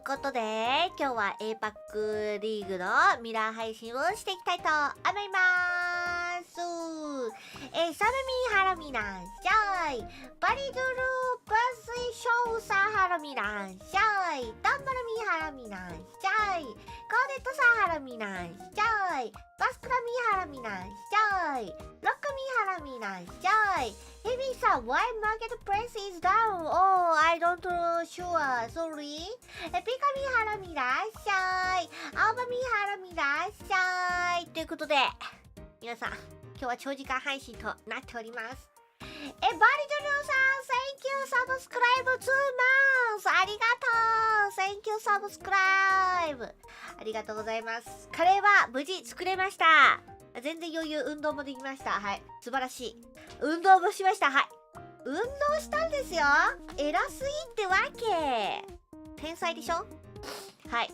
ことで、今日は A パックリーグのミラー配信をしていきたいと思います。サルミハラミランシャイ、バリドゥルバスイショウサハラミランシャイ、ダンバラミハラミランシャイ、コーデットサハラミランシャイ、バスクラミハラミランシャイ、ロックミハラミランシャイ。Hey Misa, why market price is down? Oh, I don't know sure. Sorry. ピカミハラミらっしゃい。青葉ミハラミらっしゃい。ということで、皆さん、今日は長時間配信となっております。バリドゥルーさん、Thank you subscribe 2 months! ありがとう !Thank you subscribe! ありがとうございます。カレーは無事作れました。全然余裕、運動もできました。はい。素晴らしい。運動もしました。はい。運動したんですよ。偉すぎってわけ。天才でしょ？はい。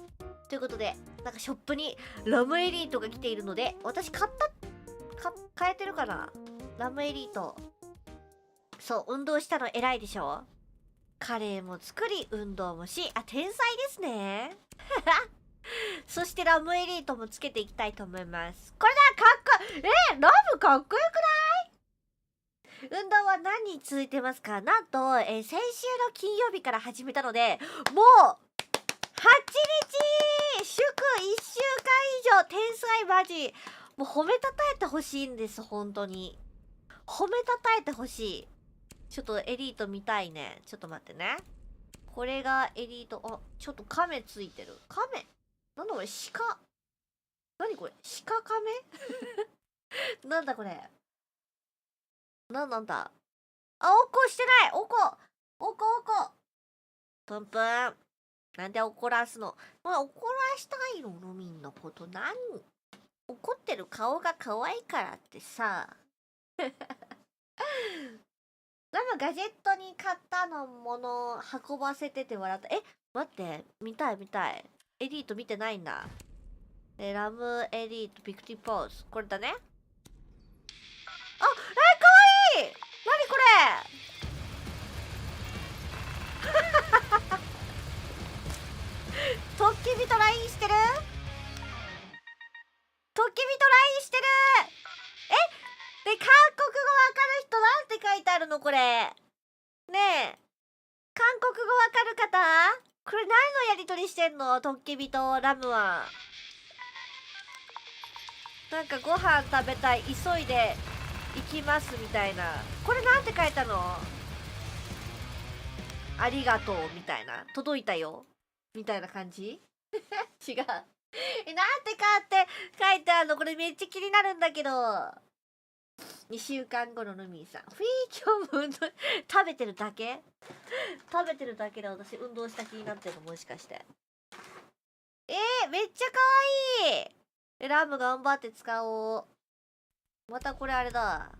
ということで、なんかショップにラムエリートが来ているので、私買えてるかな？ラムエリート。そう、運動したの偉いでしょ？カレーも作り、運動もし、天才ですね。そしてラムエリートもつけていきたいと思います。これだ、かっこラムかっこよくない？運動は何日続いてますか？なんと、先週の金曜日から始めたので、もう、8日祝1週間以上天才マジもう褒めたたえてほしいんです、本当に。褒めたたえてほしい。ちょっとエリート見たいね。ちょっと待ってね。これがエリート、ちょっと亀ついてる。亀なんだこれ、鹿。何これ、鹿亀なんだこれ。なんだ。おこしてない。おこ。プンプン。なんで怒らすの？怒らしたいの？みんなこと。怒ってる顔が可愛いからってさ。ガジェットに買ったのもの運ばせてて笑った。待って。見たい。エリート見てないんだ。ラムエリートピクティポーズ。これだね。かわいい！何これトッキビと LINE してる？で、韓国語わかる人なんて書いてあるのこれ。ねえ。韓国語わかる方？これ何のやりとりしてんの？トッケビとラムは。なんかご飯食べたい、急いで行きますみたいな。これなんて書いたの？ありがとうみたいな。届いたよみたいな感じ？違う。なんてかって書いてあるの？これめっちゃ気になるんだけど。2週間後のルミーさん。今日も運動、食べてるだけで私運動した気になってるの？もしかして。めっちゃ可愛い！ラム頑張って使おう。またこれあれだ。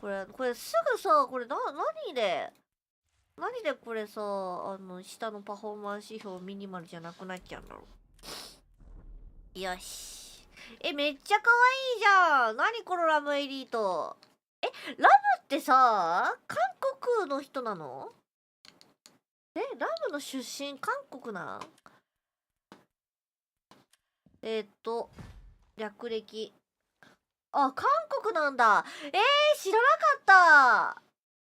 これすぐさ、これ何でこれさ、下のパフォーマンス指標ミニマルじゃなくなっちゃうんだろう。よし。めっちゃ可愛いじゃん。何このラムエリート。ラムってさ、韓国の人なの？ラムの出身韓国なん？略歴。韓国なんだ。知らなかった。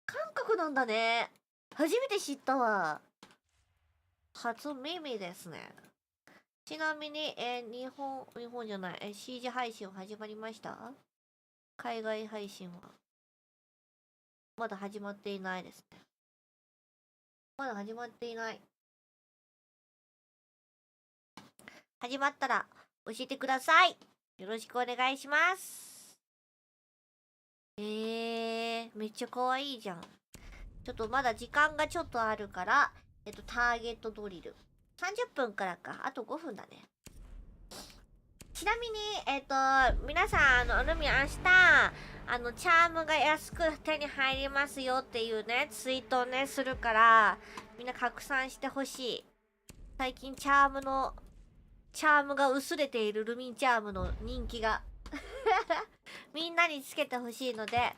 韓国なんだね。初めて知ったわ。初耳ですね。ちなみに、日本じゃない、CG 配信は始まりました？海外配信は。まだ始まっていないですね。まだ始まっていない。始まったら教えてください。よろしくお願いします。めっちゃ可愛いじゃん。ちょっとまだ時間がちょっとあるから、ターゲットドリル。30分からか。あと5分だね。ちなみに、皆さん、ルミ明日、チャームが安く手に入りますよっていうね、ツイートをね、するから、みんな拡散してほしい。最近、チャームが薄れているルミチャームの人気が。みんなにつけてほしいので、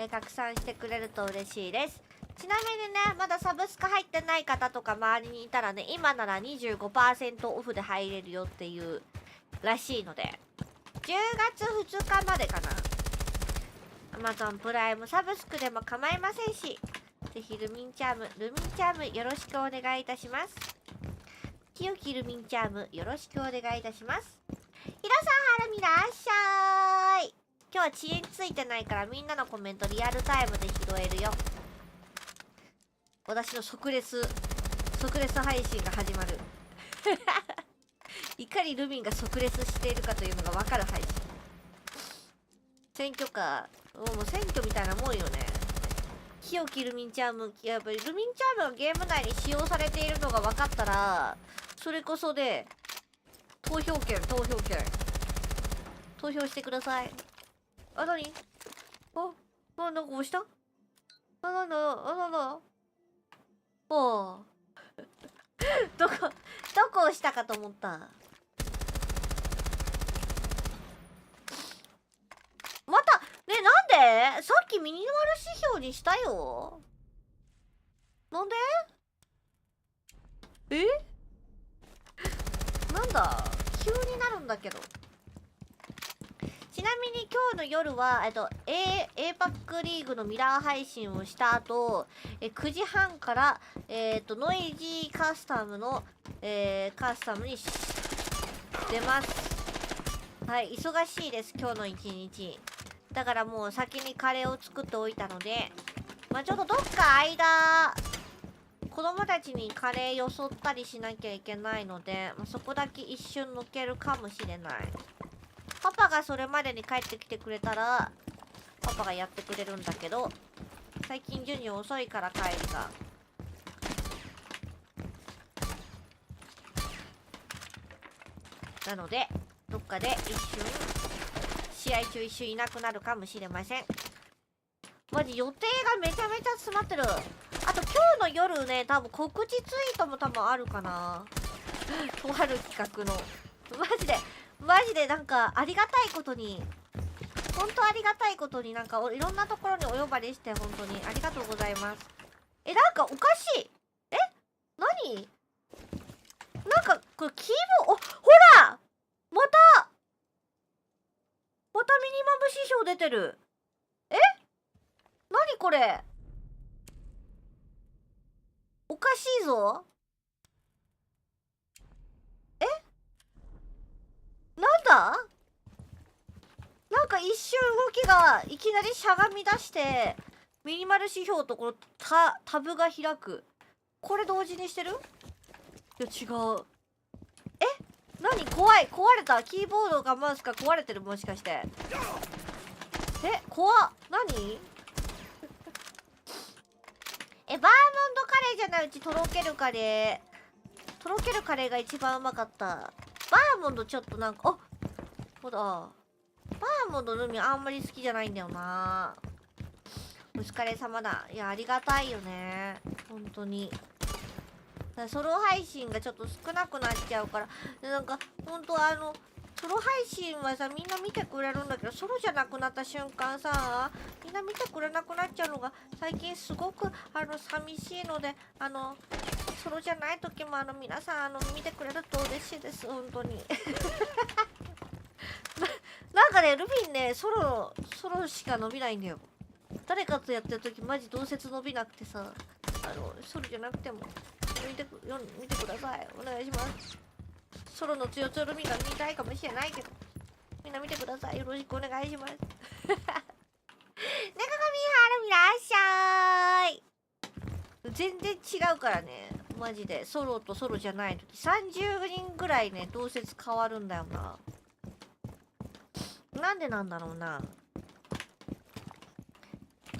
拡散してくれると嬉しいです。ちなみにね、まだサブスク入ってない方とか周りにいたらね、今なら 25% オフで入れるよっていうらしいので、10月2日までかな。Amazon プライムサブスクでも構いませんし、ぜひルミンチャームよろしくお願いいたします。清きルミンチャームよろしくお願いいたします。ひろさん、はるみらっしゃい。今日は遅延ついてないからみんなのコメントリアルタイムで拾えるよ。私の即レス配信が始まる。いかにルミンが即レスしているかというのが分かる配信。選挙か。もう選挙みたいなもんよね。清きルミンチャーム、やっぱりルミンチャームがゲーム内に使用されているのが分かったら、それこそで、投票してください。あ、なに？なんか押した？なんだおう。どこ押したかと思った。また、ね、なんで？さっきミニマル指標にしたよ。なんで？なんだ？急になるんだけど。ちなみに今日の夜は、A パックリーグのミラー配信をした後、9時半から、ノイジーカスタムの、カスタムに出ます。はい、忙しいです、今日の一日。だからもう先にカレーを作っておいたので、まあちょっとどっか間、子供たちにカレーよそったりしなきゃいけないので、まあ、そこだけ一瞬抜けるかもしれない。パパがそれまでに帰ってきてくれたら、パパがやってくれるんだけど、最近ジュニ遅いから帰りが。なので、どっかで一瞬、試合中一瞬いなくなるかもしれません。マジ予定がめちゃめちゃ詰まってる。あと今日の夜ね、多分告知ツイートも多分あるかな。とある企画の。マジでなんかありがたいことに、本当ありがたいことになんかいろんなところにお呼ばれして本当にありがとうございます。なんかおかしい。何？なんかこれキーボード、ほら！またミニマム指標出てる。何これ？おかしいぞ。なんだ？なんか一瞬動きがいきなりしゃがみ出してミニマル指標とこのタブが開く。これ同時にしてる？いや違う。何？怖い。壊れた。キーボードかマウスか壊れてる、もしかして。怖っ。何？バーモンドカレーじゃない、うちとろけるカレーが一番うまかった。バーモンドちょっとなんか、ほら、バーモンドの海あんまり好きじゃないんだよな。お疲れ様だ。いや、ありがたいよね。本当に。ソロ配信がちょっと少なくなっちゃうから、なんか、ほんとソロ配信はさ、みんな見てくれるんだけど、ソロじゃなくなった瞬間さ、みんな見てくれなくなっちゃうのが、最近すごく、寂しいので、ソロじゃない時も、皆さん、見てくれると嬉しいです、本当に。なんかね、ルビンね、ソロしか伸びないんだよ。誰かとやってる時、マジ同説伸びなくてさ、ソロじゃなくても、見てください。お願いします。ソロのつよつよルミが見たいかもしれないけど、みんな見てください。よろしくお願いします。ねかがみはるみらっしゃい。全然違うからね。マジで。ソロとソロじゃない時、30人ぐらいね、同説変わるんだよな。なんでなんだろうな。こ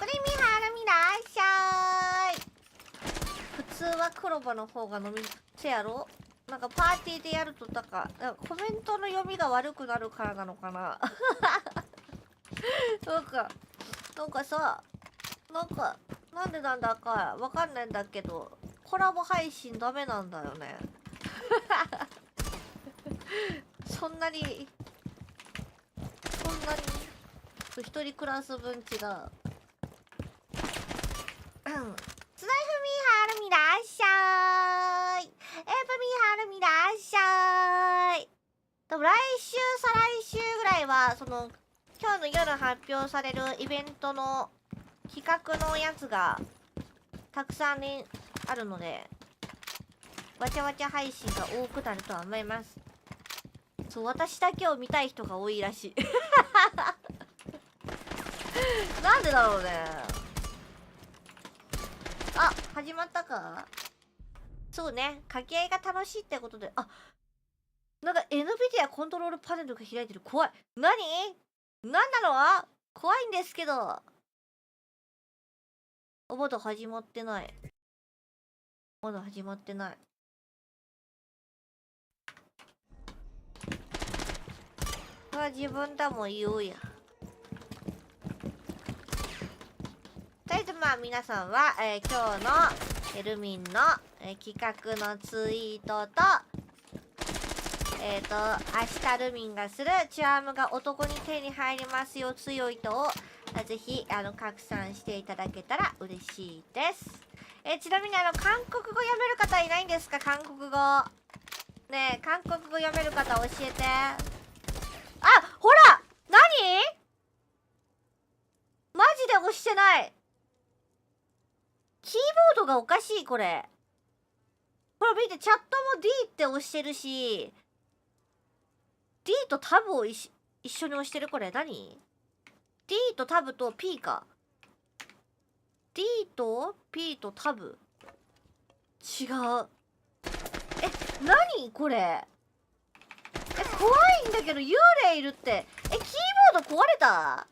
れみはるみらっしゃい。普通は黒羽の方が飲みせやろ。なんかパーティーでやるとなんかコメントの読みが悪くなるからなのかな。なんかさ、なんでなんだかわかんないんだけど、コラボ配信ダメなんだよね。そんなに一人クラス分違う。その今日の夜発表されるイベントの企画のやつがたくさんねあるので、わちゃわちゃ配信が多くなるとは思います。そう、私だけを見たい人が多いらしいなんでだろうね。あ、始まったか。そうね、掛け合いが楽しいってことで。あ、なんか NVIDIA コントロールパネルが開いてる。怖い。何なの怖いんですけど。まだ始まってない。まだ始まってない。自分だもん言おうや。とりあえずまあ皆さんは、今日のルミンの、企画のツイートと明日ルミンがするチャームが男に手に入りますよ強いとをぜひ拡散していただけたら嬉しいです。ちなみに韓国語読める方いないんですか？韓国語ねえ、韓国語読める方教えて。あ、ほら、何マジで押してない。キーボードがおかしい。これほら見て、チャットも D って押してるし、 D とタブを一緒に押してる。これ何？ D とタブと P か。 D と P とタブ違う。何これ。怖いんだけど、幽霊いるって。キーボード壊れた？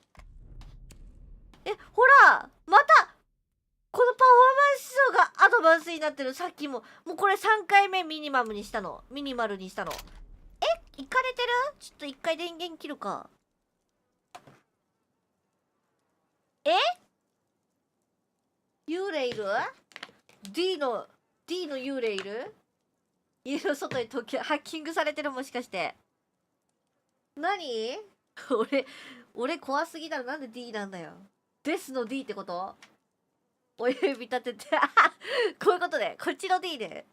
ほらまたこのパフォーマンスがアドバンスになってる。さっきもうこれ3回目ミニマルにしたの。いかれてる？ちょっと一回電源切るか。幽霊いる？ D の幽霊いる？家の外にハッキングされてる。もしかして何俺怖すぎだろ。なんで D なんだよ。ですの D ってこと？親指立ててこういうことで、こっちの D で。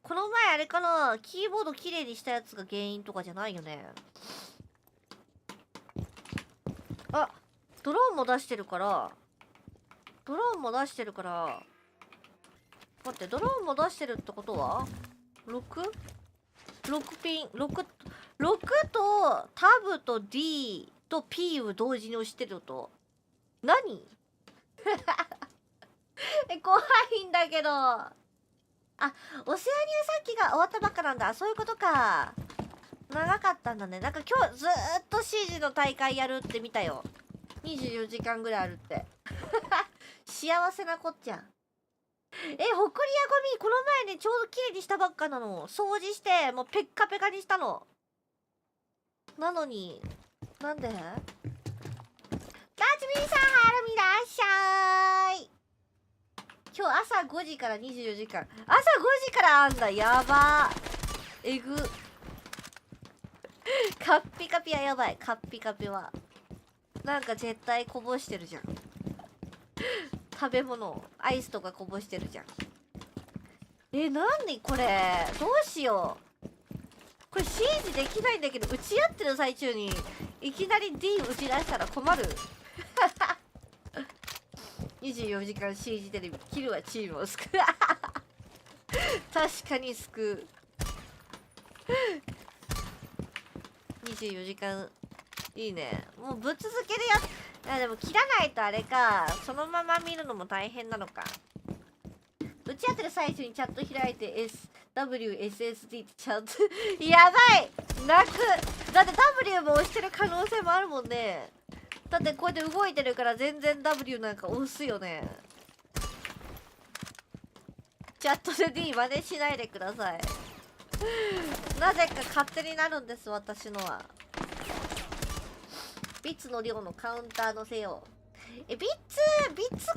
この前あれかな、キーボードきれいにしたやつが原因とかじゃないよね。あ、ドローンも出してるから待って、ドローンも出してるってことは 6 ピン6とタブと D と P を同時に押してると何怖いんだけど。あ、オセアニアさっきが終わったばっかなんだ。そういうことか。長かったんだね。なんか今日ずーっと CG の大会やるって見たよ。24時間ぐらいあるって幸せなこっちゃ。ほこりやゴミこの前ねちょうどきれいにしたばっかなの。掃除してもうペッカペカにしたの。なのになんで？なつみさん、ハロミいらっしゃい。今日朝5時から24時間。朝5時からあんだ。やば。えぐ。カッピカピはやばい。カッピカピは。なんか絶対こぼしてるじゃん。食べ物、アイスとかこぼしてるじゃん。なんでこれ。どうしよう。これ CG できないんだけど、打ち合ってる最中にいきなり D 打ち出したら困る。24時間 CG テレビ、キルはチームを救う。確かに救う。24時間いいね。もうぶっ続けででも切らないとあれか。そのまま見るのも大変なのか。打ち合ってる最中にチャット開いて SWSSD ってちゃんとやばい。泣く。だって W も押してる可能性もあるもんね。だってこうやって動いてるから全然 W なんか押すよね。チャットで D 真似しないでください。なぜか勝手になるんです、私のは。ビッツの量のカウンターのせよう。ビッツカウ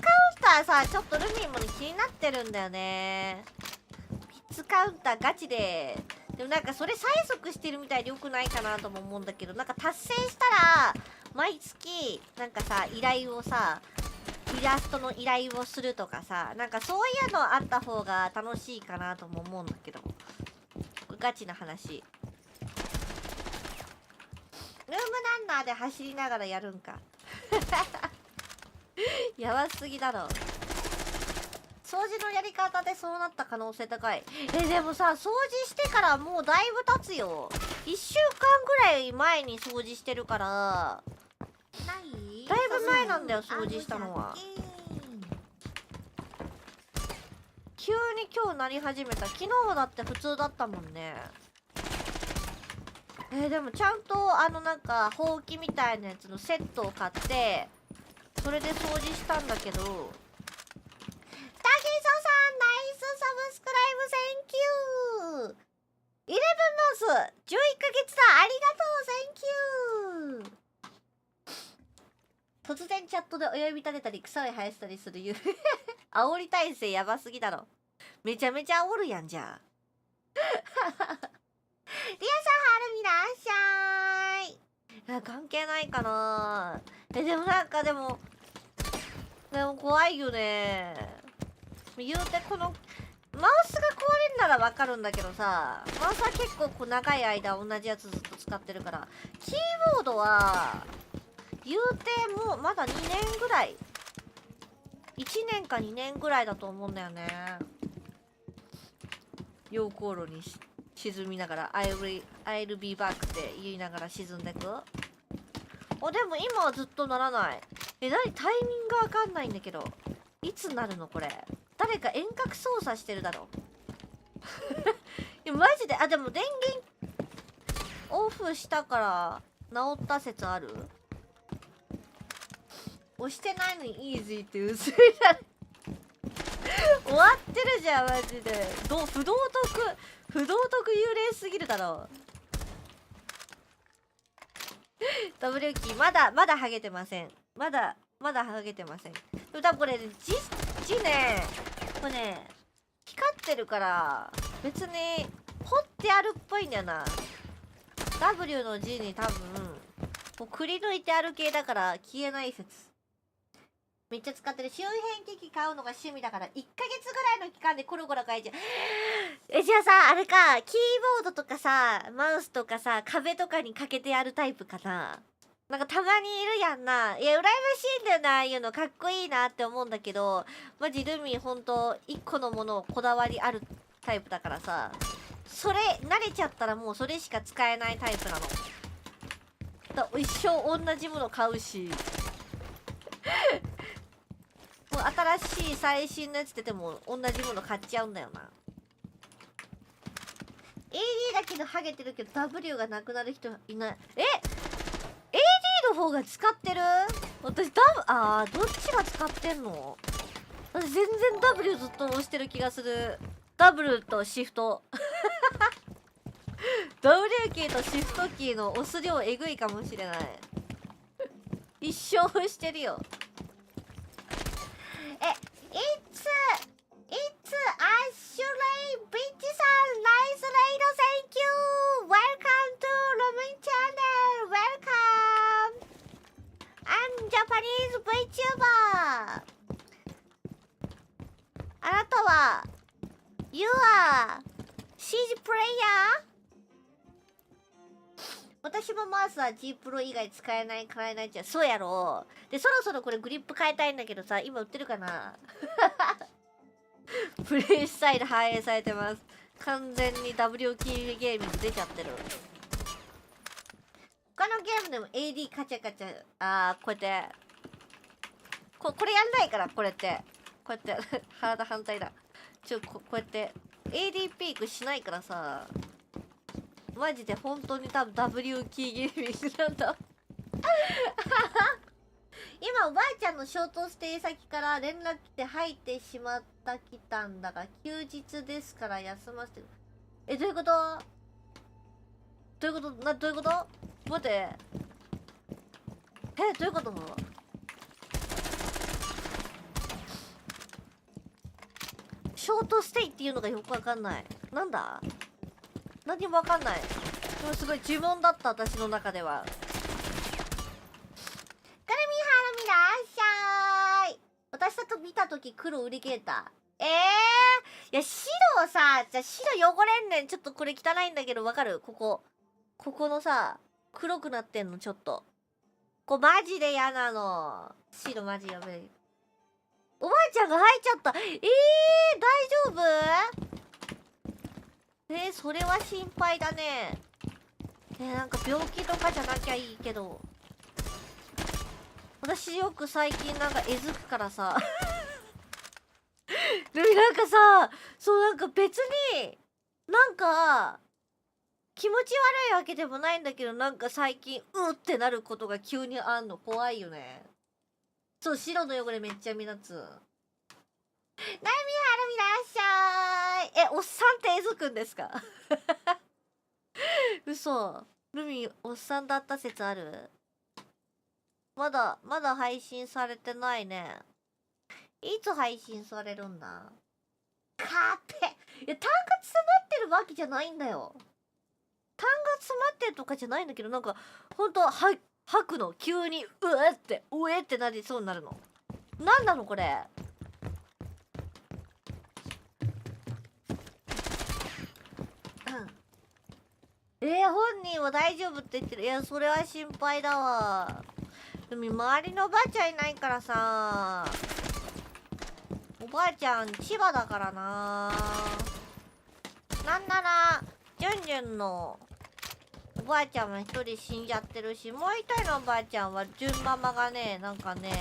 ンターさ、ちょっとルミンも気になってるんだよね。ビッツカウンターガチで。でもなんかそれ催促してるみたいでよくないかなとも思うんだけど、なんか達成したら毎月なんかさ、依頼をさ、イラストの依頼をするとかさ、なんかそういうのあった方が楽しいかなとも思うんだけど、ガチな話。ルームランナーで走りながらやるんか。やばすぎだろ。掃除のやり方でそうなった可能性高い。でもさ、掃除してからもうだいぶ経つよ。1週間ぐらい前に掃除してるから、だいぶ前なんだよ、掃除したのは。急に今日なり始めた。昨日だって普通だったもんね。でもちゃんとなんかほうきみたいなやつのセットを買って、それで掃除したんだけど、たけそさん、ナイスサブスクライブ、センキュー。11マウス、11ヶ月だ、ありがとう、センキュー。突然チャットで親指立てたり、草を生やしたりするゆ煽り体勢やばすぎだろ。めちゃめちゃ煽るやん、じゃあ。リアさん、はるみらっしゃい。関係ないかな。でもなんかでも怖いよね。言うてこのマウスが壊れんならわかるんだけどさ、マウスは結構こう長い間同じやつずっと使ってるから、キーボードは言うてもうまだ2年ぐらい、1年か2年ぐらいだと思うんだよね。溶鉱炉に沈みながら I'll be back って言いながら沈んでく。でも今はずっとならない。何タイミングわかんないんだけど、いつなるのこれ。誰か遠隔操作してるだろ。いやマジで。でも電源オフしたから治った説ある。押してないのにイージーって薄いだろ。終わってるじゃんマジで。不道徳幽霊すぎるだろ。W キーまだハゲてません。まだハゲてません。多分これ字ね、これね光ってるから別に彫ってあるっぽいんだよな。 W の字に多分もうくり抜いてある系だから消えない説。めっちゃ使ってる。周辺機器買うのが趣味だから1ヶ月ぐらいの期間でコロコロ変えちゃう。じゃあさ、あれか、キーボードとかさマウスとかさ壁とかにかけてあるタイプかな。なんかたまにいるやんな。いや、羨ましいんだよな、ああいうの。かっこいいなって思うんだけど、マジルミほんと1個のものをこだわりあるタイプだからさ、それ慣れちゃったらもうそれしか使えないタイプなの。一生同じもの買うしもう新しい最新のやつ出ても同じもの買っちゃうんだよな。 AD だけどハゲてるけど W がなくなる人いない。AD の方が使ってる。私どっちが使ってんの。私全然 W ずっと押してる気がする。 W とシフトW キーとシフトキーの押す量えぐいかもしれない。一生押してるよ。It's Ashley Beach さん、ナイスレイド、Thank you. Welcome to Lumen Channel. Welcome. I'm Japanese VTuber. あなたは You are Siege Player? 私もマウスは G プロ以外使えない買えないじゃん。そうやろ。でそろそろこれグリップ変えたいんだけどさ、今売ってるかな。プレイスタイル反映されてます。完全に W キーゲーミング出ちゃってる。他のゲームでも AD カチャカチャ、こうやってこれやんないから、これってこうやって体反対だ。こうやって AD ピークしないからさ、マジで本当に多分 W キーゲーミングなんだ。今おばあちゃんのショートステイ先から連絡来て入ってしまったきたんだが休日ですから休ませて。どういうこと？どういうこと待って。どういうこと？ショートステイっていうのがよくわかんない。なんだ？何もわかんない。でもすごい呪文だった、私の中では。いらっしゃい。私と見たとき黒売り切れた。いや白さ、じゃあ白汚れんねん。ちょっとこれ汚いんだけどわかる？ここのさ黒くなってんのちょっと。これマジで嫌なの。白マジやべえ。おばあちゃんが入っちゃった。大丈夫？それは心配だね。なんか病気とかじゃなきゃいいけど。私よく最近なんかえずくからさ。でもなんかさ、そうなんか別に、なんか、気持ち悪いわけでもないんだけど、なんか最近、うってなることが急にあんの。怖いよね。そう、白の汚れめっちゃ目立つ。なみはるみらっしゃい。おっさんってえずくんですか？嘘。ルミ、おっさんだった説ある？まだ配信されてないね。いつ配信されるんだ？カーペ。単価詰まってるわけじゃないんだよ。単が詰まってるとかじゃないんだけど、なんかほんと吐くの急にうえってなりそうになるの。なんなのこれ。本人は大丈夫って言ってる。いや、それは心配だわ。でも周りのおばあちゃんいないからさ。おばあちゃん千葉だからな。なんならじゅんじゅんのおばあちゃんは一人死んじゃってるし、もう一人のおばあちゃんはじゅんママがね、なんかね、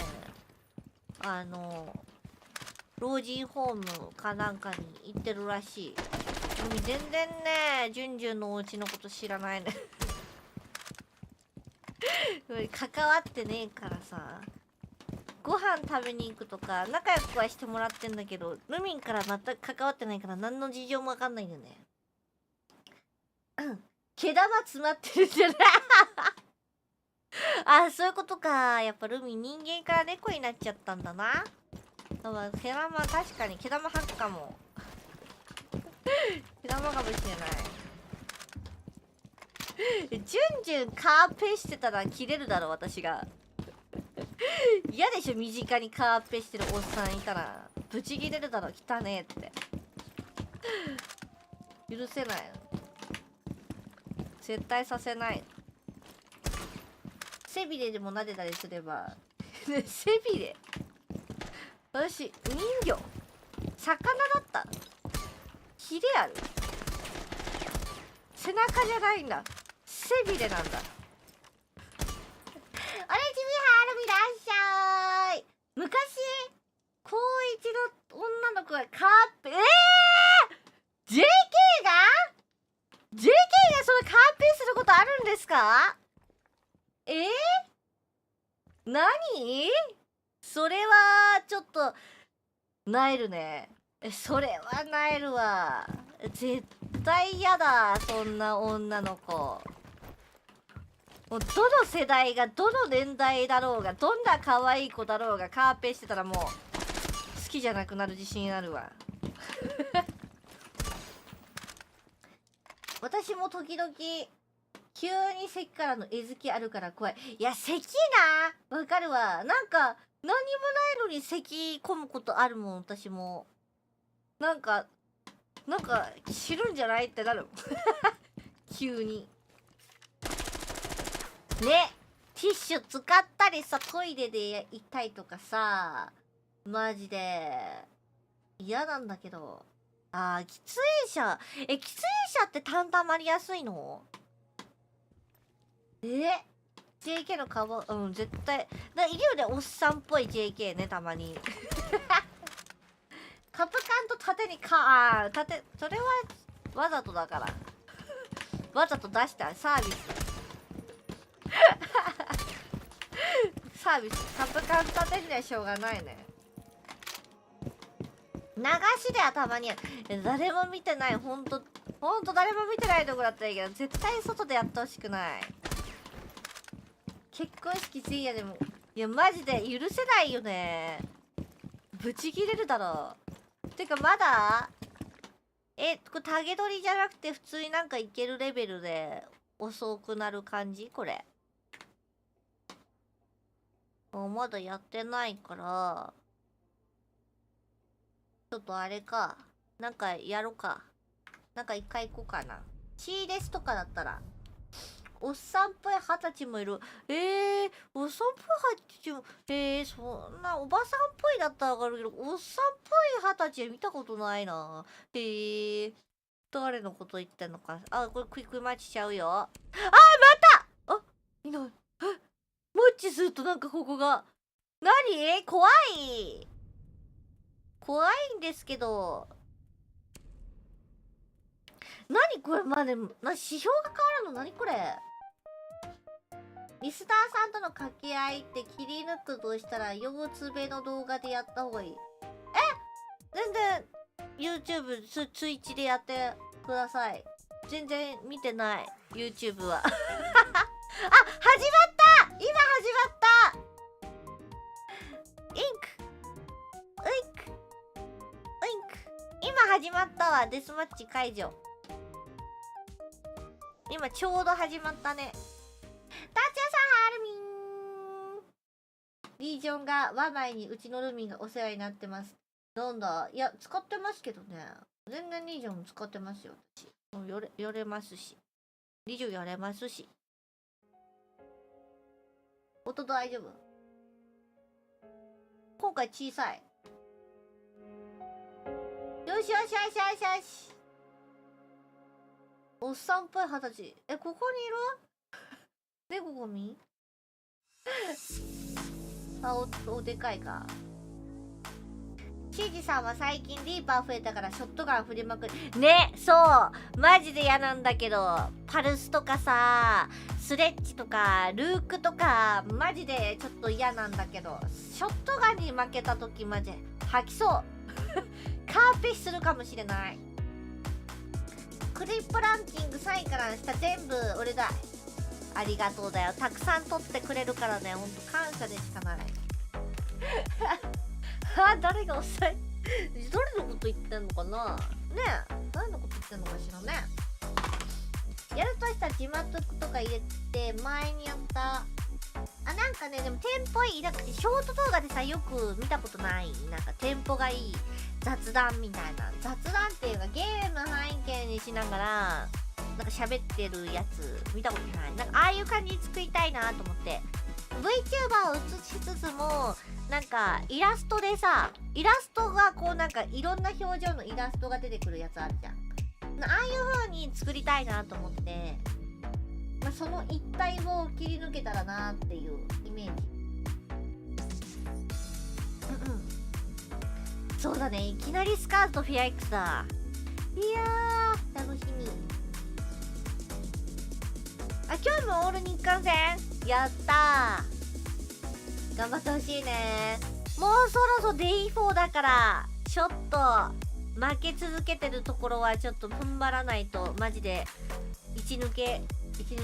老人ホームかなんかに行ってるらしい。全然ね、じゅんじゅんのお家のこと知らないね。関わってねえからさ。ご飯食べに行くとか仲良くはしてもらってんだけど、ルミンから全く関わってないから何の事情もわかんないんだよね。毛玉詰まってるじゃない。あ、そういうことか。やっぱルミン人間から猫になっちゃったんだな。毛玉、確かに毛玉吐くかも。毛玉かもしれない。じゅんじゅんカーペしてたら切れるだろ私が。嫌でしょ、身近にカーペしてるおっさんいたらブチ切れるだろ。汚ねえって。許せない。絶対させない。背びれでも撫でたりすれば。背びれ、私人魚、魚だった。ヒレある。背中じゃないんだ。背びれなんだ。あれ、ちびはるみらっしゃい。昔高一の女の子がカーペJK が JK がそのカーペすることあるんですか？何？それはちょっとなえるね。それはなえるわ。絶対嫌だ、そんな女の子。もうどの世代がどの年代だろうが、どんな可愛い子だろうがカーペしてたらもう好きじゃなくなる自信あるわ。私も時々急に咳からのえずきあるから怖い。いや、咳な、わかるわ。なんか何にもないのに咳込むことあるもん。私もなんか知るんじゃないってなるもん。急にね。ティッシュ使ったりさ、トイレで痛いとかさ、マジで嫌なんだけど。喫煙者、喫煙者って痰溜まりやすいの？JK の顔、絶対いるよね、おっさんっぽい JK ね、たまに。カプカンと縦にそれはわざとだから。わざと出したサービス。サービス、カプカン縦にはしょうがないね。流しではたまに誰も見てない。ほんと誰も見てないとこだったらいいけど、絶対外でやってほしくない。結婚式前夜でも、いやマジで許せないよね。ブチ切れるだろ。てかまだこれタゲ取りじゃなくて普通になんかいけるレベルで遅くなる感じ？これまだやってないから、ちょっとあれか、なんかやろうか。なんか一回行こうかな。C ですとかだったらおっさんっぽい20歳もいる。おっさんっぽい20歳も、そんなおばさんっぽいだったらわかるけど、おっさんっぽい20歳は見たことないな。誰のこと言ってんのか。これクイックマッチしちゃうよ。またいない。マッチするとなんかここが。何怖い。怖いんですけど。何これ指標が変わるの何これ。リスナーさんとの掛け合いって切り抜くとしたら、4つ目の動画でやった方がいい。全然、YouTube、ツイッチでやってください。全然見てない、YouTube は。始まった今始まったインク今始まったわ、デスマッチ解除。今ちょうど始まったね。タッチャさん、ハルミン。リージョンが我が家にうちのルミンがお世話になってます。なんだ、いや、使ってますけどね。全然リージョン使ってますよ、私。寄れますし。リージョンやれますし。音大丈夫？今回小さい。よしよしよしよしよし。おっさんっぽい20歳。ここにいる？猫ゴミ？おでかいか。シージさんは最近リーパー増えたからショットガン振りまくる。ね、そう。マジで嫌なんだけど。パルスとかさ、スレッチとか、ルークとか、マジでちょっと嫌なんだけど。ショットガンに負けた時マジで吐きそう。カーペするかもしれない。クリップランキング3位から下全部俺だ。ありがとうだよ。たくさん取ってくれるからね、ほんと感謝でしかない。誰が遅い？誰のこと言ってんのかなねえ、誰のこと言ってんのかしらね。やるとしたら字幕とか入れて前にやったなんかね、でもテンポいい。だってショート動画でさ、よく見たことない。なんかテンポがいい雑談みたいな。雑談っていうかゲーム背景にしながらなんか喋ってるやつ見たことない。なんかああいう感じに作りたいなと思って VTuber を映しつつも、なんかイラストでさ、イラストがこうなんかいろんな表情のイラストが出てくるやつあるじゃん。ああいう風に作りたいなと思って、その一体を切り抜けたらなっていうイメージ。そうだね、いきなりスカートフィア X だ。いやー楽しみ。今日もオール日韓戦やったー。頑張ってほしいね。もうそろそろデイ4だから、ちょっと負け続けてるところはちょっと踏ん張らないとマジで一抜けじゃ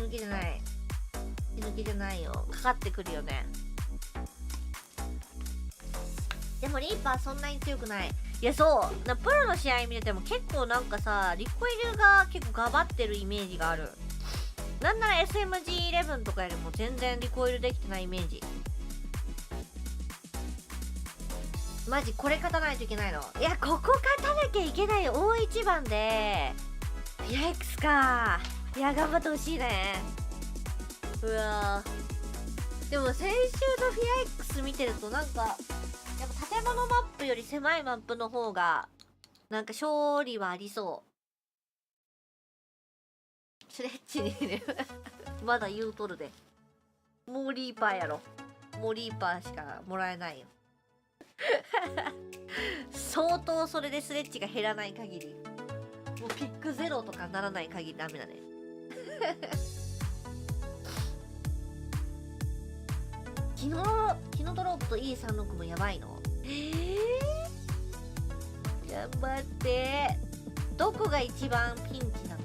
ないよ。かかってくるよね。でもリーパーそんなに強くない。いや、そうプロの試合見てても結構なんかさ、リコイルが結構ガバってるイメージがある。なんなら SMG11 とかよりも全然リコイルできてないイメージ。マジこれ勝たないといけないの。いや、ここ勝たなきゃいけないよ。大一番でフィア X か。いや、頑張ってほしいね。うわー、でも先週のフィア X 見てるとなんかやっぱ建物マップより狭いマップの方がなんか勝利はありそう。スレッチにねまだ言うとるで。もうリーパーやろ。もうリーパーしかもらえないよ相当それでスレッチが減らない限り、もうピックゼロとかならない限りダメだね昨日ドロップと E36 もやばいの。頑張って。どこが一番ピンチなの？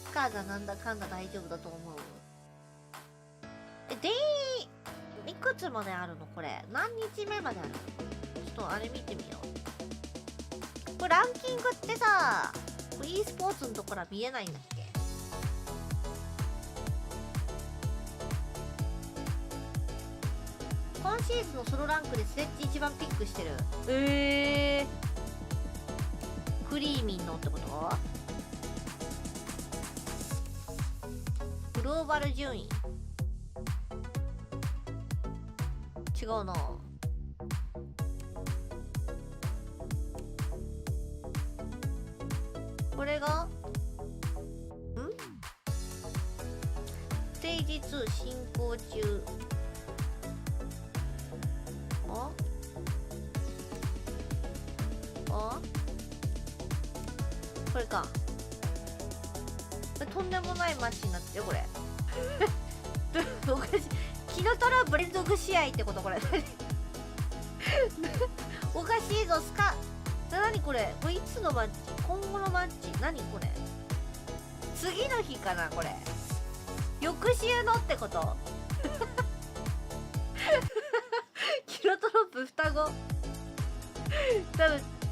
スカーがなんだかんだ大丈夫だと思う。いくつまであるのこれ？何日目まであるの？ちょっとあれ見てみよう。これランキングってさ、e スポーツのところは見えないんだっけ？今シーズンのソロランクでスレッチ一番ピックしてる。クリーミンのってこと？ローバル順位違うな。これがステージ2進行中。これか。とんでもないマッチになってるよこれ。おかしい。キノトラブ連続試合ってことこれ。おかしいぞスカ。何これ。これいつのマッチ？今後のマッチ？何これ。次の日かなこれ。翌週のってこと？キノトロップ双子。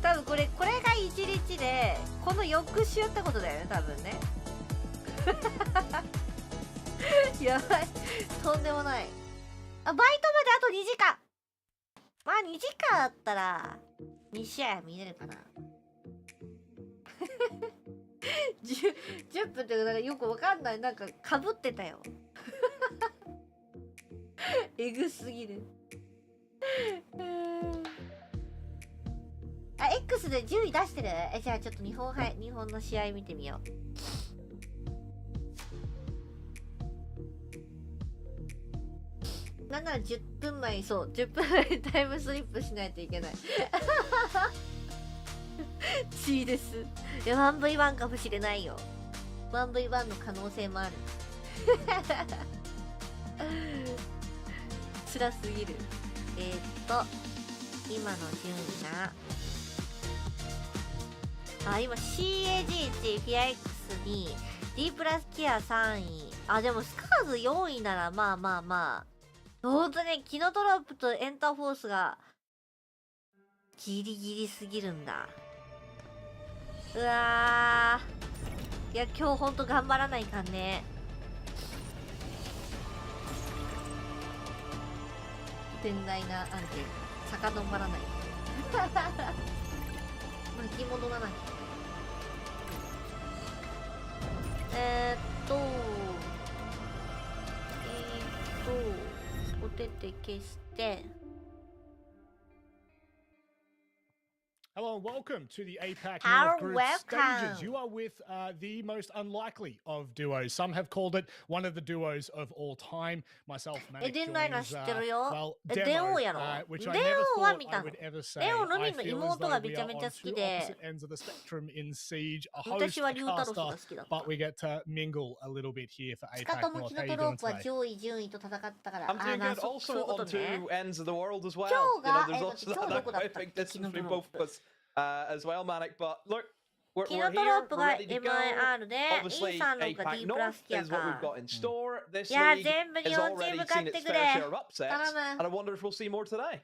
多分これが1日でこの翌週ってことだよね多分ね。やばい、とんでもない。バイトまであと2時間。まあ2時間あったら2試合見れるかな。10分ってなんかよくわかんない。なんかかぶってたよ。えぐすぎる。X で10位出してる？じゃあちょっと日本の試合見てみよう。なんなら10分前に10分前にタイムスリップしないといけない。血です。いや 1v1 かもしれないよ。1v1 の可能性もある。辛すぎる。今の順位が今 CAG1 フィア X に D プラスケア3位。でもスカーズ4位ならまあほんとね、キノトロップとエンターフォースがギリギリすぎるんだ。うわー、いや今日ほんと頑張らないかんね。天大な案件遡らない。巻き戻らない。お手手消して。Hello and welcome to the APAC How North Group stages. You are with the most unlikely of duos. Some have called it one of the duos of all time. Myself, Manic joins, well, Demo, which I never thought I would ever say. I feel as though we are on two opposite ends of the spectrum in Siege. A host, a caster, but we get to mingle a little bit here for APAC North. How are you doing today? I'm doing good. Also on two ends of the world as well. You know, there's also that quite a big distance between both of us. As well, Manic, but look, we're here, we're ready to go. Obviously, APAC North is what we've got in store. This league has already seen its fair share of upsets, and I wonder if we'll see more today.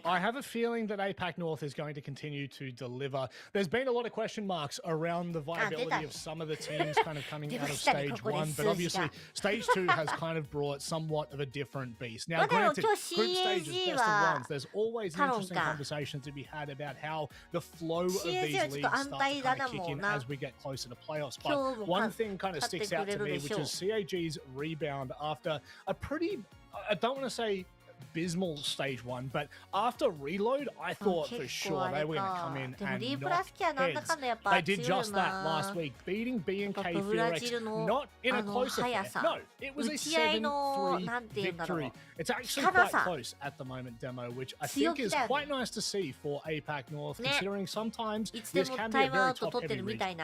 I have a feeling that APAC North is going to continue to deliver. There's been a lot of question marks around the viability of some of the teams kind of coming out of Stage 1, but obviously Stage 2 has kind of brought somewhat of a different beast. Now, granted, group stages, best of ones, there's always an interesting conversation to be had about how the flow of these leagues starts to kind of kick in as we get closer to playoffs. But one thing kind of sticks out to me, which is CAG's rebound after a pretty, I don't want to say abysmal Stage 1, but after Reload, I thought for sure they were going to come in and knock heads. They did just that last week, beating B&K Fear-X, not in a close affair. No, it was a 7-3 victory. It's actually quite close at the moment, Demo, which I think is quite nice to see for APAC North, considering sometimes this can be a very top-heavy region.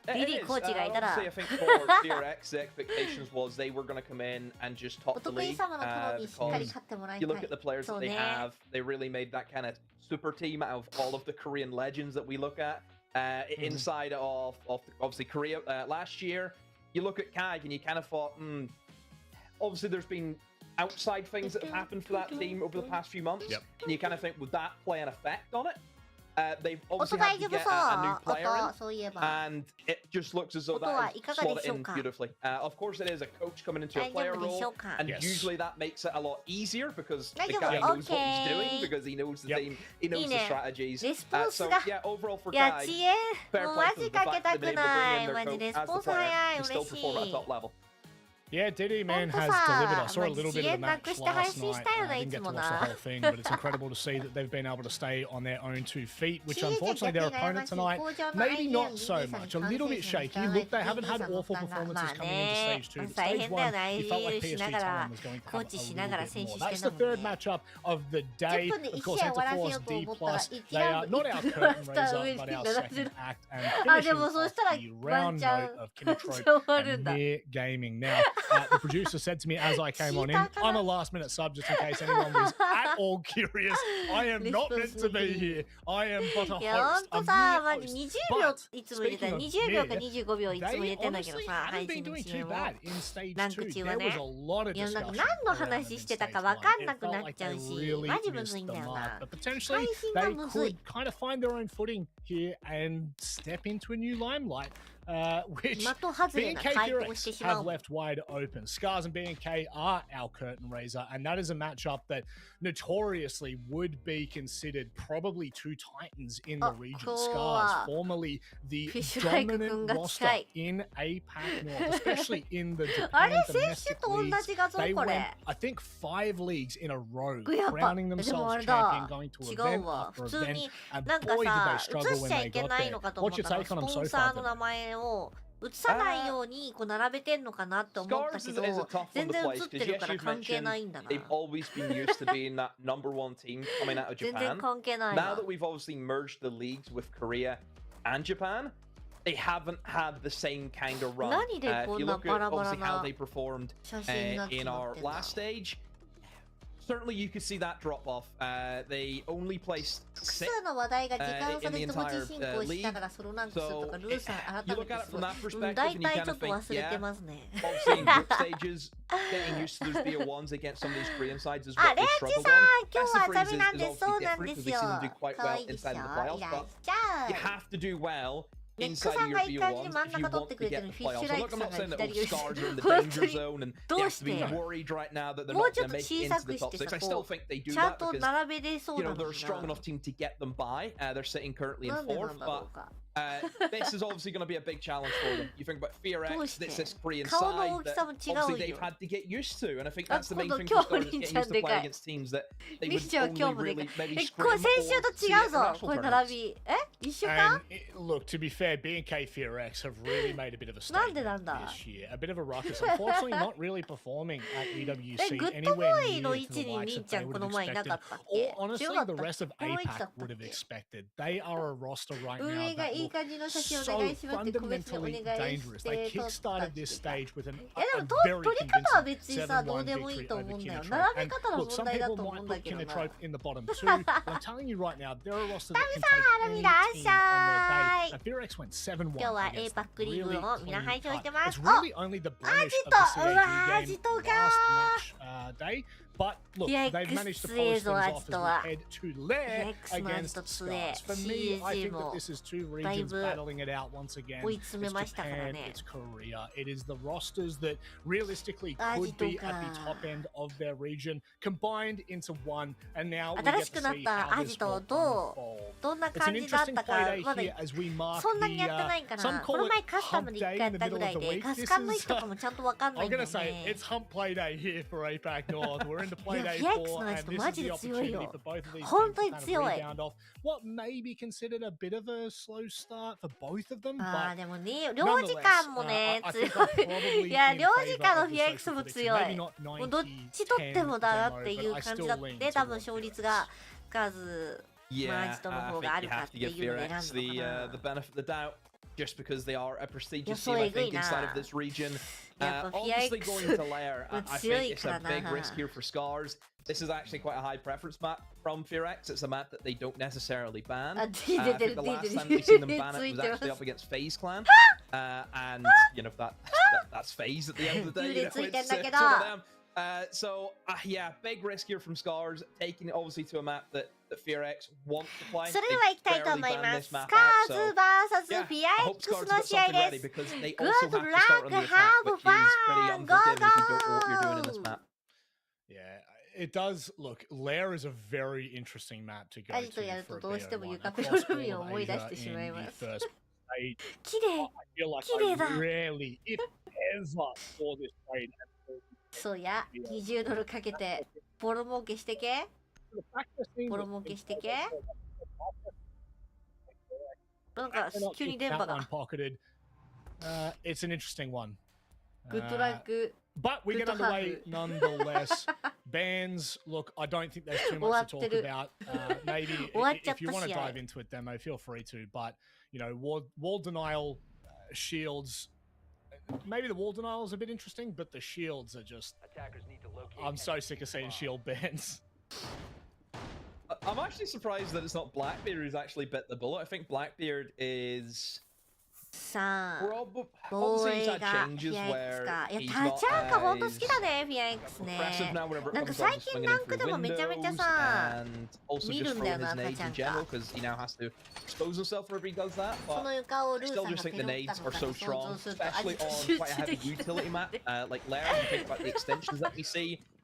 Honestly, I think for Fear-X, the expectations was they were going to come in and just top the league. Because you look at the players that they have, they really made that kind of super team out of all of the Korean legends that we look at inside of obviously Korea last year. You look at KAG and you kind of thought, obviously there's been outside things that have happened for that team over the past few months. And you kind of think, would that play an effect on it? They've obviously had to get a new player in, and it just looks as though that is slotted in beautifully. Of course, it is a coach coming into a player role, and usually that makes it a lot easier because the guy knows what he's doing, because he knows the team, he knows the strategies. So yeah, overall for KAG, fair play for the fact that they've been able to bring in their coach as the player and still perform at a top level. Yeah, DD Man has delivered. I saw a little bit of the match last night. I didn't get to watch the whole thing, but it's incredible to see that they've been able to stay on their own 2 feet, which unfortunately their opponent tonight, maybe not so much. A little bit shaky. Look, they haven't had awful performances coming into stage 2. But stage 1, you felt like PSG Thailand was going to have a little bit more. That's the third matchup of the day. Of course, Enter Force D+. They are not our curtain raiser, but our second act. And finishing off the round note of Kinotrope and Mere Gaming. Now, the producer said to me as I came on in, I'm a last-minute sub, just in case anyone was at all curious. I am not meant to be here. I am but a host. I'm mere host. But speaking of Mere, they honestly haven't been doing too bad in stage 2. There was a lot of discussion around them in stage 1. It felt like they really missed the mark. But potentially, they could kind of find their own footing here and step into a new limelight. Which B&K Furex have left wide open. Scars and B&K are our curtain raiser, and that is a matchup that notoriously would be considered probably 2 titans in the region. Scars, formerly the dominant roster in APAC North, especially in the Japan domestic leagues. They went, I think, 5 leagues in a row, crowning themselves champion, going to event after event, and boy did they struggle when they got there. What's your take on them so far? を映さないようにこう並べてんのかなって思ったけど、全然映ってるから関係ないんだな。They've always been used to being that number 1 team coming out of Japan. 全然関係ないわ。Now that we've obviously merged the leagues with Korea and Japan, they haven't had the same kind of run. If you look at obviously how they performed in our last stage, certainly you could see that drop off. They only placed 6th in the entire league. So you look at it from that perspective and you kind of think, yeah, obviously in group stages, getting used to those BO1s against some of these Korean sides is what they struggled on. Best of Freeze is obviously different because they seem to do quite well inside of the playoffs, but you have to do well inside of your BO1s if you want to get the playoffs. Look, I'm not saying that all Scars are in the danger zone and they have to be worried right now that they're not going to make it into the top 6. I still think they do that because, you know, they're a strong enough team to get them by. They're sitting currently in 4th, but this is obviously going to be a big challenge for them. You think about FearX, that's this Korean side that obviously they've had to get used to, and I think that's the main thing for Scars, getting used to playing against teams that they would only really maybe scrim or see at national tournaments. And look, to be fair, B&K Furex have really made a bit of a statement this year. A bit of a ruckus. Unfortunately, not really performing at EWC anywhere near to the likes that they would have expected. Or honestly, the rest of APAC would have expected. They are a roster right now that look so fundamentally dangerous. They kickstarted this stage with a very convincing 7-1 victory over Kinotrope. And look, some people might put Kinotrope in the bottom 2, but I'm telling you right now, they're a roster that can take any team on their day. And Furex went 7-1 against them. Really clean cut. It's really only the blemish of the CAG game last match day. But look, they've managed to polish things off as we head to Lair against Scars. For me, I think that this is 2 regions battling it out once again. It's Japan, it's Korea. It is the rosters that realistically could be at the top end of their region combined into one, and now we get to see how this will unfold. It's an interesting play day here as we mark the, some call it hump day in the middle of the week. This is, I'm going to say, it's hump play day here for APAC North. We're into play day 4, and this is the opportunity for both of these teams to kind of rebound off what may be considered a bit of a slow start for both of them, but でもね、両時間もね、強い。いや、両時間のフィア X も強い。もうどっち取ってもだなっていう感じだって、多分勝率が数、マージとの方があるかっていうので選んだのかな。Just because they are a prestigious team, I think, inside of this region. Obviously going to Lair, I think it's a big risk here for Scars. This is actually quite a high preference map from FearX. It's a map that they don't necessarily ban. I think the last time we've seen them ban it was actually up against FaZe Clan. And, you know, that's FaZe at the end of the day. You know, it's some of them. So, yeah, big risk here from Scars, taking it obviously to a map that FearX want to play. それでは行きたいと思います。スカーズ vs フィア X の試合です。Good luck, have fun, go go! Yeah, it does look. Lair is a very interesting map to go to. アジトやるとどうしても床ペロルミを思い出してしまいます。綺麗、綺麗だ。Rarely, if ever saw this trade. そうや、20ドルかけてボロ儲けしてけ。ボロ儲けしてけ。なんか急に電波が。It's an interesting one. グッドラック。 But we get underway nonetheless. Bans, look, I don't think there's too much to talk about. Maybe if you want to dive into it, Demo, feel free to. But, you know, wall denial, shields. Maybe the wall denial is a bit interesting, but the shields are just... I'm so sick of seeing shield bans. I'm actually surprised that it's not Blackbeard who's actually bit the bullet. I think Blackbeard is... さあ、防衛がフィア X か。いや、タチャンカほんと好きだね、フィア X ね。なんか最近ランクでもめちゃめちゃさ、見るんだよな、タチャンカ。その床をルーさんがペロったのか想像すると、あ、集中できる。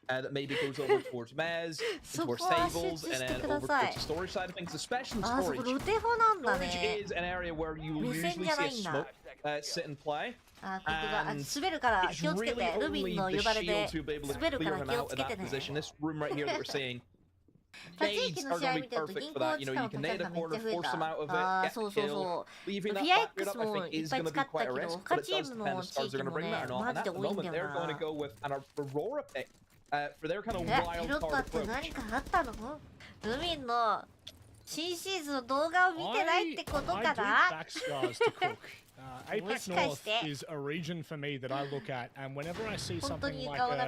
That maybe goes over towards Mez, towards tables, and then over towards the storage side of things, especially storage. Storage is an area where you usually see a smoke sit and play. And it's really only the shields who'll be able to clear him out of that position. This room right here that we're seeing, nades are going to be perfect for that. You know, you can nade a corner, force them out of it, get the kill. Leaving that backfield up, I think, is going to be quite a risk, but it does depend if Stars are going to bring that or not. And at the moment, they're going to go with an Aurora pick. For their kind of wild card approach. 何かあったの？ルミンの新シーズンの動画を見てないってことかな？ APAC North is a region for me that I look at, and whenever I see something like an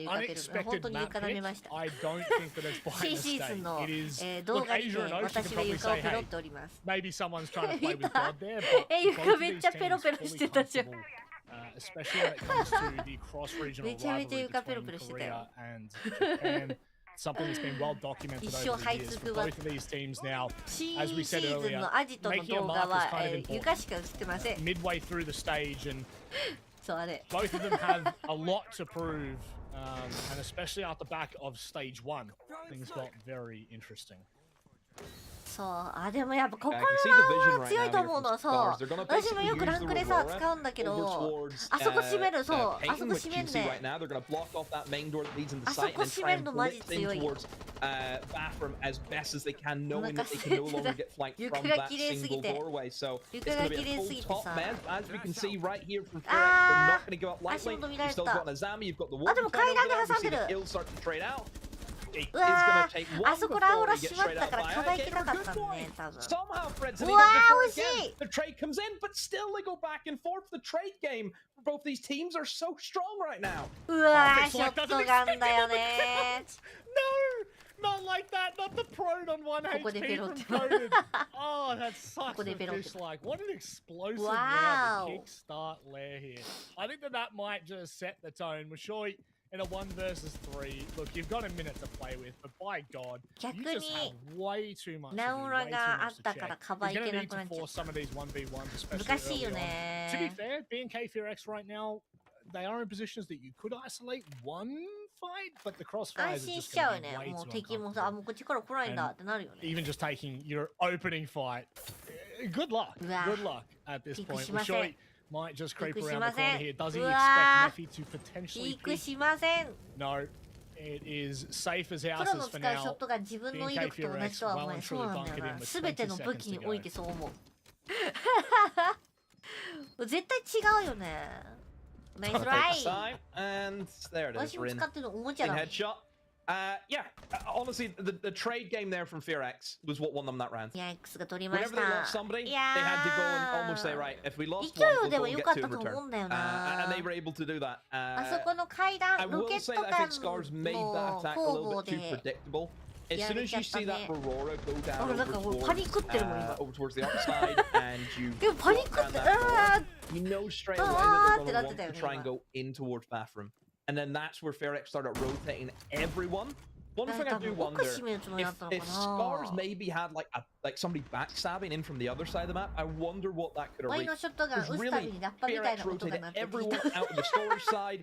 unexpected map pick, I don't think that it's by mistake. It is, look, Asia and Ocean can probably say, hey, maybe someone's trying to play with God there, but both of these teams fully comfortable. Especially when it comes to the cross-regional rivalry between Korea and Japan. Something that's been well documented over the years for both of these teams now. As we said earlier, making a mark is kind of important. Midway through the stage, and both of them have a lot to prove, and especially at the back of stage 1, things got very interesting. そう、あ、でもやっぱここのラウンドは強いと思うの。そう、私もよくランクでさ使うんだけど、あそこ閉める。そう、あそこ閉めんね。あそこ閉めるのマジ強い。床が綺麗すぎて、床が綺麗すぎてさ。あー、足元見られた。あ、でも階段で挟んでる。うわー、あそこラオラ閉まったから課題いけなかったんね、多分。うわー、惜しい。 The trade comes in, but still they go back and forth. The trade game for both these teams are so strong right now. うわー、ショットガンだよね。No, not like that. Not the prone on 1 HP from Coded. Oh, that's such a dislike. What an explosive round to kickstart Lair here. I think that might just set the tone. We're sure in a 1 versus 3, look, you've got a minute to play with, but by God, you just have way too much to do, way too much to check. You're going to need to force some of these 1v1s, especially early on. To be fair, B&K Fear X right now, they are in positions that you could isolate one fight, but the crossfires are just going to be way too uncomfortable. And even just taking your opening fight, good luck. Good luck at this point. We're sure might just creep around the corner here. Does he expect Neffy to potentially peek? No, it is safe as houses for now. B&K Fear X well and truly bunkered in with 20 seconds to go. 絶対違うよね。ナイスライ。 And there it is. 私も使ってるのおもちゃだ。 Headshot. Yeah, honestly, the trade game there from Fear X was what won them that round. Whenever they lost somebody, they had to go and almost say, right, if we lost one, we'll go and get 2 in return. And they were able to do that. I will say that I think Scars made that attack a little bit too predictable. As soon as you see that Aurora go down over towards the outside, and you know straight away that they're going to want to try and go in towards bathroom. And then that's where Fear X started rotating everyone. One thing I do wonder, if Scars maybe had like somebody backstabbing in from the other side of the map, I wonder what that could have reached. Because really, Fear X rotated everyone out of the storage side,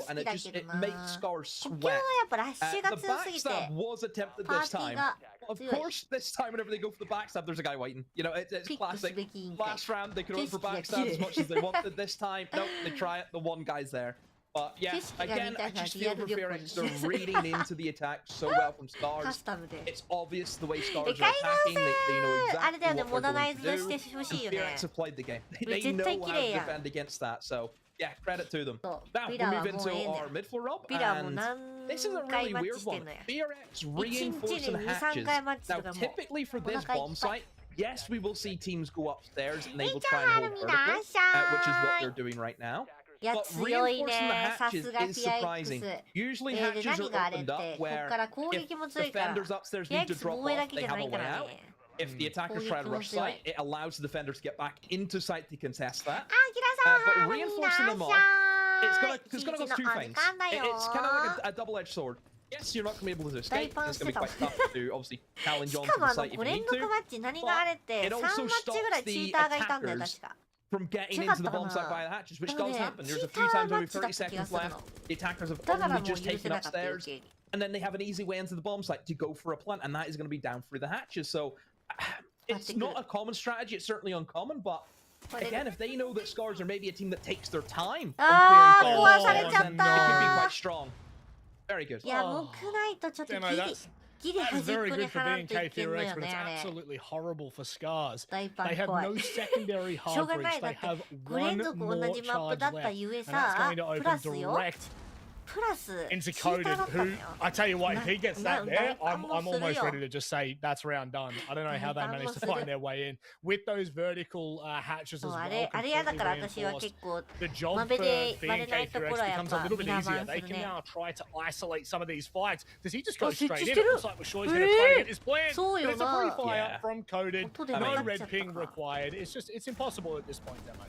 so, and it makes Scar 呼吸は sweat. やっぱラッシュが The 強すぎて backstab was attempted パ this ーティー time. が Of 強い course, this time whenever they go for the backstab, there's a guy waiting. You know, it's ピックす classic. べき委員会 Last round, they could go for 景色が backstab 綺 as 麗 much as they wanted. This time, nope, they try it. The one guy's there. But yeah, 景色が again, 見た I いから just リア feel ル for 旅行 Fearx, に they're reading into the attack so well from カ Stars. スタムで It's obvious the way Stars で are カイ attacking. They know あれだよ exactly ね what モ they're ダナイ going ズ to して do. ほしいよ And ね Fearx have played the game. They 絶 know 対綺 how 麗 to やん defend against that. So yeah, credit to them. そう Now ヴィ we ラは move もう into ええね our ん mid floor rob, ヴィラはもう and 何 this is a 回 really マッチ weird してん one. のや Fearx 一日に reinforcing 2、3 hatches. 回マッチす Now るからもう typically for お this 腹いっ bomb ぱい site, yes, we will see teams go upstairs and they will じゃ try あ and はる hold みな vertically, さ which is what ーい they're doing right now. But reinforcing the hatches is surprising. Usually hatches are opened up where if defenders upstairs need to drop off, they have a way out. If the attackers try to rush site, it allows the defenders to get back into site to contest that. But reinforcing them off, it's gonna go two things. It's kind of like a double-edged sword. Yes, you're not going to be able to escape. It's going to be quite tough to obviously challenge onto the site if you need to. But it also stops the attackers from getting into the bomb site via the hatches, which does happen. There's a few times where we have 30 seconds left. The attackers have only just taken upstairs, and then they have an easy way into the bomb site to go for a plant, and that is going to be down through the hatches. So it's not a common strategy. It's certainly uncommon, but again, if they know that Scars are maybe a team that takes their time on clearing then it can be quite strong. Very good. That's very good for being K3X, but it's absolutely horrible for Scars. They have no secondary hard breach. They have one more charge left, and that's going to open direct into Coded, who, I tell you what, if he gets that there, I'm almost ready to just say that's round done. I don't know how they managed to find their way in. With those vertical hatches as well, the job for being K3X becomes a little bit easier. They can now try to isolate some of these fights. Does he just go straight in? It looks like Shoy's going to try to get his plan. But it's a free fire from Coded. No red ping required. It's impossible at this point, Demo.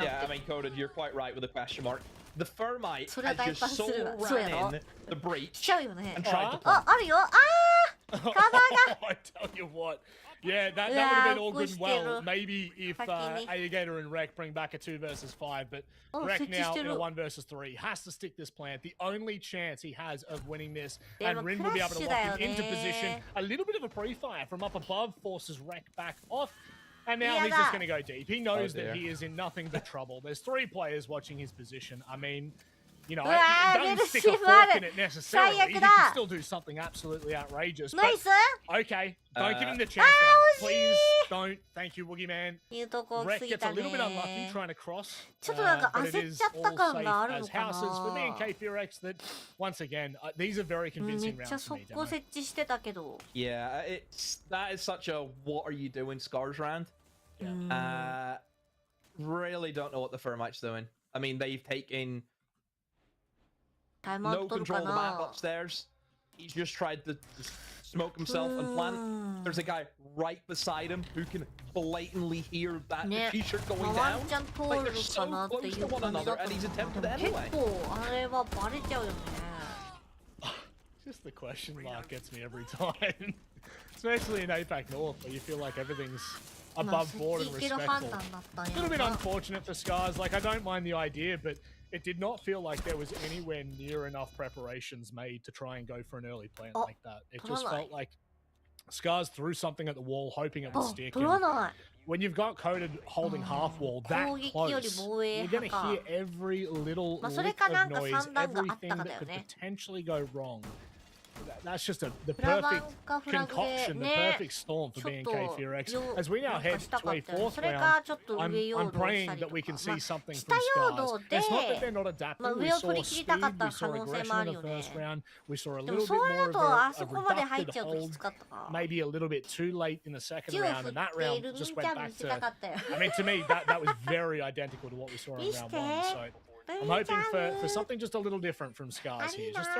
Yeah, I mean, Coded, you're quite right with the question mark. The Thermite has just so ran in the breach and tried to plant. I tell you what. Yeah, that would have been all good and well. Maybe if Alligator and Rek bring back a 2 versus 5, but Rek now in a 1 versus 3 has to stick this plant. The only chance he has of winning this, and Rin will be able to lock him into position. A little bit of a pre-fire from up above forces Rek back off. And now he's just going to go deep. He knows that he is in nothing but trouble. There's 3 players watching his position. I mean, you know, don't stick a fork in it necessarily. He can still do something absolutely outrageous. But, okay, don't give him the chance now. Please don't. Thank you, Woogie Man. Rek gets a little bit unlucky trying to cross. But it is all safe as houses for me and K3X that, once again, these are very convincing rounds for me, Demo. Yeah, that is such a what are you doing Scars round. Yeah. Really don't know what the Thermite's doing. I mean, they've taken no control of the map upstairs. He's just tried to smoke himself and plant. There's a guy right beside him who can blatantly hear that t-shirt going down. Like, they're so close to one another, and he's attempted it anyway. Just the question mark gets me every time. Especially in APAC North, where you feel like everything's above board and respectful. A little bit unfortunate for Scars. Like, I don't mind the idea, but it did not feel like there was anywhere near enough preparations made to try and go for an early plant like that. It just felt like Scars threw something at the wall, hoping it would stick. And when you've got Coded holding half wall that close, you're going to hear every little lick of noise, everything that could potentially go wrong. That's just the perfect concoction, the perfect storm for being K3X. As we now head to a 4th round, I'm praying that we can see something from Scars. It's not that they're not adapting. We saw speed, we saw aggression in the first round, we saw a little bit more of a reducted hold, maybe a little bit too late in the second round, and that round just went back to, I mean, to me, that was very identical to what we saw in round 1. So I'm hoping for something just a little different from Scars here. Just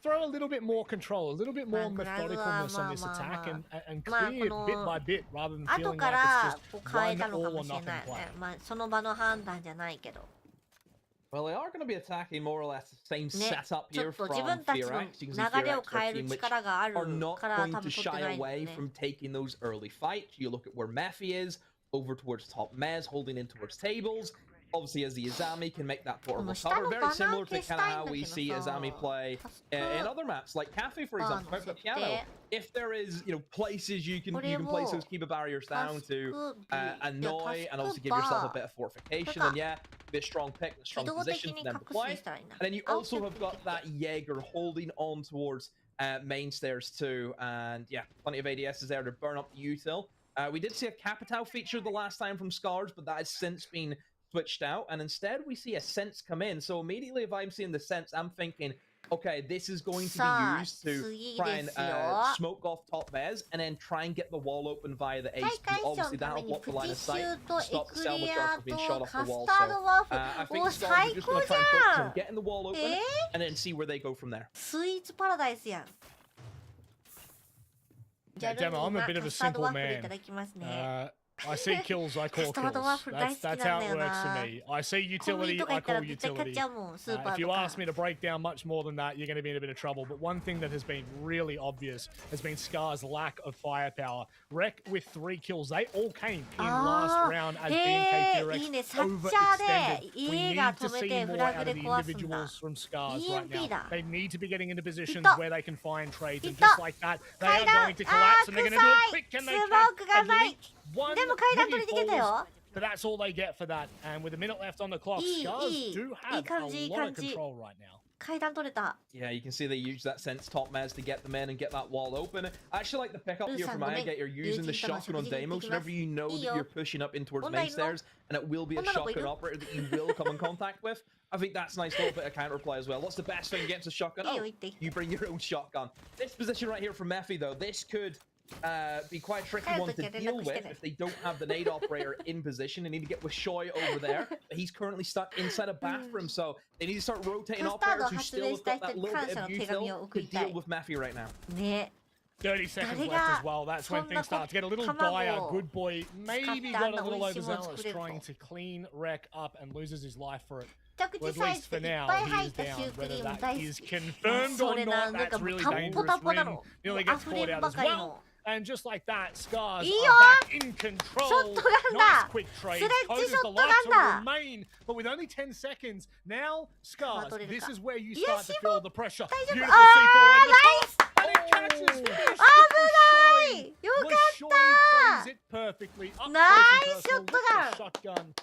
throw a little bit more control, a little bit more methodicalness on this attack, and clear it bit by bit rather than feeling like it's just one all or nothing play. Well, they are going to be attacking more or less the same setup here from Fear X. You can see Fear X are a team which are not going to shy away from taking those early fights. You look at where Mephi is, over towards top Mez, holding in towards tables. Obviously, as the Azami can make that portable cover, very similar to kind of how we see Azami play in other maps, like Cafe, for example, the piano. If there is, you know, places you can place those keeper barriers down to annoy and also give yourself a bit of fortification, and yeah, be a strong pick, a strong position for them to play. And then you also have got that Jaeger holding on towards main stairs too, and yeah, plenty of ADSs there to burn up the util. We did see a Capitao feature the last time from Scars, but that has since been switched out, and instead we see a sense come in. So immediately if I'm seeing the sense, I'm thinking Okay, this is going to be used to try and smoke off top Bez and then try and get the wall open via the ace. Obviously, that'll block the line of sight and stop the salvage yard from being shot off the wall. So I think Stars are just going to try and focus on getting the wall open and then see where they go from there. スイーツパラダイスやん。 Demo, I'm a bit of a simple man. I see kills, I call kills. That's how it works for me. I see utility, I call utility. If you ask me to break down much more than that, you're going to be in a bit of trouble. But one thing that has been really obvious has been Scar's lack of firepower. Rek with 3 kills, they all came in last round as BNK overextended. We need to see more out of the individuals from Scars right now. They need to be getting into positions where they can find trades, and just like that, they are going to collapse, and they're going to do it quick. Can they catch at least one? But that's all they get for that. And with a minute left on the clock, Scars do have a lot of control right now. Yeah, you can see they use that sense top mez to get them in and get that wall open. I actually like the pickup here from Ayagate. You're using the shotgun on Deimos whenever you know that you're pushing up in towards main stairs, and it will be a shotgun operator that you will come in contact with. I think that's a nice little bit of counterplay as well. What's the best thing against a shotgun? Oh, you bring your own shotgun. This position right here from Mephi, though, this could be quite a tricky one to deal with if they don't have the nade operator in position. They need to get with Shoy over there, but he's currently stuck inside a bathroom, so they need to start rotating operators who still have got that little bit of util to deal with Mephi right now. 30 seconds left as well. That's when things start to get a little dire. Good boy maybe got a little overzealous trying to clean Rek up and loses his life for it. Well, at least for now, he is down. Whether that is confirmed or not, that's really dangerous. Rin nearly gets caught out as well. And just like that, Scars are back in control. Nice quick trade. Code is the life to remain. But with only 10 seconds, now, Scars, this is where you start to feel the pressure. Beautiful C4 at the top. And it catches fish. Shoy plays it perfectly. Nice shotgun.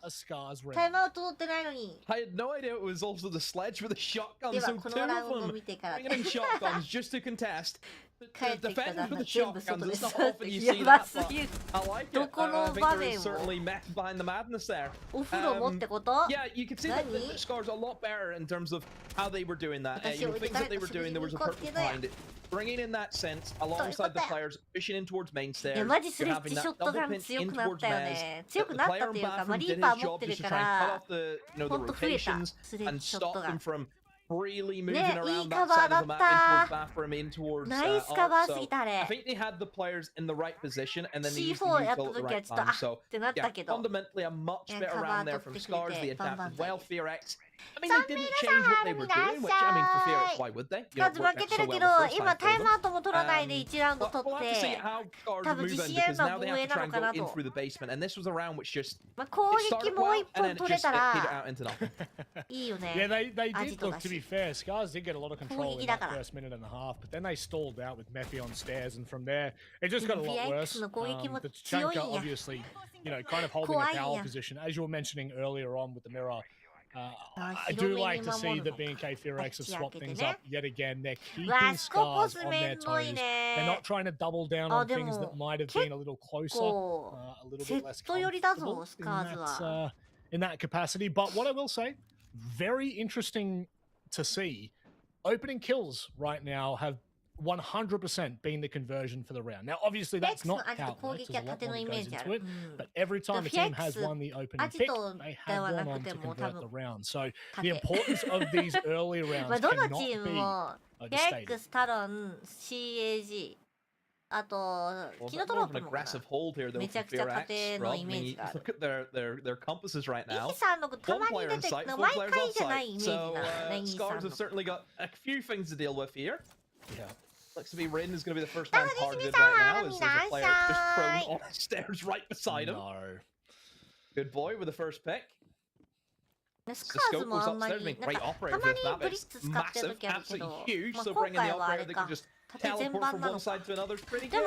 A Scars ring. I had no idea it was also the sledge for the shotgun. So 2 of them bringing in shotguns just to contest. The defenders with the shotguns, it's not often you see that, but I like it. I think there is certainly meth behind the madness there. Yeah, you can see that the Scars are a lot better in terms of how they were doing that. Things that they were doing, there was a purpose behind it. Bringing in that sense alongside the players, pushing in towards main stairs, you're having that double pinch in towards Mez. The player in bathroom did his job just to try and cut off the rotations and stop them from really moving around that side of the map in towards bathroom, in towards alt. So I think they had the players in the right position and then they used the util at the right time. So yeah, fundamentally a much better round there from Scars. They adapted well. FearX, I mean, they didn't change what they were doing, which, I mean, for FearX, why would they? You know, it worked out so well the first time for them. We'll have to see how Scars move in, because now they have to try and go in through the basement, and this was a round which just, it started well, and then it just petered out into nothing. Yeah, they did look, to be fair, Scars did get a lot of control in that first minute and a half, but then they stalled out with Mephi on stairs, and from there, it just got a lot worse. The Chanka, obviously, you know, kind of holding a power position, as you were mentioning earlier on with the mirror. I do like to see that BNK FearX have swapped things up yet again. They're keeping Scars on their toes. They're not trying to double down on things that might have been a little closer, a little bit less comfortable in that capacity. But what I will say, very interesting to see, opening kills right now have 100% been the conversion for the round. Now, obviously, that's not how it works. There's a lot more that goes into it. But every time a team has won the opening pick, they have gone on to convert the round. So the importance of these early rounds cannot be overstated. あと、キノトロープも aggressive hold here though for FearX. Look at their compasses right now. イキさんのたまに出てくる毎回じゃないイメージなの。Scars have certainly got a few things to deal with here. Yeah. Looks to be Rin is going to be the first man targeted right now, as there's a player just thrown on the stairs right beside him. No. Good boy with the first pick. The scope was upstairs, being great operator with that, but it's massive, absolutely huge, so bringing the operator that can just teleport from one side to another is pretty good.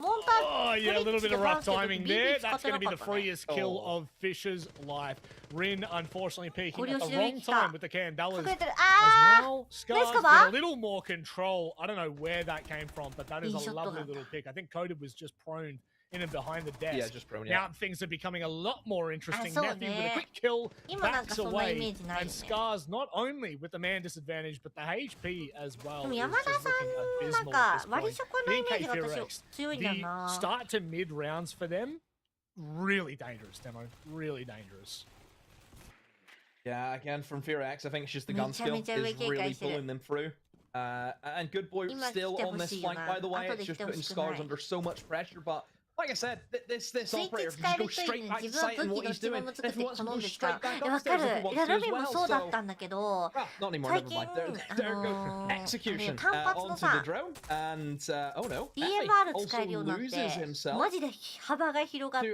Oh, yeah, a little bit of rough timing there. That's going to be the freest kill of Fisher's life. Rin, unfortunately, peeking at the wrong time with the Candelas. As now, Scars get a little more control. I don't know where that came from, but that is a lovely little pick. I think Coded was just prone in and behind the desk. Yeah, just prone, Now things are becoming a lot more interesting. Nephew with a quick kill, backs away, and Scars not only with the man disadvantage, but the HP as well is just looking abysmal at this point. The start to mid rounds for them, really dangerous, Demo. Really dangerous. Yeah, again, from FearX, I think it's just the gun skill is really pulling them through. And Good Boy still on this flank, by the way. It's just putting Scars under so much pressure. But like I said, this operator can just go straight back to sight and what he's doing. And if he wants to go straight back upstairs if he wants to as well. So, not anymore, never mind. There goes Execution onto the drone. And, oh no, Effie also loses himself to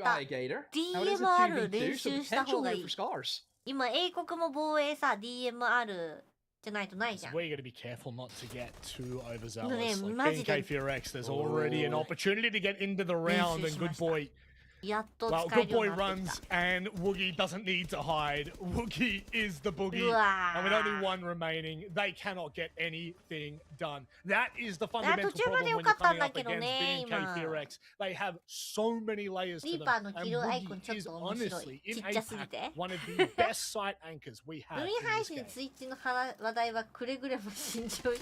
Alligator. How does it 2v2? So potential here for Scars. 今英国も防衛さ DMR じゃないとないじゃん。We got to be careful not to get too overzealous. Like BNK FearX, there's already an opportunity to get into the round, and Good Boy. Well, Good Boy runs, and Woogie doesn't need to hide. Woogie is the boogie, and with only one remaining, they cannot get anything done. That is the fundamental problem when you're coming up against BNK FearX. They have so many layers to them, and Woogie is honestly, in APAC, one of the best side anchors we have in this game. ツイッチの話題はくれぐれも慎重に。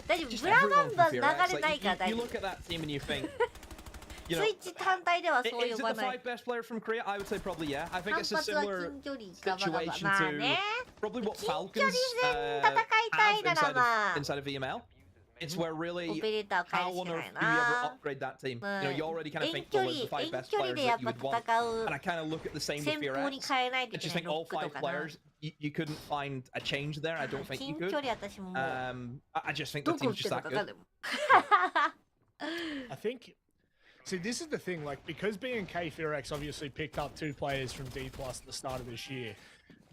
大丈夫、ブラバンバン流れないから大丈夫。You look at that team and you think. ツイッチ単体ではそう呼ばない。Is it the 5 best player from Korea? I would say probably yeah. I think it's a similar situation to probably what Falcons have inside of VML. It's where really how on earth do you ever upgrade that team? You know, you already kind of think, well, the 5 best players that you would want. And I kind of look at the same with FearX. I just think all 5 players, you couldn't find a change there. I don't think you could. I just think the team's just that good. I think... See, this is the thing, like, because BNK FearX obviously picked up 2 players from D+ at the start of this year,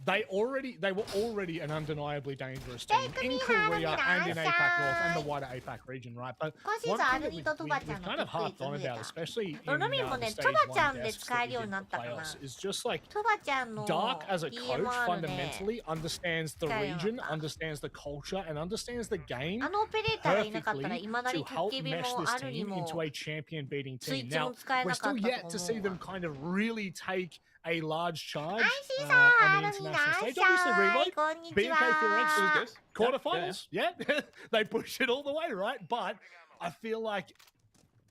they were already an undeniably dangerous team in Korea and in APAC North and the wider APAC region, right? But one thing that we've kind of harped on about, especially in the stage 1 desks that we did the playoffs, is just like Dark as a coach fundamentally understands the region, understands the culture, and understands the game perfectly to help mesh this team into a champion-beating team. Now, we're still yet to see them kind of really take a large charge on the international stage. Obviously, Reload, BNK FearX quarterfinals, yeah. They pushed it all the way, right? But I feel like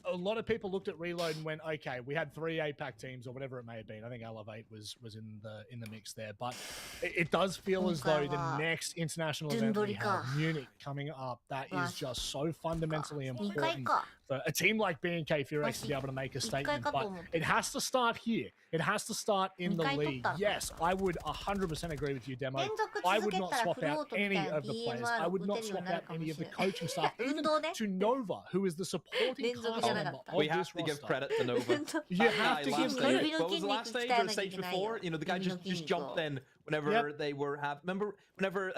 a lot of people looked at Reload and went, okay, we had 3 APAC teams or whatever it may have been. I think Elevate was in the mix there. But it does feel as though the next international event we have, Munich, coming up, that is just so fundamentally important for a team like BNK FearX to be able to make a statement. But it has to start here. It has to start in the league. Yes, I would 100% agree with you, Demo. I would not swap out any of the players. I would not swap out any of the coaching staff, even to Nova, who is the supporting cast member of we have to give credit to Nova. You have to give credit. What was the last stage or the stage before? You know, the guy just jumped in whenever they were remember whenever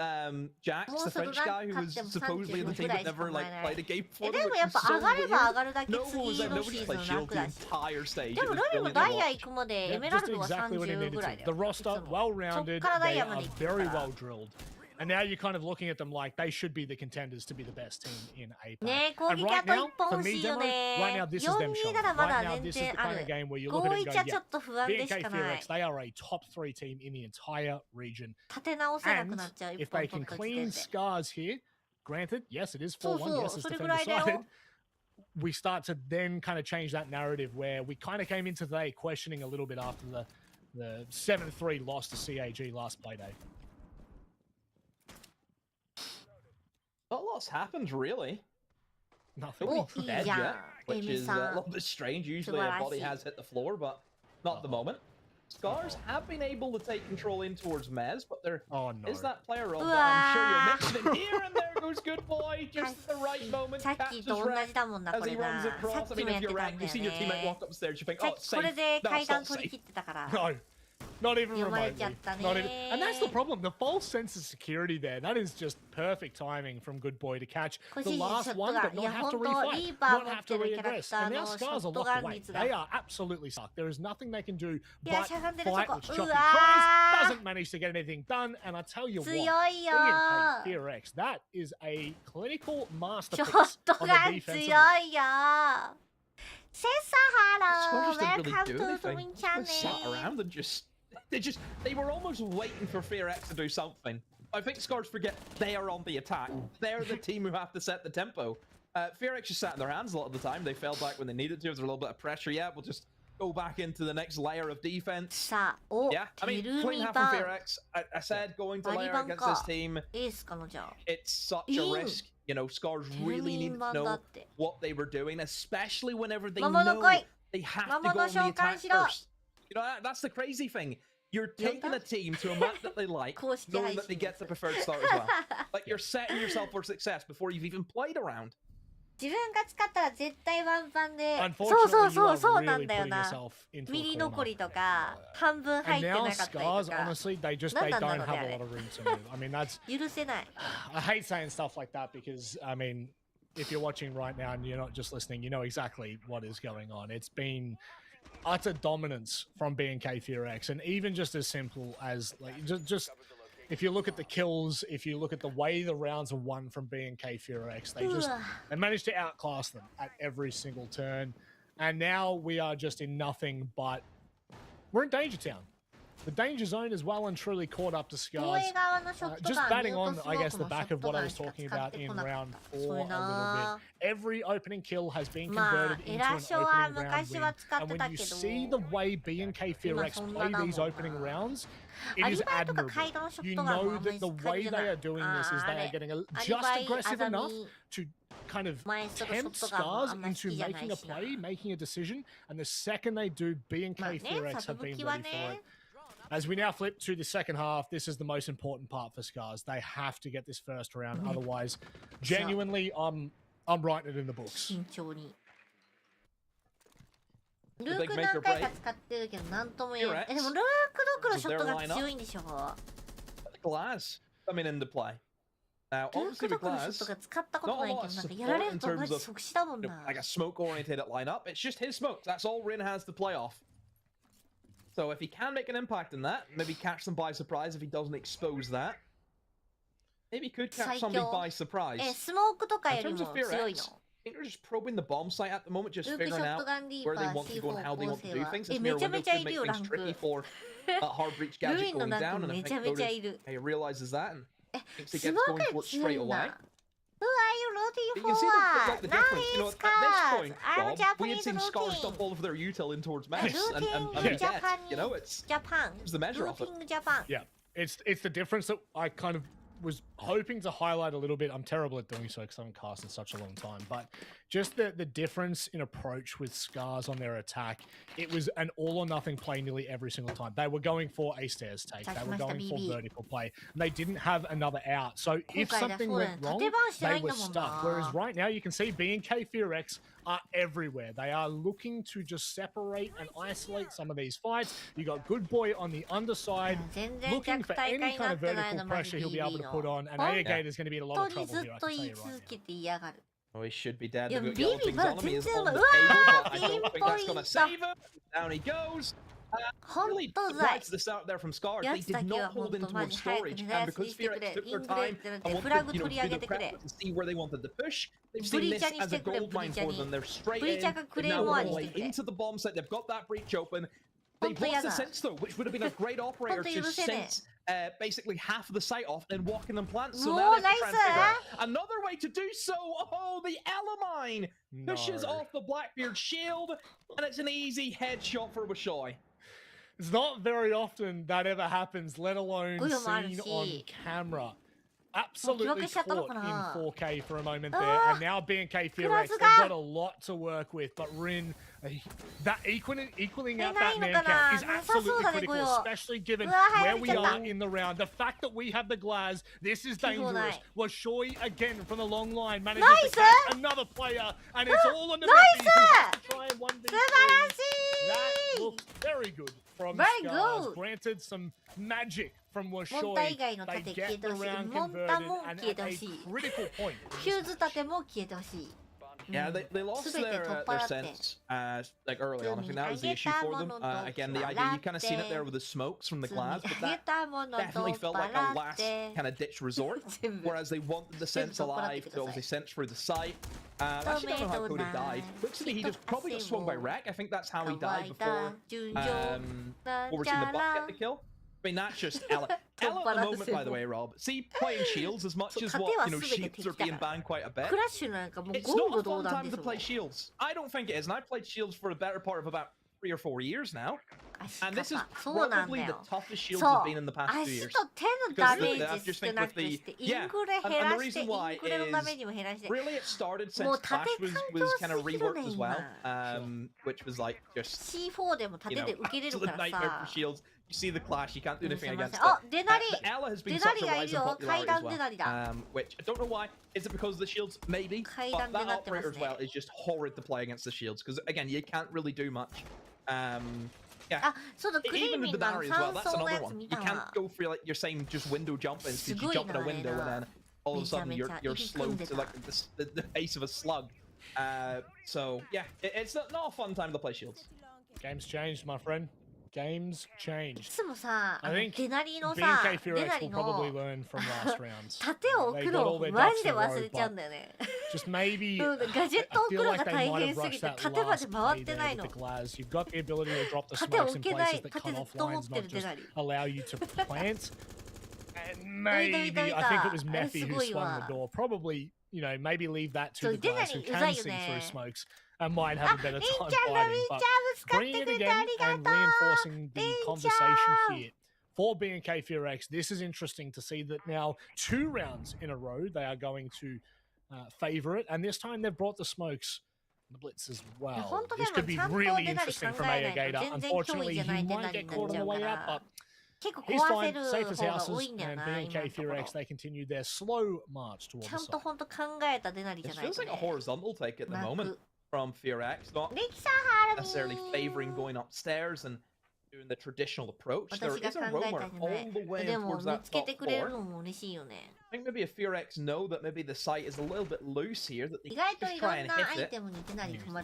Jax, the French guy who was supposedly in the team but never like played a game before, which was so weird. Nobody's played Shield the entire stage. It was brilliant. Just exactly what he needed to. The roster, well-rounded, they are very well-drilled. And now you're kind of looking at them like they should be the contenders to be the best team in APAC. And right now, for me, Demo, right now this is them showing. Right now this is the kind of game where you look at it and go, yeah, BNK FearX, they are a top 3 team in the entire region. And if they can clean Scars here, granted, yes, it is 4-1, yes, it's defender-sided. We start to then kind of change that narrative where we kind of came into today questioning a little bit after the 7-3 loss to CAG last playday. Not a lot's happened, really. Nothing. Nobody's dead yet, which is a little bit strange. Usually a body has hit the floor, but not at the moment. Scars have been able to take control in towards Mez, but there is that player on. I'm sure you're mixing it here, and there goes Good Boy, just at the right moment. Catches Rek as he runs across. I mean, if you're Rek, you've seen your teammate walk upstairs, you think, oh, it's safe. That's not safe. No. Not even remotely. Not even. And that's the problem. The false sense of security there. That is just perfect timing from Good Boy to catch the last one, but not have to refight, not have to readdress. And now Scars are locked away. They are absolutely stuck. There is nothing they can do but fight, which Chucky tries, doesn't manage to get anything done. And I tell you what, BNK FearX, that is a clinical masterpiece on the defensive. セッサハロー Scars didn't really do welcome to anything. Win They sat Channel. around and they were almost waiting for Fear X to do something. I think Scars forget they are on the attack. They're the team who have to set the tempo. Fear X just sat in their hands a lot of the time. They fell back when they needed to. If there's a little bit of pressure, yeah, we'll just go back into the next layer of defense. さあ、お、 Yeah, I mean, テル clean ミ half バ from ン Fear X. I said going to バリ layer バン against this か team, エースかのじゃあ it's such a Ew. risk. You know, Scars テル really ミ needed バ to ンだ know って what they were doing, especially whenever they 魔物 know 来い they have to 魔 go 物 on the 召喚 attack しろ first. You know, that's the crazy thing. You're taking a team to a map that they like, 公式 knowing 配 that they 信 get the preferred start as well. Like, you're setting yourself for success before you've even played a round. 自分が使ったら絶対ワンパンでそう Unfortunately, そう you そう are なん really だよ putting な yourself into ミ a リ corner. 残りとか半分入っ And て now なかったり Scars, とか honestly, they just 何 they なんだ don't ろう have ねあ a れ lot of room to move. I mean, that's 許せない I hate saying stuff like that because I mean, if you're watching right now and you're not just listening, you know exactly what is going on. It's been utter dominance from B&K Fear X, and even just as simple as like just if you look at the kills, if you look at the way the rounds are won from B&K Fear X, they managed to outclass them at every single turn, and now we are just in nothing but we're in danger town. The danger zone is well and truly caught up to 防 Scars. 衛側のショット Just ガン batting ミュー on, トス I モー guess, ク the もショ back ッ of ト what I ガン was しか talking 使っ about て in こなか round った 4 そう a いう little な bit. Every opening kill has been ま converted あ into エ an ラーショーは opening round 昔 win. は使っ And て when た you けど see the way B&K Fear 今 X そんな play だもん these な opening rounds, ア it リ is バイとか admirable. 階段ショッ You トガンも know あんま that り the 使 way え they ない are doing this is あ they れ are getting アリ just バイ aggressive アザ enough ミ to kind of 前するショッ tempt トガンも Scars あんまり好 into きじゃな making い a しな play, making a decision, and the second they do, まあ B&K ね Fear X サ have ブ been キは ready for ね it. As we now flip to the second half, this is the most important part for Scars. They have to get this first round, otherwise, genuinely, I'm writing it in the books. 慎重にルーク何回か使ってるけど何とも言えないでもルークどころショットガン強いんでしょ Glass coming into play. Now, ルーク obviously ど with ころショッ glass, トガン使ったことないけど Not a lot of なんかやられると support in マ terms ジ of 即死だもんな like a smoke-oriented lineup. It's just his smokes. That's all Rin has to play off. So if he can make an impact in that, maybe catch them by surprise if he doesn't expose that. Maybe he could catch somebody by surprise. スモークとか In より terms も of Fear 強い X, の I think they're just probing the bomb site at the moment, just ルークシ figuring ョット out ガンディー where パ they ー want to C4 go and how they 構 want to 成 do は things. This め mirror ちゃ window めちゃ could いる make よラ things ン tricky ク for that hard breach ル gadget インの going ラ down, ンク and I めちゃ think めちゃ Otis いる he realizes that and え thinks he ス gets モー going ク for it 強 straight いん away. だ Who are you rooting You can see the, for? the difference. You know, Nice at this point, I'm Rob, we had Japanese seen Scars rooting. dump all of their util in towards Menace, and Rooting dead. Japan. You know, it's Japan. the measure of it. Rooting Japan. Yeah, it's the difference that I kind of was hoping to highlight a little bit. I'm terrible at doing so because I haven't cast in such a long time, but just the difference in approach with Scars on their attack. It was an all or nothing play nearly every single time. They were going for a stairs take. They were going for vertical play. And they didn't have another out. So if something went wrong, they were stuck. Whereas right now you can see B&K Fear X are everywhere. They are looking to just separate and isolate some of these fights. You got Good Boy on the underside, looking for any kind of vertical pressure he'll be able to put on. And Aegate is going to be in a lot 本 of 当に trouble ず here, っ I と can 言 tell い you 続 right けて嫌がる Oh, he should be dead. Yeah, They've got Billy Yellow Things Bud on him. He is didn't on the do- table, but I Wow, don't think that's going to pinpoint. save him. Down he goes. Really 本当 right だ to the start there from Scars. や They つだ did けは not 本 hold 当 in マ towards ジ早く storage, 狙 and いすぎ because して Fear く X れ took イ their ングレ time じゃなく and てフ wanted ラ to, グ you know, 取り do 上 the げてく prep れ to see where they wanted to push. They've ブ seen リーチャ this ーにし as て a くれブ gold リーチャー mine に for them. They're straight ブリー in. チャーがク They've レー now モア gone にし away てくれ into the bomb site. They've got that breach open. 本 They've 当嫌 lost the だ sense though, which would have been a great operator 本当 to 許せね sense basically half of the site off and walk in and plant. So Whoa, now they have to try and nice, figure out another way to do so. Oh, the Alamine pushes No. off the Blackbeard shield, and it's an easy headshot for Washoi. It's not very often that ever happens, let alone ブヨもある seen し on camera. Absolutely 記録しちゃったのか caught な in 4K for a moment there. Ah, And now B&K Fear Kuraz X, they've ga. got a lot to work with. But Rin, that equaling out な that いの man か count な is なさそう absolutely だね critical, ごよ especially given うわ where 入 we られちゃった are in the round. The fact that we have the Glaz, this is 希望ない dangerous. Washoi again from the long line manages Nice, to catch another player. And it's all on the Nice, Messi who has to try and 1v3. 素晴らし That い looks very good from Very Scars. good. Granted, some magic from モンタ Washoi. 以外の They 盾消え get て the ほしい round モンタ converted も and 消え at てほ a しい critical point. フューズ盾も消えてほしい Yeah, they lost their sense like early on. I think that was the issue for them. Again, the idea, you kind of seen it there with the smokes from the glass, but that definitely felt like a last kind of ditch resort. Whereas they wanted the sense alive to obviously sense through the site. I actually don't know how Code died. Looks like he just probably got swung by Wreck. I think that's how he died before we're seeing the buck get the kill. I mean, that's just Ella. Ella at the moment, by the way, Rob. See, playing shields as much as what, shields are being banned quite a bit. It's not a fun time to play shields. I don't think it is. And I've played shields for the better part of about 3 or 4 years now. And this is probably the toughest shields have been in the past 2 years. Because I just think with the... Yeah, and the reason why is... Really, it started since Clash was kind of reworked as well. Which was like just... absolute nightmare for shields. You see the Clash, you can't do anything against it. The Ella has been such a rise in popularity as well. Which, I don't know why. Is it because of the shields? Maybe. But that operator as well is just horrid to play against the shields. Because, again, you can't really do much. Yeah. Even with the Barry as well, that's another one. You can't go for, like, you're saying just window jumping because you jump in a window and then all of a sudden you're slowed to, like, the pace of a slug. So, yeah, it's not a fun time to play shields. Game's changed, my friend. Games changed. I think BNK Furex will probably learn from last rounds. They got all their ducks in a row, but just maybe I feel like they might have rushed that last play there with the glass. You've got the ability to drop the smokes in places that cut off lines, not just allow you to plant. And maybe, I think it was Mephi who swung the door. Probably, maybe leave that to the glass who can see through smokes. I might have a better time fighting, but bringing it again and reinforcing the conversation here for BNK Furex, this is interesting to see that now 2 rounds in a row they are going to favor it, and this time they've brought the smokes and the blitz as well. This could be really interesting from Gator. Unfortunately, he might get caught on the way out, but he's fine, safe as houses, and BNK Furex, they continue their slow march towards the side. It feels like a horizontal take at the moment from Furex, not necessarily favoring going upstairs and doing the traditional approach. There is a roamer all the way towards that top floor. I think maybe if Furex know that maybe the site is a little bit loose here, that they can just try and hit it.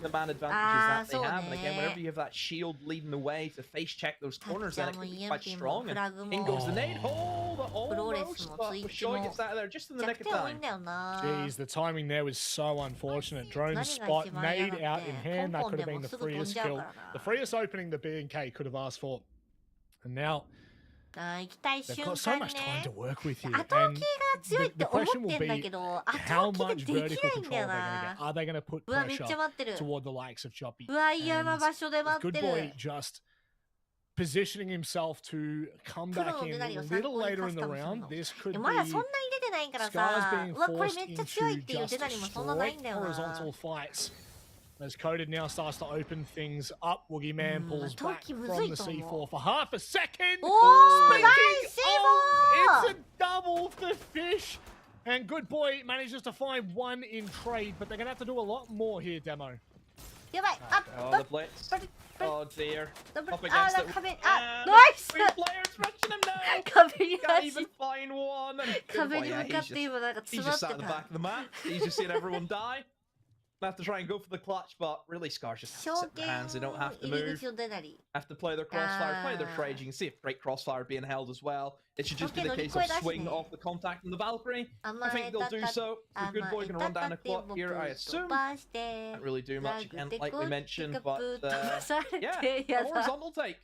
The man advantages that they have, and again, whenever you have that shield leading the way to face check those corners, then it can be quite strong. And in goes the nade. Oh, almost, but Shoy gets out of there just in the nick of time. Jeez, the timing there was so unfortunate. Drone spot, nade out in hand. That could have been the freest kill. The freest opening that BNK could have asked for. And now they've got so much time to work with here. And the question will be how much vertical control they're going to get. Are they going to put pressure toward the likes of Choppy? And Good Boy just positioning himself to come back in a little later in the round. This could be Scars being forced into just straight horizontal fights. As Coded now starts to open things up, Woogie Man pulls back from the C4 for half a second. It's a double for Fish. And Good Boy manages to find 1 in trade, but they're going to have to do a lot more here, Demo. Oh, the blitz. Oh dear. Up against it. Nice! 3 players rushing him now. Can't even find one. He's just sat at the back of the map. He's just seeing everyone die. Have to try and go for the clutch, but really Scars just have to sit in their hands. They don't have to move. Have to play their crossfire, play their trade. You can see a great crossfire being held as well. It should just be the case of swing off the contact from the Valkyrie. I think they'll do so. The Good Boy can run down a clock here, I assume. Can't really do much again, like we mentioned, but yeah, a horizontal take.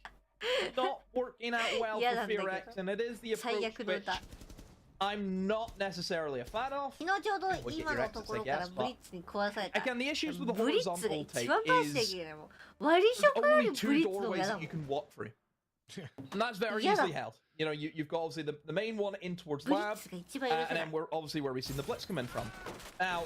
Not working out well for Furex, and it is the approach which I'm not necessarily a fan of. Again, the issues with the horizontal take is there's only 2 doorways that you can walk through. And that's very easily held. You've got obviously the main one in towards lab, and then we're obviously where we've seen the blitz come in from. Now,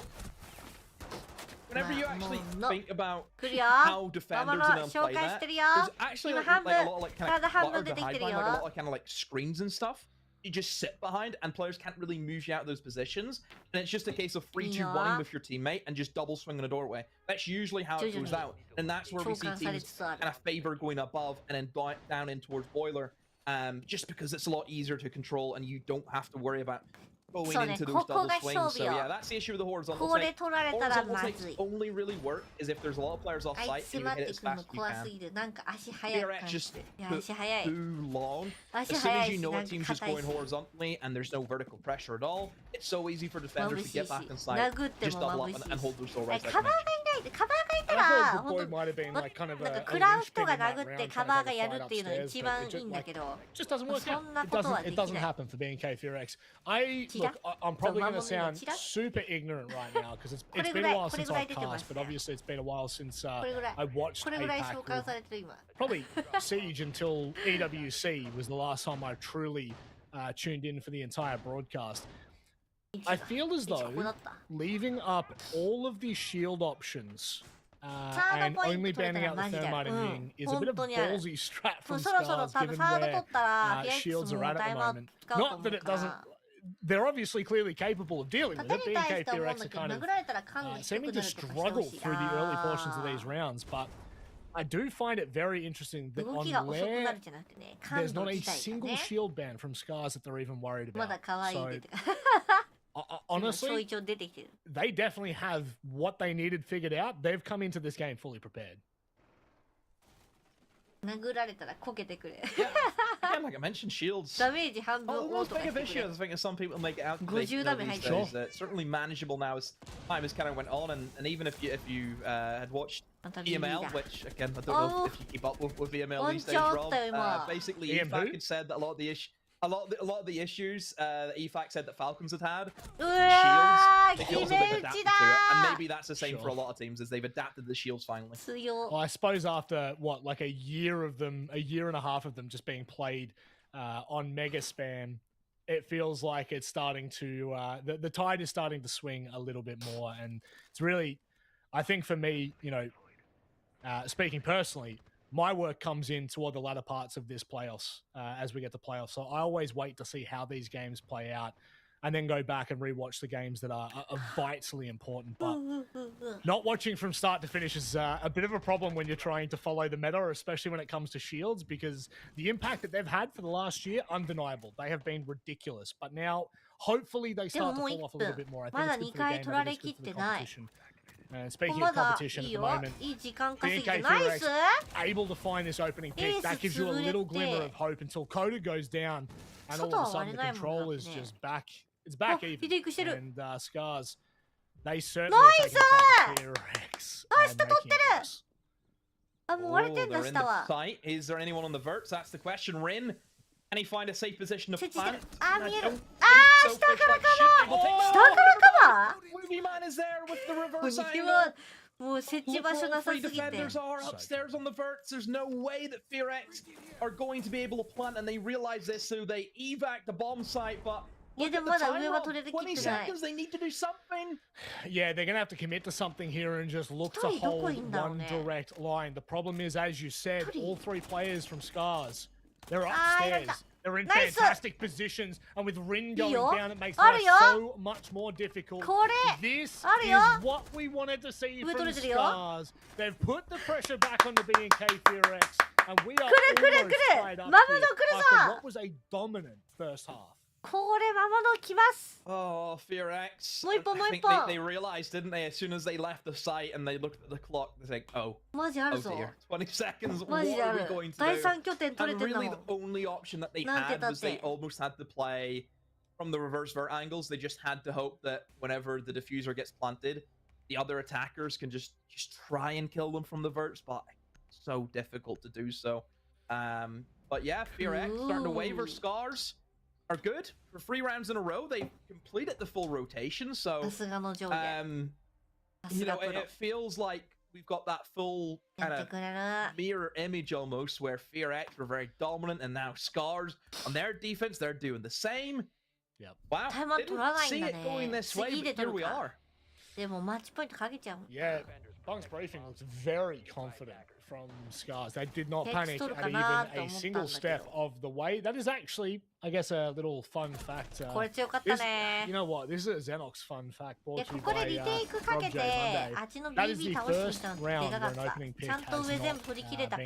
whenever you actually think about how defenders are going to play that, there's actually like a lot of like kind of clutter to hide behind, like a lot of kind of like screens and stuff. You just sit behind, and players can't really move you out of those positions. And it's just a case of 3-2-1-ing with your teammate and just double swinging a doorway. That's usually how it goes out. And that's where we see teams kind of favor going above and then down in towards Boiler. Just because it's a lot easier to control and you don't have to worry about going into those double swings. So yeah, that's the issue with the horizontal take. Horizontal takes only really work is if there's a lot of players off site and you hit it as fast as you can. Fear just too long. As soon as you know a team's just going horizontally and there's no vertical pressure at all, it's so easy for defenders to get back inside, just double up and hold those door rights. I thought the boy might have been like kind of a linchpin in that round, trying to fight upstairs, but it just doesn't work out. It doesn't happen for BNK FearX. I'm probably going to sound super ignorant right now because it's been a while since I've cast, but obviously it's been a while since I watched APAC. Probably Siege until EWC was the last time I truly tuned in for the entire broadcast. I feel as though leaving up all of the shield options and only banning out the thermite immune is a bit of a ballsy strat from Scars given where shields are at the moment. Not that it doesn't... They're obviously clearly capable of dealing with it. BNK FearX are kind of seeming to struggle through the early portions of these rounds, but I do find it very interesting that on Lair, there's not a single shield ban from Scars that they're even worried about. So, honestly, they definitely have what they needed figured out. They've come into this game fully prepared. Yeah, like I mentioned, shields. The most biggest issue I think is some people make it out to be certainly manageable now as time has kind of went on, and even if you had watched EML, which again I don't know if you keep up with EML these days, Rob. Basically, EFAC had said that a lot of the issues that EFAC said that Falcons had shields, they also they've adapted to it, and maybe that's the same for a lot of teams as they've adapted the shields finally. Well, I suppose after what, like a year and a half of them just being played on Mega Spam, it feels like it's starting to the tide is starting to swing a little bit more, and it's really, I think for me, you know, speaking personally, my work comes in toward the latter parts of this playoffs as we get to playoffs. So I always wait to see how these games play out and then go back and rewatch the games that are vitally important. But not watching from start to finish is a bit of a problem when you're trying to follow the meta, especially when it comes to shields, because the impact that they've had for the last year, undeniable. They have been ridiculous. But now, hopefully, they start to fall off a little bit more. I think it's good for the game. I think it's good for the competition. And speaking of competition at the moment, BNK FearX able to find this opening pick. That gives you a little glimmer of hope until Coda goes down, and all of a sudden the control is just back. It's back even. And Scars, they certainly are taking FearX. They're in the site. Is there anyone on the verts? That's the question. Rin, can he find a safe position to plant? Movie Man is there with the reverse angle. Three defenders are upstairs on the verts. There's no way that FearX are going to be able to plant, and they realize this, so they evac the bomb site, but look at the time, 20 seconds, they need to do something. Yeah, they're going to have to commit to something here and just look to hold one direct line. The problem is, as you said, all three players from Scars, they're upstairs. They're in fantastic positions, and with Rin going down, it makes life so much more difficult. This is what we wanted to see from Scars. They've put the pressure back on the BNK FearX, and we are almost tied up here after what was a dominant first half. Oh, FearX. I think they realized, didn't they, as soon as they left the site and they looked at the clock, they think, oh dear, 20 seconds, what are we going to do? And really the only option that they had was they almost had to play from the reverse vert angles. They just had to hope that whenever the diffuser gets planted, the other attackers can just try and kill them from the verts, but it's so difficult to do so. But yeah, FearX starting to waver. Scars are good for 3 rounds in a row. They completed the full rotation, so you know, it feels like we've got that full kind of mirror image almost, where FearX were very dominant, and now Scars on their defense, they're doing the same. Yep. Wow, didn't see it going this way, but here we are. Yeah, Bunk's briefing looks very confident from Scars. They did not panic at even a single step of the way. That is actually, I guess, a little fun fact. You know what? This is a Xenox fun fact brought to you by Rob J. Monday. That is the first round where an opening pick has not been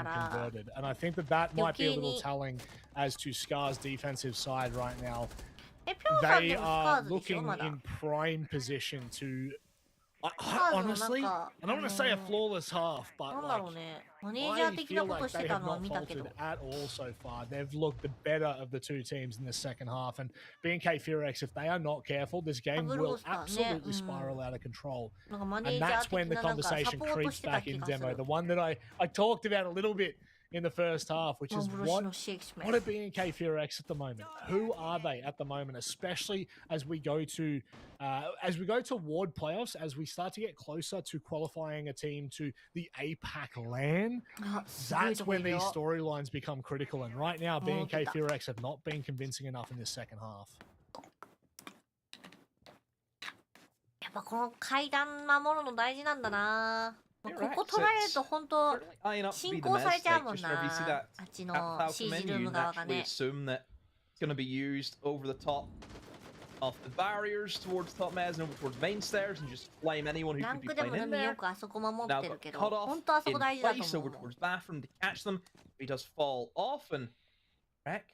converted. And I think that might be a little telling as to Scars' defensive side right now. they are looking in prime position to. Honestly, I don't want to say a flawless half, but like, I feel like they have not faltered at all so far. They've looked the better of the two teams in the second half, and B&K Furex, if they are not careful, this game will absolutely spiral out of control. And that's when the conversation creeps back in demo. The one that I talked about a little bit in the first half, which is what are B&K Furex at the moment? Who are they at the moment, especially as we go toward playoffs, as we start to get closer to qualifying a team to the APAC LAN? That's when these storylines become critical. And right now, B&K Furex have not been convincing enough in this second half. やっぱこの階段守るの大事なんだな。ここ取られると本当進行されちゃうもんな。あっちの CG ルーム側がね。Going to be used over the top of the barriers towards top mez and over towards main stairs and just flame anyone who could be playing in there. Now got cut off in place over towards bathroom to catch them. He does fall off and wreck.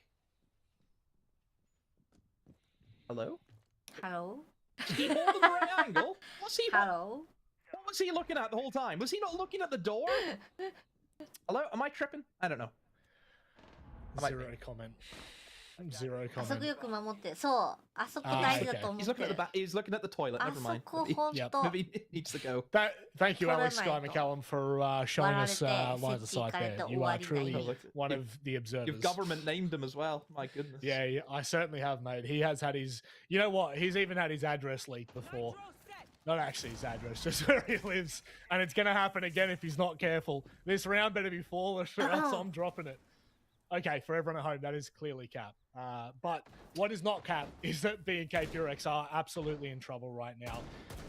Hello? Hello? Is he holding the right angle? What's he? Hello? What was he looking at the whole time? Was he not looking at the door? Hello? Am I tripping? I don't know. Zero comment. Zero あそこ comment. よく守ってそうあそこ大事だと思 He's って looking at the he's looking at the toilet. Never mind. あそこほんと Maybe he needs to go. Thank you, Alex Sky McCallum, for showing us lines of sight there. You are truly one of the observers. You've government named him as well. My goodness. Yeah, I certainly have, mate. He has had his... You know what? He's even had his address leaked before. Not actually his address, just where he lives. And it's going to happen again if he's not careful. This round better be flawless or else I'm dropping it. Okay, for everyone at home, that is clearly cap. But what is not cap is that B&K Furex are absolutely in trouble right now.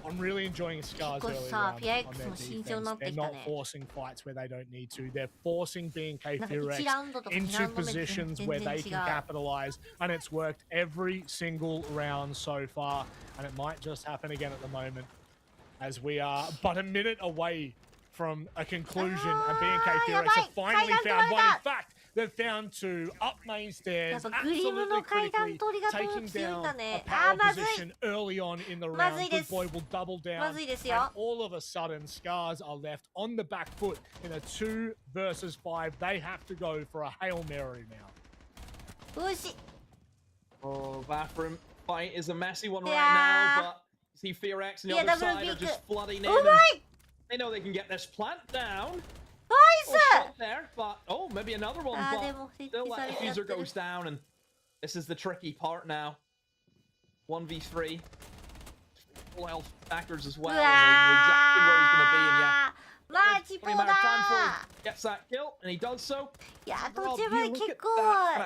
I'm really enjoying Scar's early round on their defense. They're not forcing fights where they don't need to. They're forcing B&K Furex into positions where they can capitalize, and it's worked every single round so far, and it might just happen again at the moment as we are but a minute away from a conclusion, and B&K Furex have finally found one. In fact, they've found two up main stairs, absolutely critically, taking down a power position early on in the round. Good Boy will double down, and all of a sudden, Scars are left on the back foot in a 2 versus 5. They have to go for a Hail Mary now. Oh, bathroom fight is a messy one right now, but see Furex and the other side are just flooding in. They know they can get this plant down. Shot there, but maybe another one. But still, that diffuser goes down, and this is the tricky part now. 1v3, full health backers as well. And they know exactly where he's going to be, and yeah. マジポだ Gets that kill, and he does so. いや途中まで結構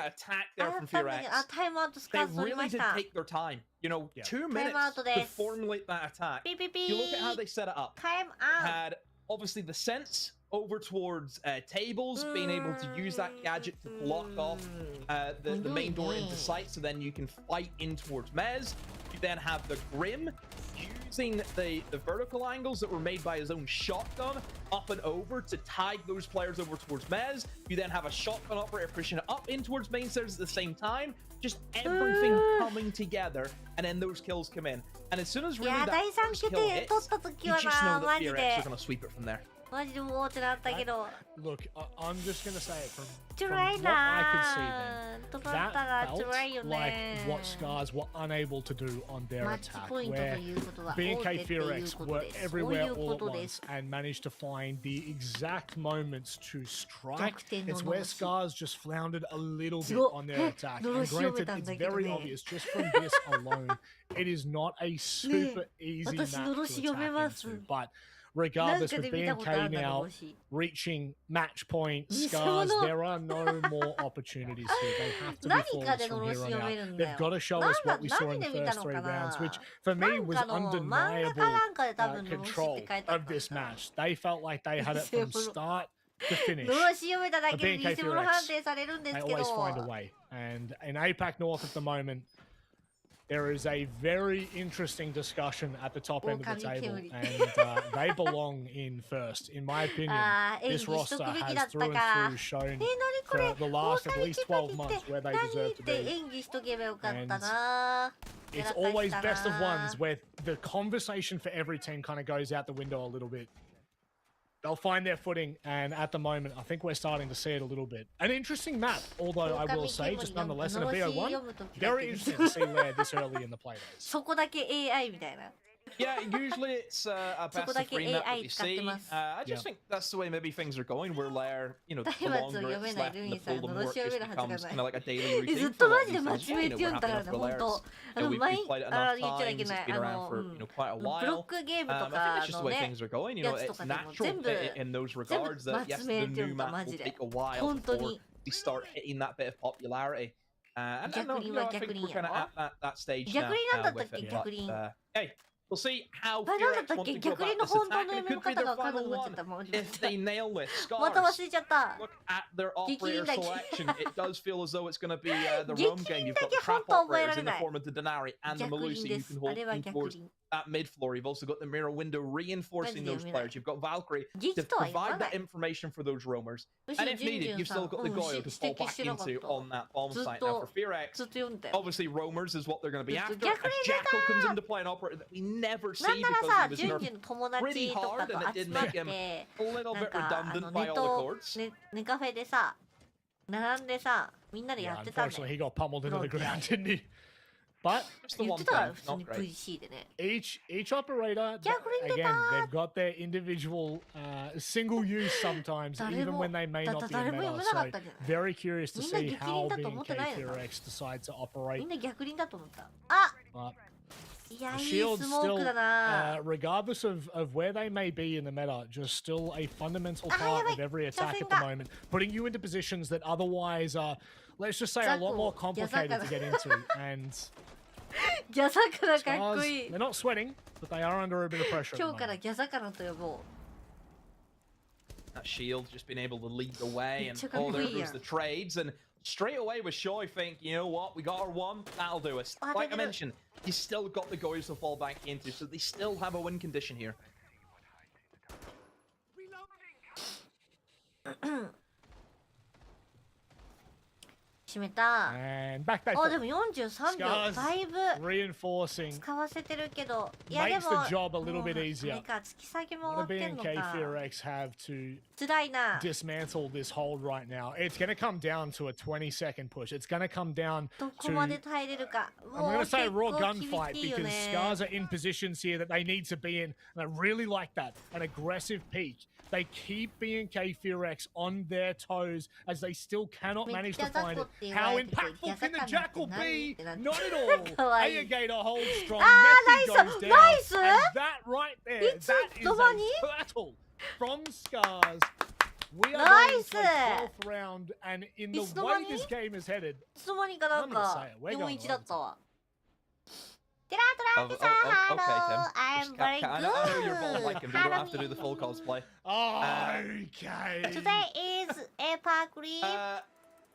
attack there from Furex. タイムアウトスカーズ取りました They really did take their time. You know, 2 minutes to formulate that attack. You look at how they set it up. Time out. Had obviously the sense over towards tables, being able to use that gadget to block off the main door into sight, so then you can fight in towards Mez. You then have the Grim using the vertical angles that were made by his own shotgun up and over to tag those players over towards Mez. You then have a shotgun operator pushing it up in towards main stairs at the same time. Just everything coming together, and then those kills come in. And as soon as really that first kill hits, you just know that Furex are going to sweep it from there. マジでもうってなったけど Look, I'm just going to say it from 辛い what I could see な then. となったら That 辛いよ felt like ね what Scars were unable to do on their マッチ attack, ポイントと where いうことは B&K 大手っていう Furex こと were ですそうい everywhere うこ all と at で once す and managed to find the exact moments to strike. 逆転の It's の where ろし Scars just floundered a little bit すごっ on their attack. のろ And し読め granted, たん it's だけど very ね obvious just from this alone. It is not a super easy 私 map の to ろし読め attack ます into. But なん regardless, か with で見たことあ B&K るんだの now ろし reaching match point, 偽 Scars, 物 there are no more opportunities here. They have to be 何かで flawless の from ろ here し on 読め out. るんだ They've よ got to show us what we saw in the 何で見た first の 3かな rounds, which for な me ん was かの漫画 undeniable かなんかで多分のろしって control 書いてあった of this match. They felt like they had it from start to finish. のろし読めただけで B&K 偽物判定されるんで They すけど always find a way. And in APAC North at the moment, there is a very interesting discussion at the top end of the table, and they belong in first. In my opinion, this roster has through and through shown for the last at least 12 months where they deserve to be. And it's always best of ones where the conversation for every team kind of goes out the window a little bit. They'll find their footing, and at the moment, I think we're starting to see it a little bit. An interesting map, although I will say, just nonetheless, in a BO1, very interesting to see Lair this early in the play days. そこだけ AI みたいな。 Yeah, usually it's a best of 3 map that we see. I just think that's the way maybe things are going, where Lair, you know, the longer it's left in the pool, the more it just becomes kind of like a daily routine. ずっとマジで間違えて読んだからね、本当。We've played it enough times, it's been around for, you know, quite a while. ブロックゲームと I think か that's just the の way ね、 things are going. You know, it's natural in those regards that yes, the new map will take a while before we start hitting that bit of popularity. And I think we're kind of at that stage now with it. But hey. We'll see how Fear X want to go about this attack, and it could be their final one if they nail this. Scars, look at their operator selection. It does feel as though it's going to be the roam game. You've got the trap operators in the form of the Denari and the Melusi you can hold towards that mid floor. You've also got the mirror window reinforcing those players. You've got Valkyrie to provide that information for those roamers. And if needed, you've still got the Goyo to fall back into on that bomb site. Now for Fear X, obviously roamers is what they're going to be after. A Jackal comes into play, an operator that we never see because he was nerfed pretty hard, and it did make him a little bit redundant by all accords. ネカフェでさ、並んでさ、みんなでやってたんだよ。 Unfortunately, he got pummeled into the ground, didn't he? But 言ってたら普通に VC でね。 each operator, again, they've got their individual single use sometimes, even when they may not be in meta. So very curious to see how BNK Fear X decide to operate. みんな逆輪だと思った。あ、 But いや、いい Shield スモークだな。 regardless of where they may be in the meta, just still a fundamental part of every attack at the moment, putting you into positions that otherwise are, let's just say, a lot more complicated to get into. And ギャザカナかっこいい。 they're not sweating, but they are under a bit of pressure. 今日からギャザカナと呼ぼう。 That Shield just been able to lead the way, and oh, there goes the trades, and straight away with Shoy think, you know what, we got our one, that'll do us. Like I mentioned, he's still got the Goyos to fall back into, so they still have a win condition here. 閉めた。 And back they あ、で fall. も43秒。 Scars だいぶ reinforcing 使わせてるけど。いやで makes も。 the job a little bit あれ easier. か、突き下げも What 終 do わってんの BNK か。 Fear X have to 辛いな。 dismantle this hold right now? It's going to come down to a 20-second push. It's going to come down どこ to, まで耐えれるか。 I'm going to say もう raw 結構 gunfight 厳しいよ because ね。 Scars are in positions here that they need to be in. And I really like that. An aggressive peak. They keep BNK Fear X on their toes as they still cannot manage to find it. How impactful can the Jackal be? Not at all. Ayagator holds strong. Messi goes down. And that right there, that is a battle from Scars. We are going to the 12th round, and in the way this game is headed, いつの間にかなん I'm gonna か say it. We're going 4-1だったわ。 Okay, Tim. I'm very I know you're both like him, but you don't have to do the full cosplay. Okay. Today is Epic League.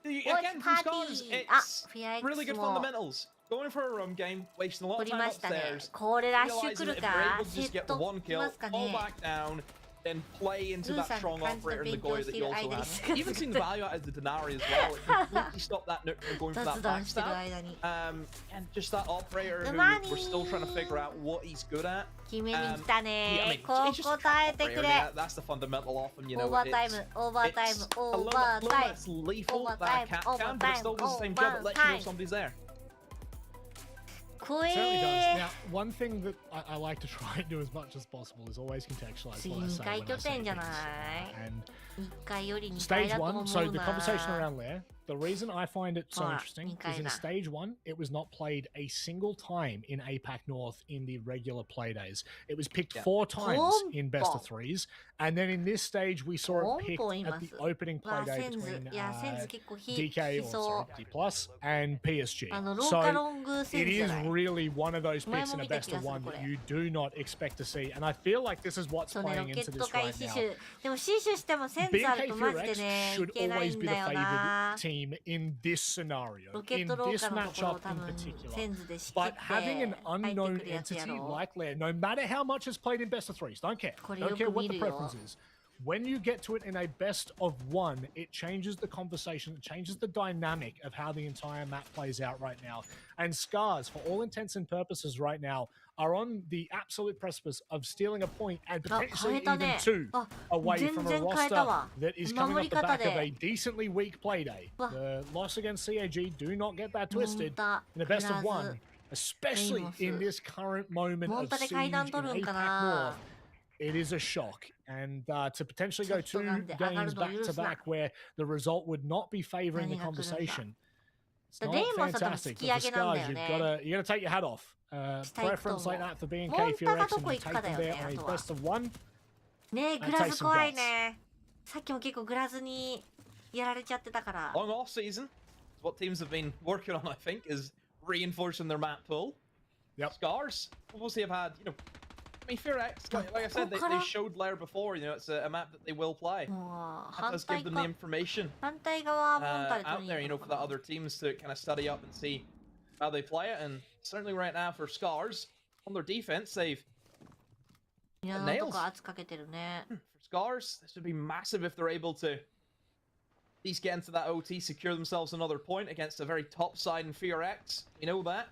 Again, from Scars, it's really good も fundamentals. Going for a roam game, wasting a lot 取 of り time ましたね。 upstairs, これラッシュ realizing 来 that る if they're か able to セ just ッ get the ト one 来 kill, ますか fall ね。 back down, then play into that strong Gusan operator and the 感 Goy じ that の you 勉強して also る間に have. Even seeing the value out as the Denari as well, it completely stopped that nuke from going for that 雑談してる backstab. 間に。 And just that operator who Umani. we're still trying to figure out what he's good at. 決めに来た Yeah, I ね mean,。こ it's just こ a 耐え trap てく operator. れ。 That's the fundamental of him, you オ know. ーバータイ It's, ム、オーバータイム、 it's オ a ー little バ bit ータイム。 less lethal Overtime, than a cat can, but it still does the same job. It lets you know somebody's there. 怖 It certainly does. え Now, one thing that I like to try and do as much as possible is always contextualize 次 what I 2 回 say when I 拠 say 点じゃ things. ない And 1回より2回 stage だと one, 思う so the conversation な around there, the reason I find it so Alright, interesting is Nikkei in da. stage one, it was not played a single time in APAC North in the regular play days. It was picked 4 times in best of threes, and then in this stage we saw it picked at the opening わ play あ day センズ between いやセンズ結構火 DK し or そ sorry, D plus and PSG. うローカ So ロングセン it ズじゃ is ない really one of those picks in a 前も見た best 気が of する one これ that you do not expect to see, and I feel like this is what's そうねロ playing ケ into ット this 回 right 死 now. 守でも死守してもセンズあると BNK マ Fear ジで X ねい should けない always ん be だ the よ favored な team team in this scenario, ロケッ in ト廊 this 下のところ matchup を多 in 分 particular. センズで仕切 But って having an 入って unknown くるやつや entity ろ like Lair, no matter how much is played in best of threes, don't care. これよ Don't く care what 見 the るよ preference is. When you get to it in a best of one, it changes the conversation, it changes the dynamic of how the entire map plays out right now. And Scars, for all intents and purposes right now, are on the absolute precipice of stealing a point and potentially 変えた even ね two あ away 全 from a 然変えた roster わ that is coming 守り off the 方 back of a で decently weak play day. Wah. The loss against CAG, do not get that モン twisted タ in a プラ best of ズ one, especially in this current moment モン of タで siege 階 in 段取るんか APAC な North. It is a shock, and to potentially go two Shotgunで上がる games の back 許 to すな back where the result would not be favoring the 何が来るんだ conversation. It's だ not レインボーさん多分 fantastic, 突き but 上 for げなんだ Scars, よ you've ね you gotta take your hat off. したいと Preference 思 like う that for BNK モンタが FURX ど and こ you 行く take かだ them よ there ね on あ a とは best of one. ねえグ That ラ takes ズ some 怖い guts. ねさっきも結構グラズにやられちゃってたから Long off season. What teams have been working on, I think, is reinforcing their map pool. Yep. Scars obviously have had, I mean, FURX, like I said, they showed Lair before, it's a map that they will play. もう That 反 does give 対 them the か information 反対側モンタで取 out りに there, 行く for の the かな other teams to kind of study up and see how they play it. And certainly right now for Scars, on their defense, they've いやなんとか圧かけてるね for Scars, this would be massive if they're able to at least get into that OT, secure themselves another point against a very top side in FURX. We know that.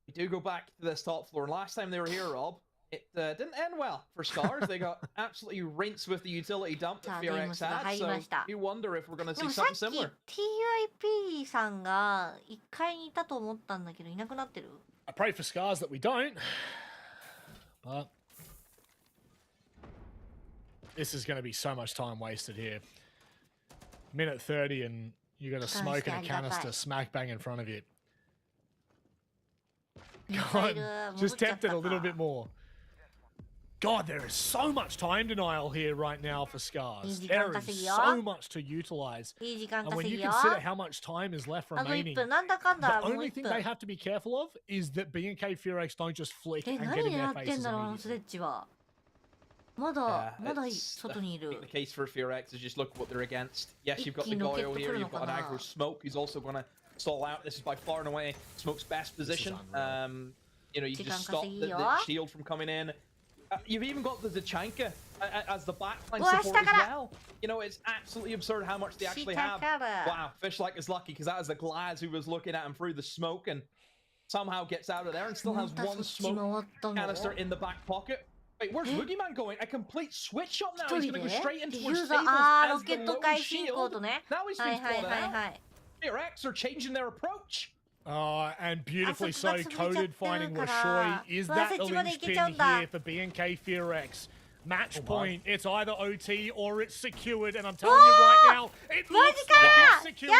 We do go back to this top floor. And last time they were here, Rob, it didn't end well for Scars. They got absolutely rinsed with the utility dump that FURX had. So you wonder if we're going to で see もさっ something き similar. TUIP さんが1階にいたと思ったんだけどいなくなってる I pray for Scars that we don't, but this is going to be so much time wasted here. Minute 30 and you got a smoke and a canister smack bang in front of you. God, just tempt it a little bit more. God, there is so much time denial here right now for Scars. There is so much to utilize. いい時間 And when 稼 you ぎよ consider how much time is left あと1 remaining, 分なんだかんだ the もう only 1 thing 分 they have to be careful of is that BNK FURX don't just flick え and 何 get in 狙 their ってん faces だろうあのス immediately. レッジはまだ Yeah, まだ it's 外にいる the case for FURX is just look what they're against. Yes, you've got the Icky Goyo here, you've got an Noketo aggro Smoke who's also going to stall out. This is by far and away Smoke's best position. You just stop the shield from coming in. You've even got the Zachanka as the backline support as well. It's absolutely absurd how much they actually have. Wow, Fishlike is lucky because that is the Glaz who was looking at him through the smoke and somehow gets out of there and still has one smoke canister in the back pocket. Wait, where's Boogeyman going? A complete switch up now. He's going to go straight into his stables as the low shield. Now he's been spotted out. FURX are changing their approach. And beautifully so, Coded finding Lashoy. Is that the linchpin here for BNK FURX? Match point. It's either OT or it's secured, and I'm telling you right now, it looks like it's secured.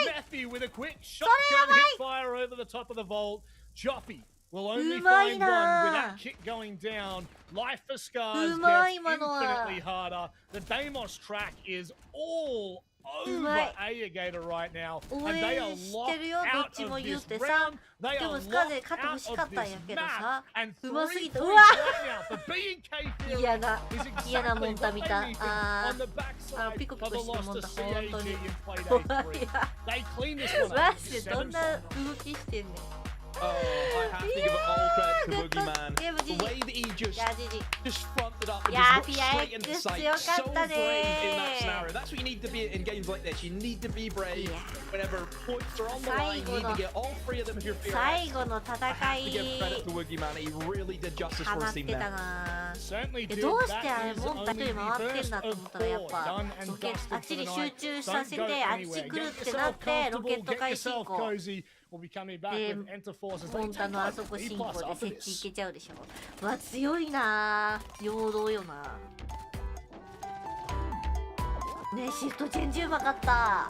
Matthew with a quick shotgun hit fire over the top of the vault. Joffy will only find one with that kick going down. Life for Scars gets infinitely harder. The Deimos track is all over Alligator right now, and they are locked out of this round. They are locked out of this map, and 3 points right now for BNK FURX is exactly what they need on the backside of the loss to CAG in Playday 3. They cleaned this one マ up. ジでどんな動きしてんねん Oh, I have to give it all credit to Boogeyman. The way that he just fronted up and just looked straight into sight. So brave in that scenario. That's what you need to be in games like this. You need to be brave. Whenever points are on the line, you need to get all 3 of them if you're FURX. 最後の戦 I have to い give credit to Boogeyman. He really did justice for 放 his って team た there. な Certainly で did. どうしてあ That れ is モンタ only 一人 the 回ってん first だと of 思ったらやっ 4 ぱ done ロ and ケあっ dusted ち for に the 集 night. 中さ Don't せ go てあっち anywhere. 来る Get ってなっ yourself てロケッ comfortable. ト Get 開始以 yourself 降 cozy. We'll be coming back で with Enter Forces. モ They ンタ take のあ like そこ B 進行 plus で after 設置い this. けちゃうでしょわ強いな陽動よなねシフトチェンジうまかった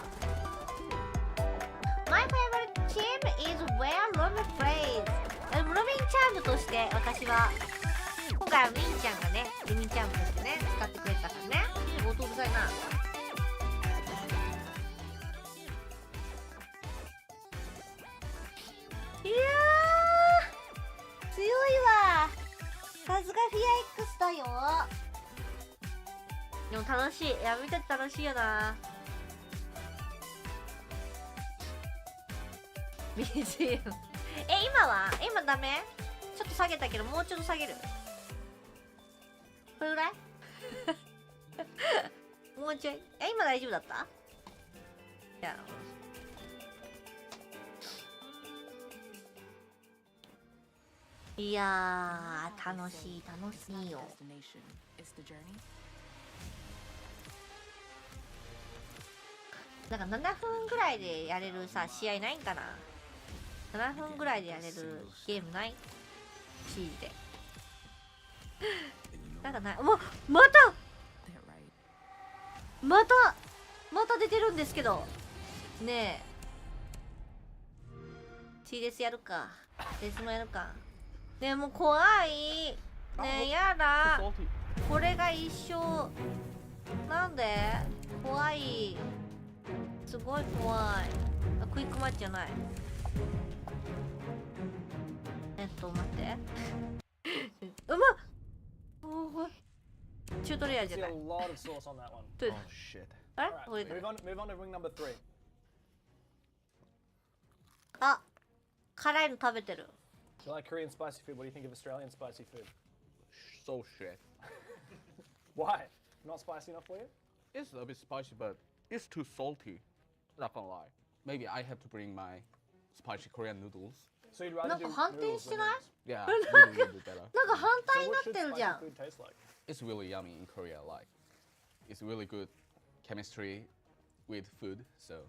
My favorite team is where Ruby plays ルミンチャームとして私は今回はミンちゃんがねルミンチャームとしてね使ってくれたからね音うるさいないやー強いわさすがフィア X だよでも楽しいいや見てて楽しいよな BGM 今ダメ？ちょっと下げたけどもうちょっと下げる。これぐらいもうちょい。今大丈夫だった？いやいやー、楽しいよ。なんか7分ぐらいでやれるさ試合ないんかな。7分ぐらいでやれるゲームない？シージでなんかない。また出てるんですけどねえ。シーデスやるか、デスもやるか。ねえもう怖い。ねえやだ、これが一生。なんで怖い、すごい怖い。あ、クイックマッチじゃない。待ってうまっ。チュートリアルじゃない。あれ？あ、辛いの食べてる。You like Korean spicy food? What do you think of Australian spicy food? So shit. Why? Not spicy enough for you? It's a bit spicy, but it's too salty. Not gonna lie. Maybe I have to bring my spicy Korean noodles. So you'd rather なん do か反転 noodles し than てない？ Yeah, noodles will be better. なんか反対 So にな what って should るじゃ spicy ん。 food taste like? It's really yummy in Korea. Like, it's really good chemistry with food. So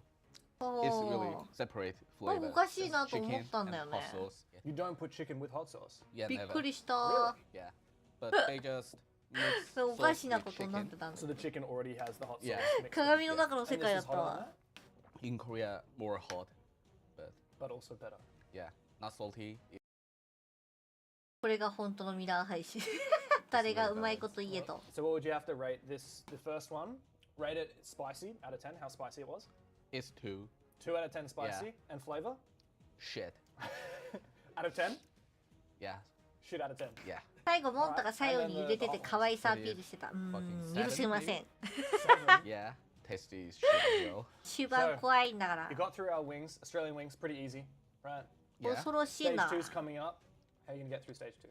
it's really separate なんか flavor. おかしいなと思 Chicken ったんだよ and ね。 hot sauce. You don't put chicken with hot sauce. Yeah, びっ never. くりした。 Yeah, but they just mix おかし sauce な with ことになっ chicken. てたんだ。 So the chicken already has the hot sauce. Yeah. mixed in. 鏡の中の世 And 界 this だっ is た hot on わ。 there, In Korea, more hot, but but also better. yeah, not salty. これが本当のミラー配信。誰がうまいこと言えと。 So what would you have to rate this? The first one, rate it spicy out of 10. How spicy it was? It's too 2 out of 10 spicy. And flavor? shit. Out of 10? Yeah, Shit out of 10. yeah. 最後モンタが最後に入れてて可愛さアピールしてた。許せません。 Yeah, tasty is shit as well. 終盤怖いんだから You。got through our wings, Australian wings, pretty easy, right? Yeah, 恐ろしい Stage な。 2's coming up. How are you gonna get through stage 2?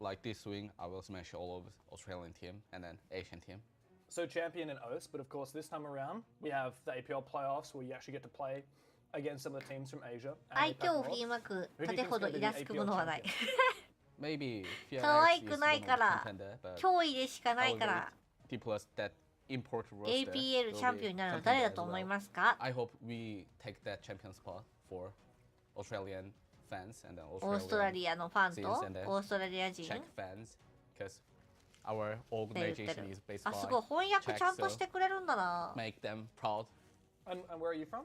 like this swing, I will smash all of Australian team and then Asian team. So champion and OS, but of course this time around we have the APL playoffs where you actually get to play against some of the teams from Asia. and 相 APAC 手を North. 振りまく Who do you 盾 think's ほど gonna be イ the ラつくも APL のはない。 Maybe 可愛 FIRX く is ない one か of ら the contender, but 脅威でしかない I か will ら rate D plus that import roster. APL will チャンピオン be になるの contender 誰だ as と思い well. ますか？ I hope we take that champion spot for Australian fans and then オーストラ Australian リアのファンと Scenes and then オーストラリア人 Czech fans, because our って言ってる organization is based あ、すごい by 翻訳ちゃんとしてくれるんだな。 make them proud. And where are you from?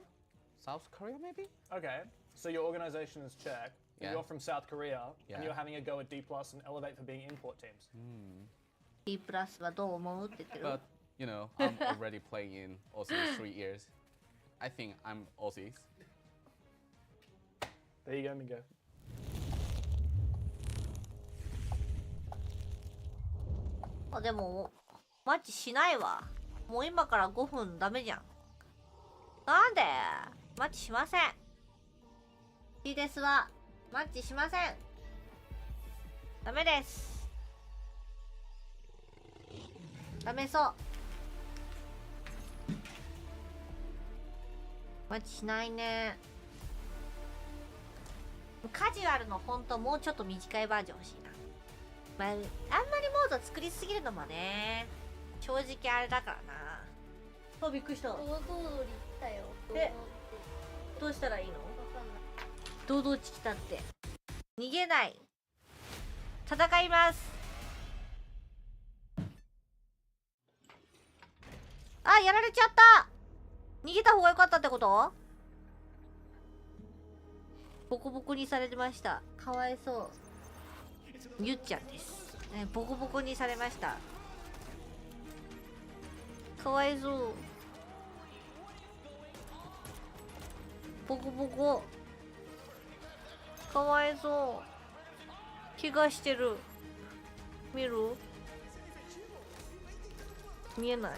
South Korea maybe? Okay, so your organization is Czech, and Yeah. you're from South Korea, Yeah. and you're having a go at D plus and elevate for being import teams. D プラスはどう思うって言ってる But you know, I'm already playing in Aussie 3 years. I think I'm Aussies. There you go, Mingo. あ、でもマッチしないわ。もう今から5分ダメじゃん。なんでマッチしません。いいですわ。マッチしません。ダメです。ダメそう。マッチしないね。カジュアルのフォントもうちょっと短いバージョン欲しいな。まあ、あんまりモード作りすぎるのもね、正直あれだからな。あ、びっくりした。大通り行ったよ。えどうしたらいいの？堂々ちきたって。逃げない。戦います。あ、やられちゃった。逃げた方が良かったってこと？ボコボコにされてました。かわいそう。ゆっちゃんです、ね、ボコボコにされました。かわいそう。ボコボコ。かわいそう。怪我してる。見る？見えない？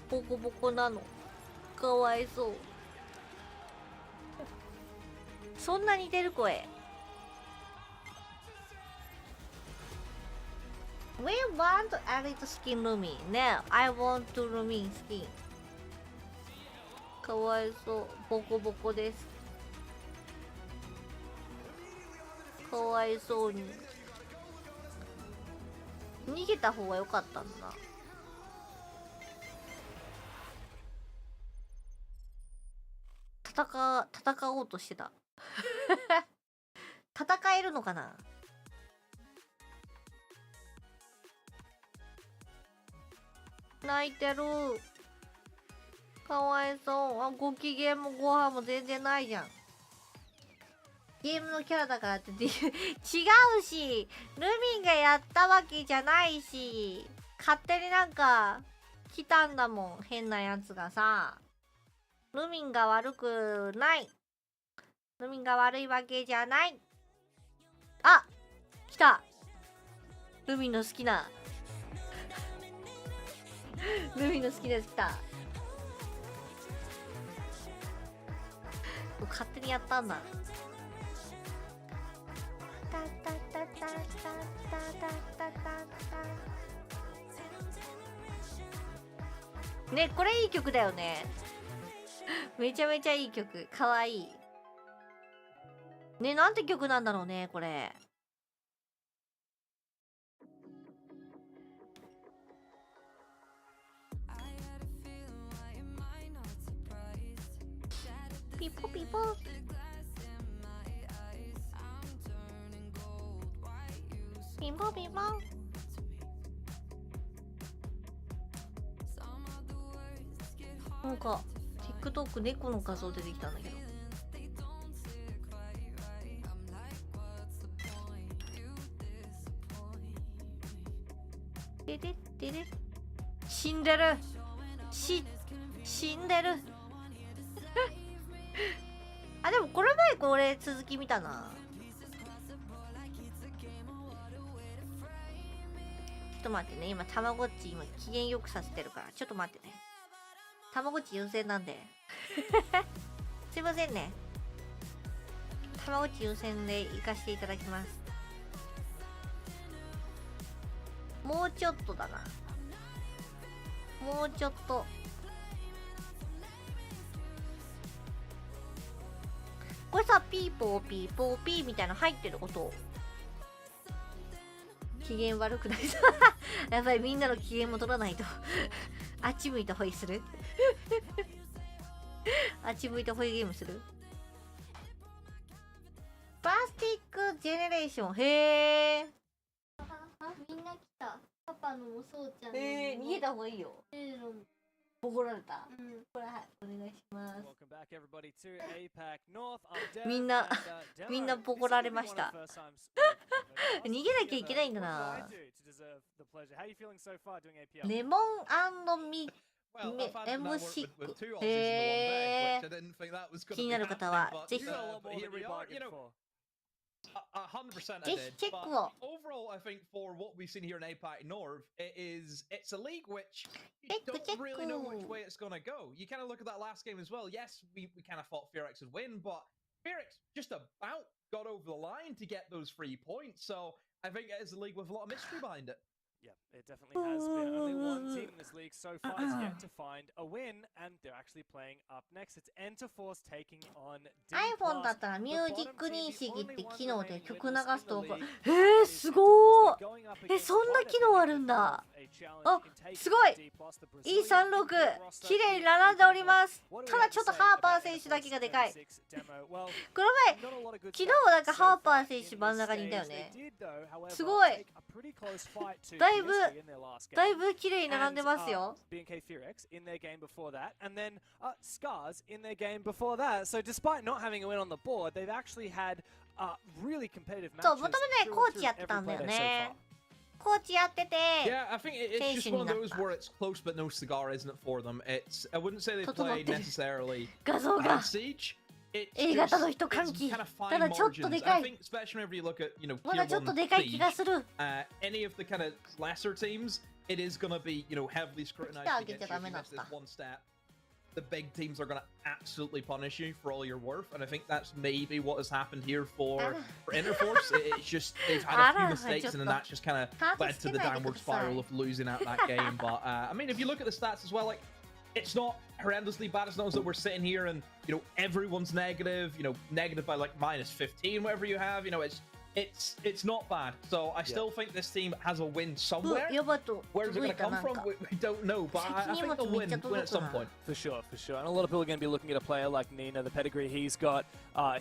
ボコボコなの。かわいそう。そんな似てる声。We want elite skin Lumi. No, I want to Lumi skin. かわいそう。ボコボコです。かわいそうに。逃げた方が良かったんだな。戦おうとしてた。戦えるのかな。泣いてる。かわいそう。ご機嫌もご飯も全然ないじゃん。ゲームのキャラだからって違うし、ルミンがやったわけじゃないし、勝手になんか来たんだもん、変なやつがさ。ルミンが悪くない。ルミンが悪いわけじゃない。あ、来た。ルミンの好きなルミンの好きなやつ来た。勝手にやったんだ。ね、これいい曲だよね。めちゃめちゃいい曲。かわいい。ね、なんて曲なんだろうね、これ。ピポピポ。ピポピポ。なんか TikTok 猫の画像出てきたんだけど。でででで死んでる。死んでる。あ、でもこの前これ続き見たな。ちょっと待ってね、今たまごっち機嫌よくさせてるから、ちょっと待ってね。たまごっち優先なんで。すいませんね。たまごっち優先で行かせていただきます。もうちょっとだな。もうちょっと。これさ、ピーポーピーポーピーみたいな入ってる音。機嫌悪くないさ。やっぱりみんなの機嫌も取らないと。あっち向いてホイする。あっち向いてホイゲームする。バスティックジェネレーション。へー。みんな来た。パパのもそうちゃんの。逃げた方がいいよ。ボコられた。これはい、お願いします。みんなボコられました。逃げなきゃいけないんだな。レモンミMシック。へー。気になる方はぜひ。ぜひチェックを。Overall, I think for what we've seen here in APAC North, it's a league which you don't really know which way it's gonna go. You kind of look at that last game as well. Yes, we kind of thought Fearx would win, but Fearx just about got over the line to get those 3 points. So I think it is a league with a lot of mystery behind it. Yeah, it definitely has been. Only one team in this league so far has yet to find a win, and they're actually playing up next. It's Enterforce taking on D+. iPhone だったらミュージック認識って機能で曲流すとすごー。そんな機能あるんだ。あ、すごい。E36 綺麗に並んでおります。ただちょっとハーパー選手だけがでかい。この前昨日なんかハーパー選手真ん中にいたよね。すごい。だいぶ綺麗に並んでますよ。BNK Fearx in their game before that, and then Scars in their game before that. So despite not having a win on the board, they've actually had really competitive matches. そう、もともとね、コーチやってたんだよね。コーチやってて、Yeah, I think it's just one of those where it's close but no cigar, isn't it, for them? I wouldn't say they played necessarily bad Siege. A 型の人歓喜。ただちょっとでかい。Especially whenever you look at, まだちょっとでかい気がする。any of the kind of lesser teams, it is going to be, you know, heavily scrutinized against you. If you miss this one step, the big teams are going to absolutely punish you for all your worth, and I think that's maybe what has happened here for Interforce. It's just they've had a few mistakes, and then that's just kind of led to the downward spiral of losing out that game. But I mean, if you look at the stats as well, like, it's not horrendously bad. It's not as that we're sitting here and, you know, everyone's negative, you know, negative by like -15, whatever you have. You know, it's not bad. So I still think this team has a win somewhere. Where's it going to come from? We don't know, but I think they'll win at some point. For sure, for sure. And a lot of people are going to be looking at a player like Nina, the pedigree he's got,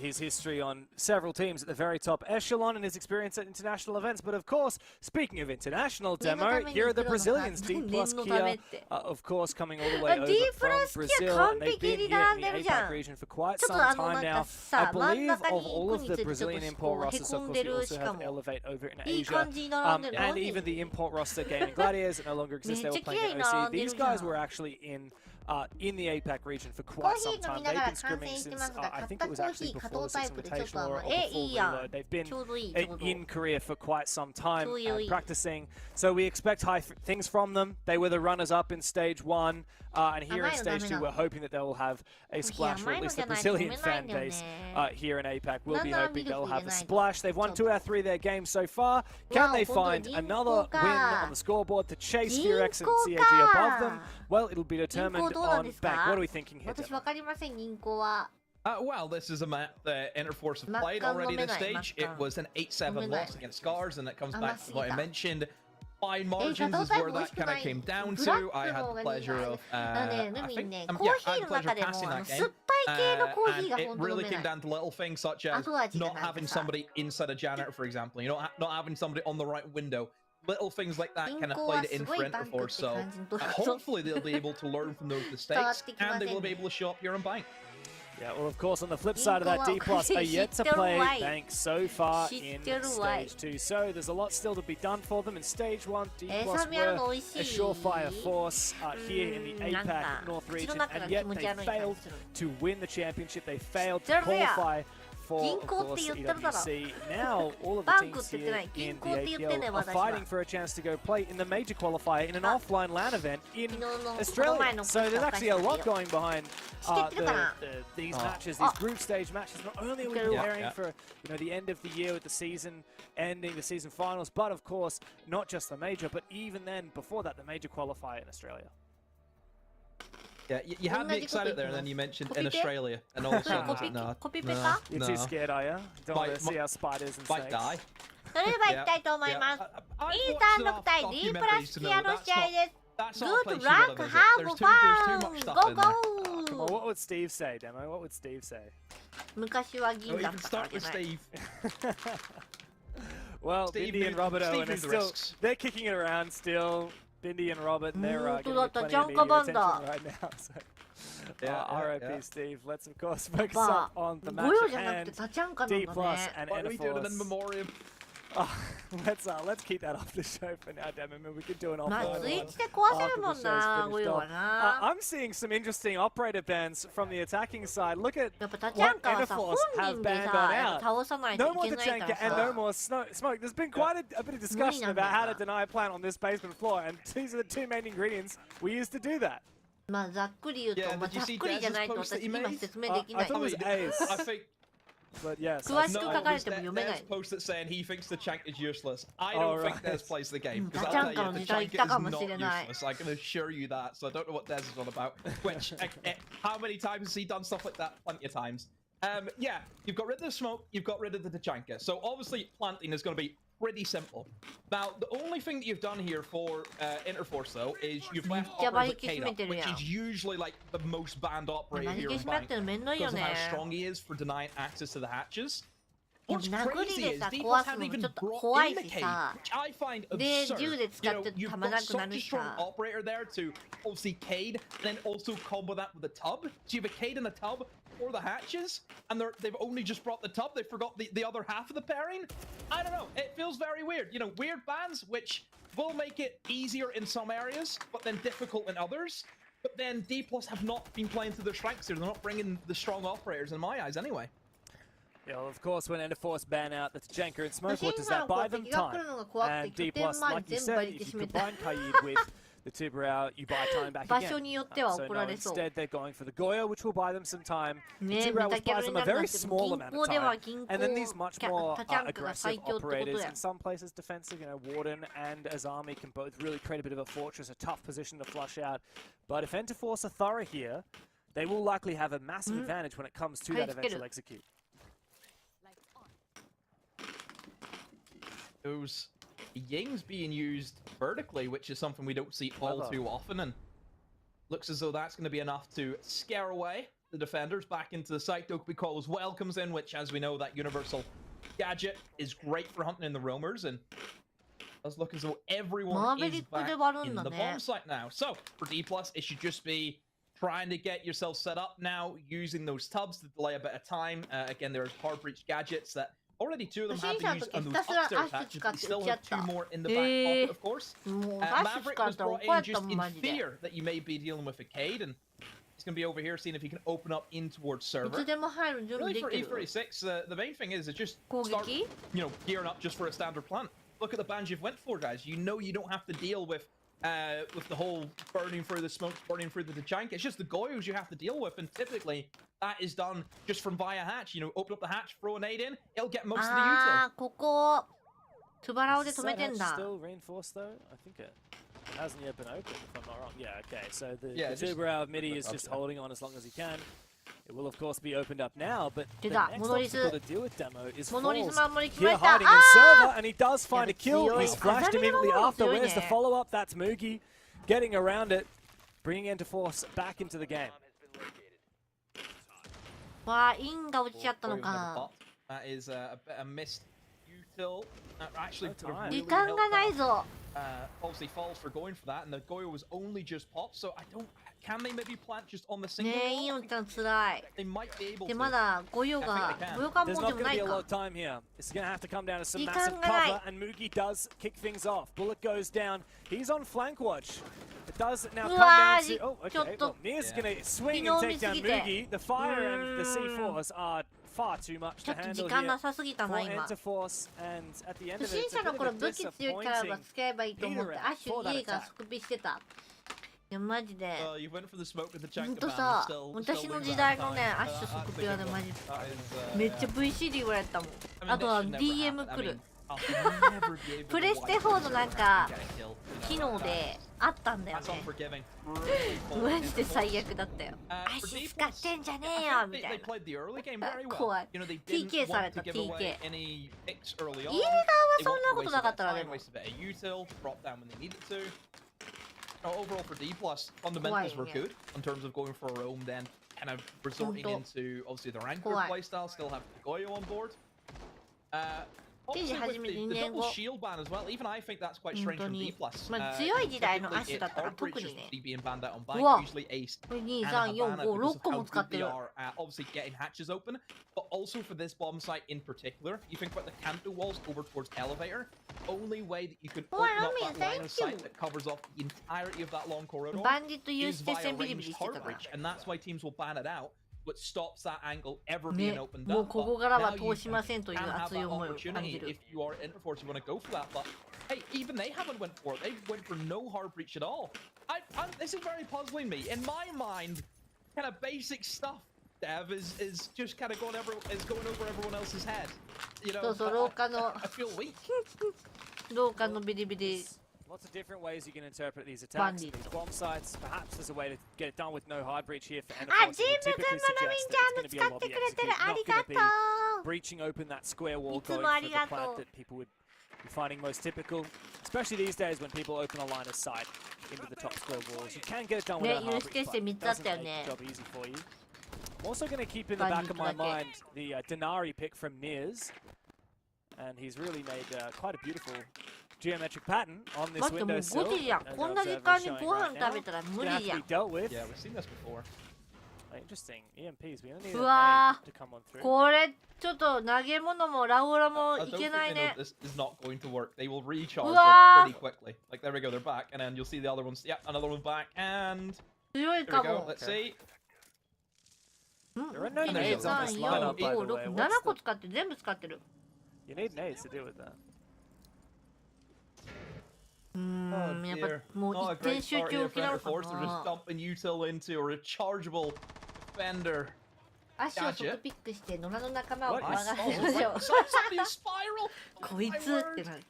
his history on several teams at the very top echelon, and his experience at international events. But of course, speaking of international demo, here are the Brazilians, D+ Kia, of course, coming all the way over from Brazil, and they've been here in the APAC region for quite some time now. I believe of all of the Brazilian import rosters, of course, we also have Elevate over in Asia, and even the import roster Gaming Gladiators that no longer exist. They were playing at OC. These guys were actually in the APAC region for quite some time. They've been scrimming since, I think it was actually before the Six Invitational or before Reload. They've been in Korea for quite some time practicing, so we expect high things from them. They were the runners-up in Stage 1, and here in Stage 2 we're hoping that they will have a splash, or at least the Brazilian fan base here in APAC will be hoping they'll have a splash. They've won 2 out of 3 of their games so far. Can they find another win on the scoreboard to chase Furex and CAG above them? Well, it'll be determined on back. What are we thinking here? Well, this is a map that Interforce have played already this stage. It was an 8-7 loss against Scars, and it comes back to what I mentioned. Fine margins is where that kind of came down to. I had the pleasure of, I think, I had the pleasure of passing that game. And it really came down to little things such as not having somebody inside a janitor, for example. You know, not having somebody on the right window. Little things like that kind of played it in for Interforce. So hopefully they'll be able to learn from those mistakes, and they will be able to show up here and bank. Yeah, well, of course, on the flip side of that, D+ are yet to play bank so far in Stage 2. So there's a lot still to be done for them. In Stage 1, D+ were a surefire force here in the APAC North region, and yet they failed to win the championship. They failed to qualify for, of course, EWC. Now, all of the teams here in the APL are fighting for a chance to go play in the major qualifier in an offline LAN event in Australia. So there's actually a lot going behind these matches, these group stage matches. Not only are we preparing for the end of the year with the season ending, the season finals, but of course, not just the major, but even then, before that, the major qualifier in Australia. Yeah, you had me excited there, and then you mentioned in Australia, and all of a sudden I was like, no. You're too scared, are you? Don't want to see our spiders and snakes. Might die. それでは行きたいと思います。E36 対 D+ キアの試合です。Good luck, have fun, go go! What would Steve say, Demo? What would Steve say? 昔は銀だったからじゃない。Well, Bindi and Roberto, and they're kicking it around still. Bindi and Robert, they're getting plenty of media attention right now. So, RIP Steve. Let's of course focus up on the match at hand. D+ and What are we doing in memoriam? Let's keep that off the show for now, Demo. We could do an offline one. I'm seeing some interesting operator bans from the attacking side. Look at what Interforce have banned on out. No more Tachanka and no more Smoke. There's been quite a bit of discussion about how to deny a plant on this basement floor, and these are the 2 main ingredients we use to do that. まあざっくり言うと、ざっくりじゃないと私今説明できない。I think. But yes, Des post that saying he thinks the Chank is useless. I don't think Des plays the game, because I'll tell you, the Chank is not useless. I can assure you that. So I don't know what Des is on about. Which, how many times has he done stuff like that? Plenty of times. Yeah, you've got rid of the smoke, you've got rid of the Tachanka. So obviously planting is going to be pretty simple. Now, the only thing that you've done here for Interforce, though, is you've left Operator up, which is usually like the most banned operator here in Bank, because of how strong he is for denying access to the hatches. What's crazy is D+ haven't even brought in the cage, which I find absurd. You know, you've got such a strong operator there to obviously Cade, and then also combo that with a tub. So you have a Cade and a tub for the hatches, and they've only just brought the tub. They forgot the other half of the pairing. I don't know. It feels very weird. You know, weird bans, which will make it easier in some areas, but then difficult in others. But then D+ have not been playing to their strengths here. They're not bringing the strong operators in my eyes anyway. Yeah, well, of course, when Enderforce ban out the Tachanka and Smoke, what does that buy them? Time. And D+, like you said, if you combine Kaid with the Tiburao, you buy time back again. So no, instead they're going for the Goyo, which will buy them some time. The Tiburao, which buys them a very small amount of time. And then these much more aggressive operators, in some places defensive, you know, Warden and Azami can both really create a bit of a fortress, a tough position to flush out. But if Enderforce are thorough here, they will likely have a massive advantage when it comes to that eventual execute. Those Yings being used vertically, which is something we don't see all too often, and looks as though that's going to be enough to scare away the defenders back into the site. Dokby Call as well comes in, which, as we know, that universal gadget is great for hunting in the roamers, and does look as though everyone is back in the bomb site now. So for D+, it should just be trying to get yourself set up now, using those tubs to delay a bit of time. Again, there's hard breach gadgets that already 2 of them have been used on those upstairs hatches, but we still have 2 more in the back pocket, of course. Maverick was brought in just in fear that you may be dealing with a Cade, and he's going to be over here seeing if he can open up in towards server. Really, for E36, the main thing is just start, you know, gearing up just for a standard plant. Look at the bans you've went for, guys. You know you don't have to deal with the whole burning through the smokes, burning through the Tachanka. It's just the Goyos you have to deal with, and typically that is done just from via hatch. You know, open up the hatch, throw a nade in, it'll get most of the util. Still reinforced though? I think it hasn't yet been opened, if I'm not wrong. Yeah, okay, so the Tiburao of MIDI is just holding on as long as he can. It will, of course, be opened up now, but the next obstacle to deal with Demo is Falls here hiding in server, and he does find a kill. He's flashed immediately after. Where's the follow-up? That's Mugi getting around it, bringing Enderforce back into the game. That is a missed util. Actually, really obviously falls for going for that, and the Goyo was only just popped, so I don't... Can they maybe plant just on the single wall? They might be able to. There's not going to be a lot of time here. It's going to have to come down to some massive cover, and Mugi does kick things off. Bullet goes down. He's on flank watch. It does now come down to... Oh, okay. Well, Nia's going to swing and take down Mugi. The fire and the C4s are far too much to handle here for Enderforce, and at the end of it, it's a bit of a disappointing Peter out for that attack. いやマジでほんとさ、私の時代のね、アッシュ即ピアでマジめっちゃ VC で言われたもん。あとは DM 来る。プレステ4のなんか機能であったんだよね。マジで最悪だったよ。アッシュ使ってんじゃねえよみたいな。怖い。TK された TK。イールガーはそんなことなかったらでも。Overall for D+, fundamentals were good in terms of going for a roam, then kind of resorting into obviously the Rancor playstyle, still have Goyo on board. Also with the double shield ban as well, even I think that's quite strange from D+. Typically it hard breaches being banned out on bike, usually ace and Havana because of how good they are at obviously getting hatches open, but also for this bomb site in particular, you think about the Canto walls over towards elevator, only way that you could open up that line of sight that covers off the entirety of that long corridor is via ranged hard breach, and that's why teams will ban it out. What stops that angle ever being opened up. But now you can have that opportunity if you are Enderforce, you want to go for that. But hey, even they haven't went for it. They went for no hard breach at all. This is very puzzling me. In my mind, kind of basic stuff, Dev, is just kind of going over everyone else's head. You know, I feel weak. Lots of different ways you can interpret these attacks, these bomb sites. Perhaps there's a way to get it done with no hard breach here for Enderforce. Typically suggest that it's going to be a lobby execute, not going to be breaching open that square wall going for the plant that people would be finding most typical, especially these days when people open a line of sight into the top square walls. You can get it done with a hard breach, but it doesn't make the job easy for you. I'm also going to keep in the back of my mind the Denari pick from Niers, and he's really made quite a beautiful geometric pattern on this windowsill. Yeah, we've seen this before. Interesting. EMPs, we only need a to come on through. これちょっと投げ物もラオラもいけないね。This is not going to work. They will recharge like, pretty quickly. Like there we go, they're back, and then you'll see the other ones. Yeah, another one back, and there we go. Let's see. There are no1、2、nades on 3、 this 4、 lineup, by 5、 the way. 6、 What's 7個 the... 使って全部使ってる。 You need nades to deal with that. やっぱもう Not a 一点 great 集 start 中 here 起き for な Enter のか Force. They're just な。 dumping util into a rechargeable defender. 足を外ピックして野良の仲間を What 怖が is- らせましょう。 Somebody spiral. こいつってなる。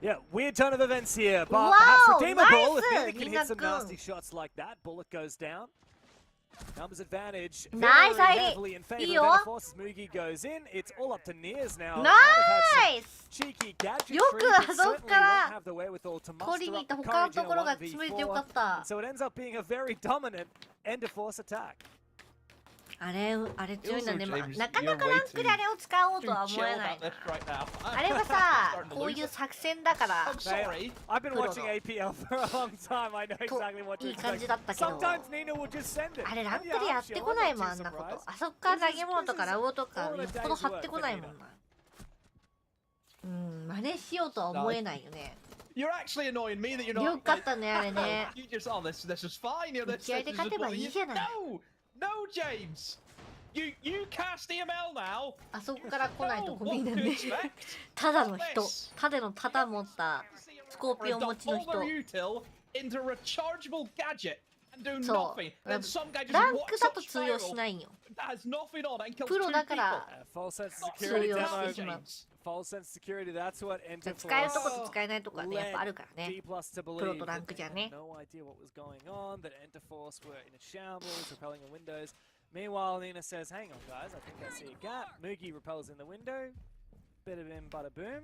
Yeah, weird turn of events here, but Wow, perhaps redeemable nice, if Nina can hit some Nina-kun. nasty shots like that. Bullet goes down. Numbers advantage. Nice, very Heidi. heavily in favor of Iyo. Enterforce. Mugi goes in. It's all up to Niers now. ナ Might have had some イス cheeky gadgetry, よく but あそこ certainly から won't have the wherewithal to 取り muster に行っ up た the 他の courage と in a ころが詰めてよか 1v4. った。 So it ends up being a very dominant Enterforce attack. あれ強いんだね。 Also, まあ James, なかなか you're ラ way ンクであれを使おうと Too は思 chill えない about this right now. あれはさ Starting to こう lose いう it. 作戦だから I'm sorry. I've been Puro watching no. APL for a long time. I know exactly what to いい感じ expect. だったけど Sometimes Nina will just send it. あれランク And で yeah, やって sure, こない I'm もん not あん too なこと surprised. あそこから投げ物とかラウオとかよっぽど張ってこないもんな真似しようとは思えないよね You're actually annoying me that you're よ not. かったねあれね You just oh this is fine. You know, this 打ち合いで is 勝てばいいじゃない No, James. You cast EML now. あそこから来ないと No, こみ what んな to ね expect? ただの人ただの盾持ったスコー Or ピオン持 dump ちの all 人 their util into a rechargeable gadget and do そう nothing. Then some guy just ランク walks だ up と通用し spiral ないんよ that has nothing on and kills プロ two だか people. ら False sense of Not security serious. serious, demo. James. False sense of security, that's what 使えるとこ Enterforce と使えないとこはねやっぱあるからね D plus to プロ believe とラン that クじゃ they ね had no idea what was going on, that Enterforce were in a shambles, repelling in windows. Meanwhile, Nina says, hang on guys, I think I see a gap. Mugi repels in the window. Bada bim, bada boom.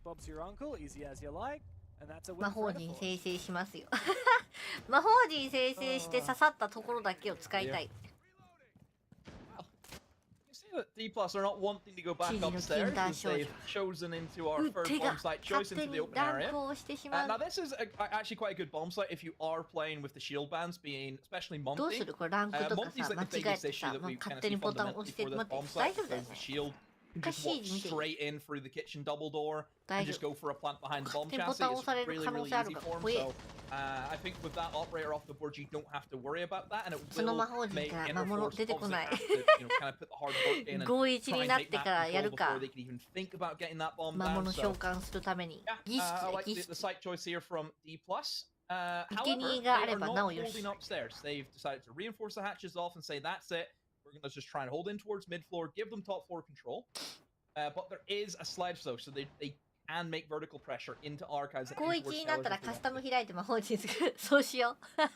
Bob's your uncle, easy as you like. And that's a 魔 win for 法陣 Enterforce. 生成しますよ魔法陣生成して刺さったところだけを使いたい You see that D plus are not wanting to go back 地理の upstairs 禁断 as 少女 they've chosen into our う third 手が bomb site 勝 choice 手 into the に open ラン area. クをしてしまう Now this is actually quite a good bomb site if you are playing with the shield bands, being especially どうす Monty. るこれランクとか Monty's さ like 間違 the え biggest て issue さ that もう we 勝 kind 手 of に see ボタン押 fundamentally して for this 待って bomb 大 site 丈夫だよ because ね the shield can just walk おかしい地味で straight in through the kitchen double door 大 and 丈 just 夫 go for a plant behind the bomb 勝手にボ chassis. タン押 It's される really, 可能 really 性ある easy から for him. 怖え So I think with that operator off the board, you don't have to worry about that, and it その will 魔法陣 make から Enterforce 魔物出てこ obviously ない have to, kind of put the hard work in and 5-1 try に and なっ take て that からや control るか before they can even think about getting that bomb 魔 down. 物召 So 喚するために yeah, 儀式 I だ like 儀 the 式 site choice here from D+. However, 生贄 they があれ are ば not なおよし holding upstairs. They've decided to reinforce the hatches off and say, that's it. We're going to just try and hold in towards mid floor, give them top floor control. But there is a sledge though, so they can make vertical pressure into archives. And 5-1 towards になったら towers if they カス want タ to. ム開いて魔法陣作るそうしよう I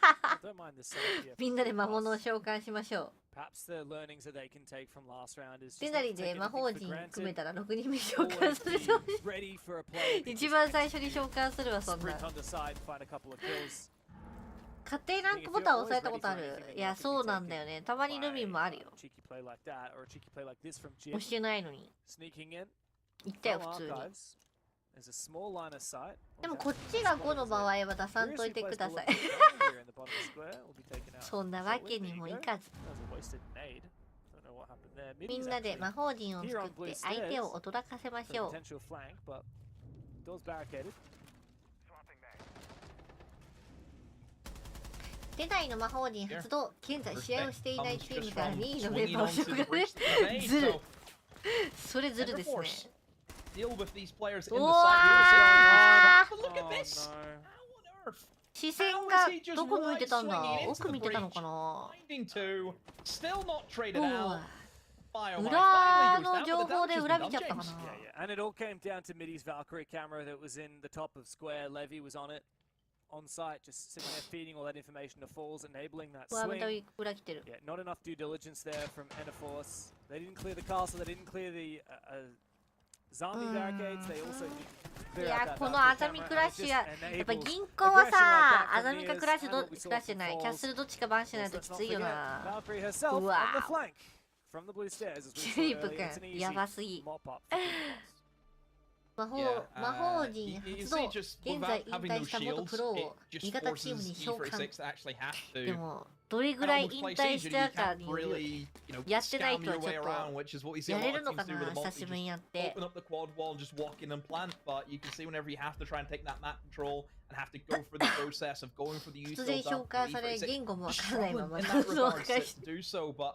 don't mind this setup here. みんなで魔物を召喚しましょう Perhaps the learnings that they can take from last round is テ just ナ not リ to で take 魔 anything 法 for 陣組め granted. たら6人目召喚 Always する be よ ready for a play. 一番最初に召喚するわそんな Sprint on the side and find a couple of kills. 勝手にランクボタン押さえたことあるいやそうなんだよねたまにルミンもあるよ Cheeky play like that or a cheeky play like this from 押 Jim. してないのに Sneaking in. 言ったよ From 普通に archives. There's a small line of sight. でもこっちが5の場合は出さんといてください Here in the bottom square will be taken out. そんなわけにもいかず That was a wasted nade. Don't know what happened there. み Middy's んなで actually 魔法陣を作って相手を驚かせま for し a ょう potential flank, but door's barricaded. 世代の魔法陣発動現在試合をしていない Comes チーム just から from 2位のメン swinging バーを onto 紹 the 介 breach of the bay. ずる So それずるですね Enterforce deal with these players in the う side. わ But look at Oh, this. no. How on earth? 視線がどこ向いてたんだ奥見てたのかな Finding two, still not traded お out. う Fire Mike 裏 finally の goes down, 情 but the 報で damage has 裏 been 見ちゃったか done, な James. Yeah, and it all came down to Middy's Valkyrie camera that was in the top of square. Levy was on it, on site, just sitting there feeding all that information to Falls, enabling that うわま swing. た裏来てる Yeah, not enough due diligence there from Enterforce. They didn't clear the castle, they didn't clear the zombie barricades, they also didn't い clear や out that この Valkyrie アザミ camera, クラッ and it シュ just ややっぱ enables 銀行は aggression さ like that アザ from ミか Niers クラッシュ and ど what we っち saw かして from ないキャッ Falls. スルどっちかバンしないと Also, き let's ついよ not な forget Valkyrie herself on the Wow. flank from the blue stairs as we シ saw ェイプ earlier. It's an 君 easy やばすぎ mop up for Falls. 魔法 Yeah, 魔法陣 you 発 see 動 just 現 without 在引 having 退 those した元 shields, プロ it を just 味方チーム forces に召喚 E36 to actually have で to もどれぐ kind ら of い almost 引 play 退 siege し and た you か can't による really,やってない scam とは your ちょ way っと around, which is what we see や a れ lot る of のか teams do な with the 久 multi. しぶり Just にやって open up the quad wall and just walk in and plant, but you can see whenever you have to try and take that map control and have to go for the process of going for the 突 util 然紹 dump 介さ for れ E36. 言語もわからないま Struggling ま in ダ that ンスを regard 返し to do so, but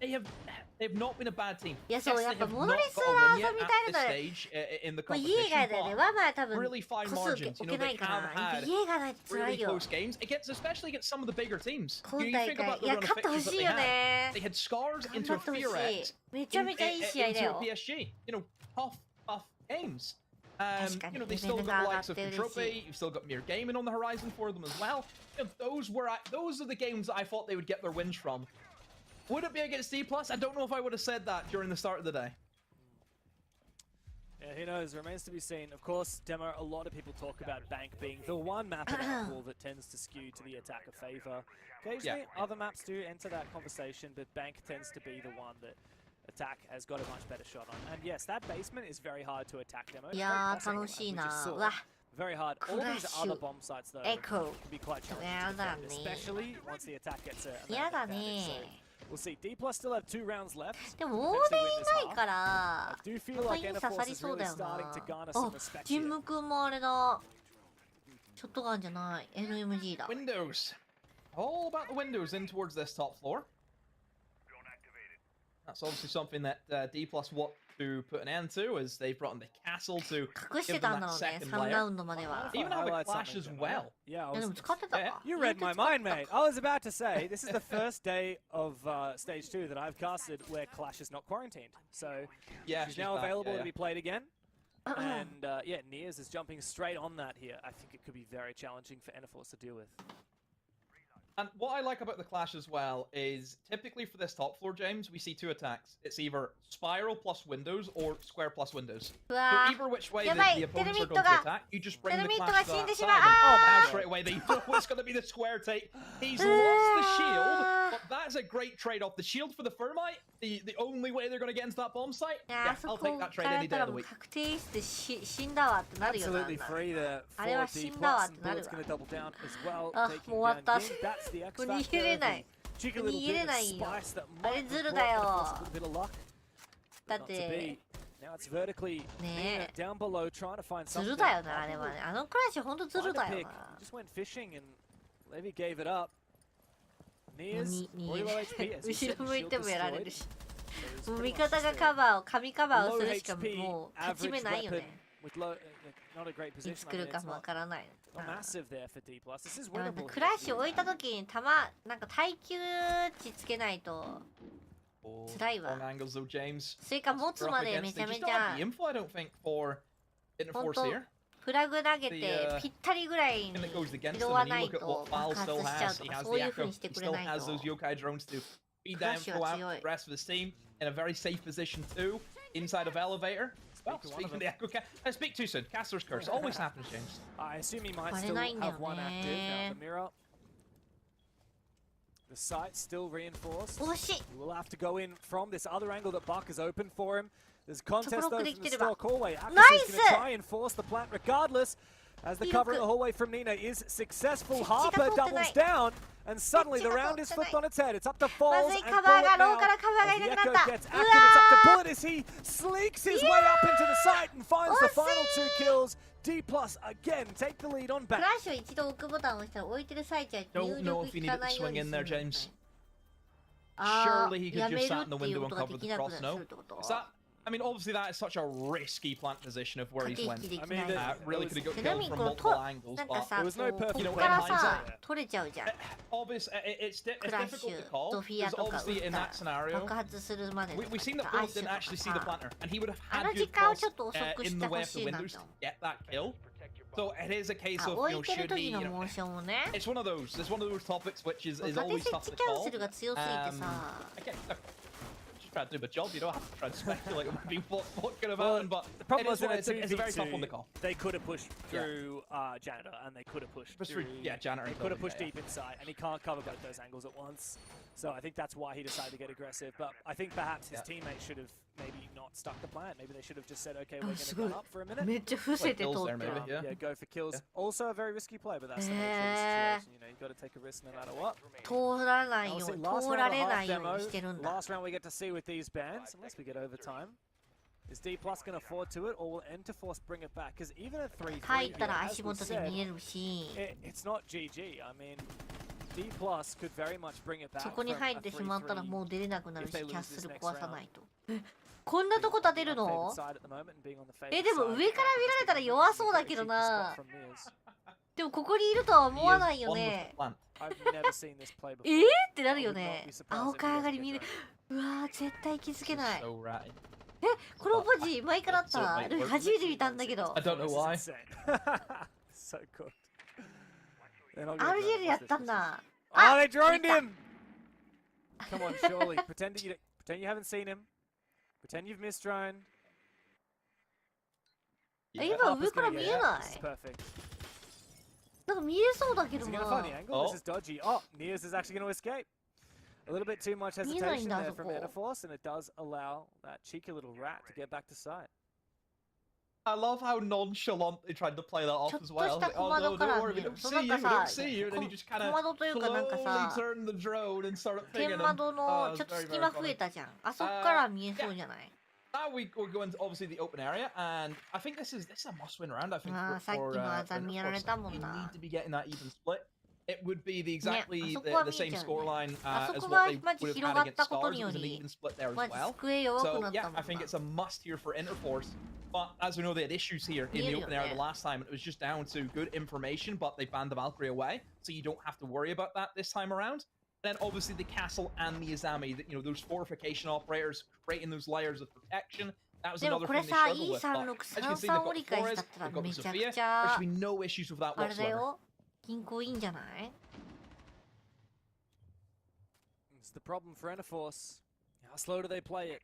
they've not been a bad team. いや、そう、 Yes, やっ they ぱ have モ not ノリス got a は win 遊 yet び at たい this ので、 stage in the まあ、家以外 competition, では but まあ多分 really fine 個数 margins. 置 You け know, な they いか have な。 had 家がないと辛 really いよ。 close games, especially against some of the bigger teams. 今 You 大 think 会 about い the や run of 勝ってほ victories し that い they よ had. ね They had scars 頑 into 張 a ってほし fear い X めちゃめちゃいい試合だ into よ a PSG. You know, tough games. 確かに You know, they レベ still ル got が the 上がっ likes of て嬉しい Contrope. You've still got Mere Gaming on the horizon for them as well. You know, those are the games that I thought they would get their wins from. Would it be against D+? I don't know if I would have said that during the start of the day. Yeah, who knows? Remains to be seen. Of course, Demo, a lot of people talk about Bank being the one map in our pool that tends to skew to the attacker favor. Occasionally, other maps do enter that conversation, but Bank tends to be the one that attack has got a much better shot on. And yes, that basement is very hard to attack, Demo. Yeah, 楽しいな。うわ。 Very hard. All these other bomb sites, though, Echo. can be quite challenging to defend, especially once the attack gets a We'll see. D+ still have 2 rounds left. でもオーデンいないから I do feel like N-Force is really starting to garner some respect ジ here. ム君もあれだショットガンじゃない NMG だ Windows. All about the windows in towards this top floor. That's obviously something that D+ want to put an end to, as they've brought in the castle to 隠して give た them んだ that ろうね second 3ラ layer. ウンドまでは Even have a Highlight clash as something, well. Yeah, I いやで was, も使ってたか you read my mind, mate. I was about to say, this is the first day of Stage 2 that I've casted where Clash is not quarantined. So Yeah, she's now back, available yeah, to be played again. And yeah, Nias is jumping straight on that here. I think it could be very challenging for N-Force to deal with. And what I like about the clash as well is typically for this top floor, James, we see 2 attacks. It's either spiral plus windows or square plus windows. So うわ either which way やばい the opponents are テルミッ going ト to が attack, you just bring テ the ルミット clash が to 死んで that しまう side, and あ now straight away they know it's going to be the square take. He's lost the shield, but that's a great trade-off. The shield for the Thermite, the only way they're going to get into that bomb site. いや Yeah, あそ I'll こ take か that trade らや any った day ら of the もう week. 確定して死んだわってなるよな Absolutely free there あれは for 死 D+, んだわっ and てなる Bullet's わ going to double down as well, あ taking もう終わ down った Ying. That's the X もう逃 factor. げれない Cheeky little 逃げ 逃げ bit れ of ないよ spice that あれ might ず have る brought だ N-Force よ a little bit of luck. だっ Not to て be. Now it's vertically ね down below trying to find ず something. るだよなあれはねあのクラッシュほんとず Find る a だよ pick. な Just went fishing and Levy gave it up. Nias, 逃 really げ low HP. As you 後 said, ろ向い shield てもやられ destroyed. るし So も it's う味 pretty 方 much が just カバーを神カバーを low するしか HP, もう勝ち目 average ないよ weapon ね with low, not a great い position. つ I 来 mean, るか it's もわ not からない not massive there for D+. This is でもなんか winnable. クラッシュ置いた時になんか耐久値つけないと Oh, 辛いわ long angles though, James. それか持つ We're ま up でめ against. ちゃ They め just ち don't ゃ have the info, I don't think, for N-Force 本当 here. フラグ投げてぴったりぐらいに And it goes against 拾 them, わ and な you い look at と what 爆 Val 発 still しちゃう has. と He か has そう the いう風 Echo. にして He くれ still ない has と those yokai drones to feed down, Crash throw は強い out the rest of his team in a very safe position too, inside of elevator. Well, to one of speaking of them. the Echo, I speak too soon. Caster's curse always happens, James. I assume he might バレ still ないんだよ have one active. ね Now the mirror. The site's still reinforced. 惜しい He will have to go in from this other angle that Buck has opened for him. There's a contest though ところ from くでき the てれば stock hallway. Atlas is Nice! going to try and force the plant regardless. As the いい cover in よく the hallway from Nina is successful. 設置が Harper 通ってない doubles down. And suddenly the 設置が round 通 is ってない flipped on its head. It's up to ま Falls ずい and カバー Bullet がロー now. からカバーが As い the なく Echo なった gets う active, わ it's up to ー Bullet as he sleeks his way up into the site and finds the final 2 kills. D+ again take the lead on クラ back. ッシュを一度置くボタンを押したら置いてる最中に Don't 入 know 力 if he 聞か needed な to いよう swing に in す there, るんだよ James. あ Surely he ーや could め just る sat っ in the ていう window こ and とが covered でき the なく cross. なる No. するってこと Is that? I mean, obviously that is such a risky plant position of where 駆 he's け went. 引きでき I ない mean, か Really could have got ちなみ killed に from この multiple angles, なんか but さ There was no こう perfect こ you know, っ in からさ hindsight, 取れちゃうじゃん obvious, it's Crash difficult to call とフィア because とか obviously 打 in っ that た scenario, 爆発するまでと we've か seen that アッ Bullet シュ didn't とか actually see the さ planter, and he would have あ had の good 時間を cross ちょっと遅く in し the て way ほ of し the いな windows と to get that kill. So it is a case あ of, 置 you い know, てる should 時 he, の you know, モーションもね it's one of those topics which is 縦 always 設 tough 置 to キャン call. セルが強すぎてさ Okay, look, just try to do my job. You don't have to try to speculate on being what could have Well, happened, but the problem it was is in a what- it's a very tough one to 2v2, call. they could have pushed through Janitor and they could have pushed Pushed through, through- yeah, Janitor they and could have Kobe, pushed yeah, deep inside, and he can't cover both those angles at once. So I think that's why he decided to get aggressive. But I think perhaps his teammates should have maybe not stuck the plan. Maybe they should have just said, okay, we're going to gun up for a minute. めっちゃ伏せて通 kills って there, る maybe. Yeah. Yeah, go for kills. Yeah. Also a very risky play, but that's the nature of the situation. You know, you've got to take a risk no matter what. 通らないよ Obviously, うに last 通 round ら of れ half ないよう demo, にしてるんだ last round we get to see with these bans, unless we get overtime. Is D+ going to afford to it, or will N-Force bring it back? Because even at 3-3, 入ったら as 足 we 元で said, 見えるし it's not GG. I mean, D+ could very much bring it back そこに from 入 a ってしまったらも 3-3 う出れなくなる if し they キャッ lose ス this ル next 壊さ round. ないとこんなとこ立てる On favored の side at the moment and being on the favored でも side. 上から見られたら弱そうだけど Very cheeky な spot from Nias. でもここにいるとは He 思わ is ないよ one with ね the plant. I've never seen this play before. ってなるよ I would not ね be surprised 青 if か he 上が doesn't り get 見る that. うわー絶対気づけない So ratty. このポジ前からあった So it might work. 初めて見たんだけど I don't know why. This is insane. So cooked. They're not gonna RGL drone や this, った this ん is- だ Oh, they droned 見た him! Come on, surely. Pretend you haven't seen him. Pretend you've missed drone. 今上から見えない。 Perfect. なんか見えそうだけど Is he な。 going to find the angle? This is dodgy. Oh, Nias is actually going to escape. A little bit too much hesitation there from Enforce, and it does allow that cheeky little rat to get back to sight. I love how nonchalant they tried to play that off as well. Like, oh no, don't worry, we don't see you, we don't see you. And then he just kind of slowly turned the drone and started pinging him. 天窓のちょっと隙間増えたじゃん。あそこから見えそうじゃない。 Now we're going to obviously the open area, and I think this is a must-win round. I think for Enforce, they need to be getting that even split. It would be exactly the same scoreline as what they would have had against Stars. It was an even split there as well. So yeah, I think it's a must here for Interforce. But as we know, they had issues here in the open area the last time. It was just down to good information, but they banned the Valkyrie away, so you don't have to worry about that this time around. Then obviously the castle and the Izami, those fortification operators creating those layers of protection. That was another thing they struggled with. But as you can see, they've got Flores, they've got the Sophia. There should be no issues with that whatsoever. 銀行いいんじゃない？ It's the problem for Enforce. How slow do they play it?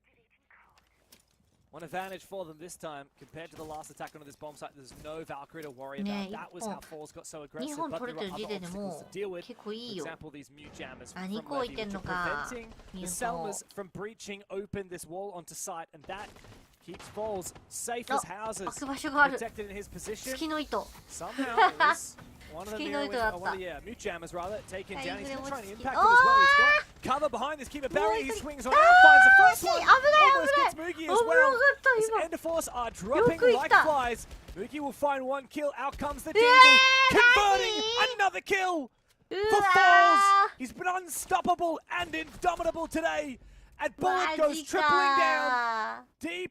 One advantage for them this time compared to the last attack onto this bomb site. There's no Valkyrie to worry about. That was how Falls got so aggressive. But there are other obstacles to deal with. For example, these mute jammers from Levy, which are preventing the Selmas from breaching open this wall onto site, and that keeps Falls safe as houses, protected in his position. Somehow it was one of the mute jammers rather taken down. He's going to try and impact it as well. He's got cover behind this keeper barrier. He swings on out, finds the first one. Almost gets Moogie as well. As Enderforce are dropping like flies. Moogie will find one kill. Out comes the Deagle, converting another kill for Falls. He's been unstoppable and indomitable today. And Bullet goes tripling down. D+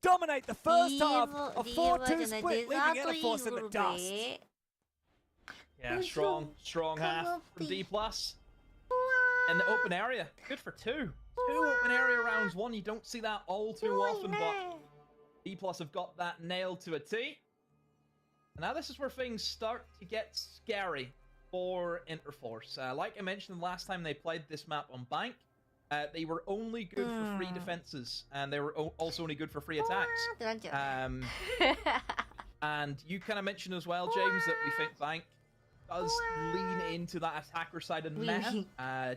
dominate the first half of 4-2 split, leaving Enderforce in the dust. Yeah, strong half from D+. In the open area, good for two. Two open area rounds, one you don't see that all too often, but D+ have got that nailed to a T. And now this is where things start to get scary for Interforce. Like I mentioned the last time they played this map on Bank, they were only good for free defenses, and they were also only good for free attacks. And you kind of mentioned as well, James, that we think Bank does lean into that attacker side of meta,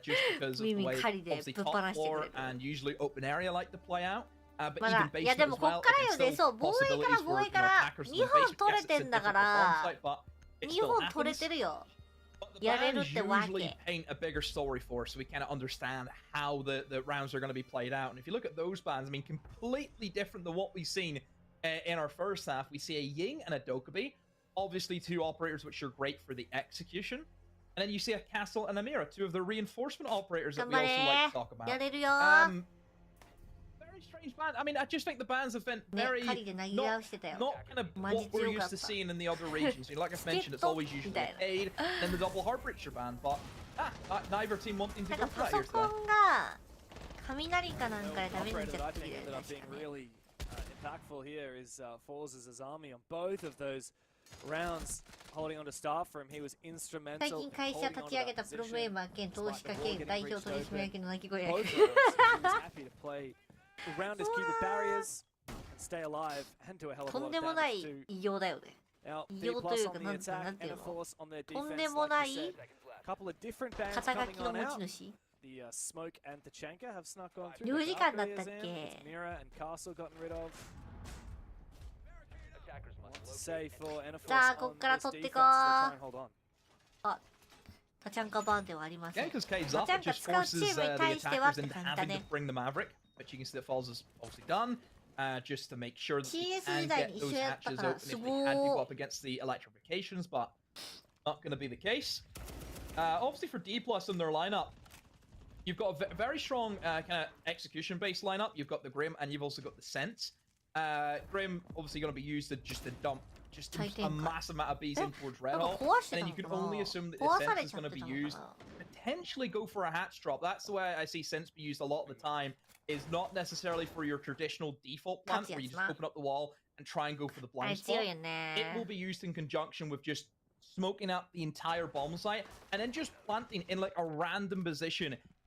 just because of the way obviously top floor and usually open area like to play out. But even basement as well, it's still possibilities for attackers in the basement. Yes, it's a difficult bomb site, but it still happens. But the bans usually paint a bigger story for us, so we kind of understand how the rounds are going to be played out. And if you look at those bans, I mean, completely different than what we've seen in our first half. We see a Ying and a Dokkaebi. Obviously, two operators which are great for the execution. And then you see a Castle and a Mira, two of the reinforcement operators that we also like to talk about. Very strange ban. I mean, I just think the bans have been very not kind of what we're used to seeing in the other regions. Like I've mentioned, it's always usually the Cade, then the double Heartbreacher ban, but neither team wanting to go for that here today. Really impactful here is Falls' Azami on both of those rounds, holding on to Star for him. He was instrumental. 最近会社立ち上げたプロゲーマー兼投資家兼代表取締役の鳴き声。 Both of those, he was happy to play around his cube of barriers and stay alive and do a hell of a lot of damage to. 異様だよね。 Now, 異 D+ 様というか on な the んていう attack, の Enforce on their とん defense. でも Like な I い said, a couple of different bans 肩書 coming きの on 持 out. ち主。 The Smoke and Tachanka have snuck on through. 領 The 事館だっ Valkyrie た is っ in. け It's Mira and Castle gotten rid of. What to say for Enforce さあ on こっから this 取って defense? こ They'll う try and hold on. タチャンカバーンではありませ Yeah, ん because Cade's タ up, チャ it ンカ just 使うチ forces ームに the 対してはっ attackers て into 感じだ having to ね bring the Maverick, which you can see that Falls has obviously done, just to make sure that they CS can 時代 get に those 一緒やった hatches から open す if they ご can go ー up against the electrifications, but not going to be the case. Obviously for D+ in their lineup, you've got a very strong kind of execution-based lineup. You've got the Grim, and you've also got the Sense. Grim obviously going to be used to just to dump just a massive amount of bees in towards Red Hall, and then you can only assume that the Sense is going to be used. Potentially go for a hatch drop. That's the way I see Sense be used a lot of the time. Is not necessarily for your traditional default plant where you just open up the wall and try and go for the blind spot. It will be used in conjunction with just smoking out the entire bomb site and then just planting in like a random position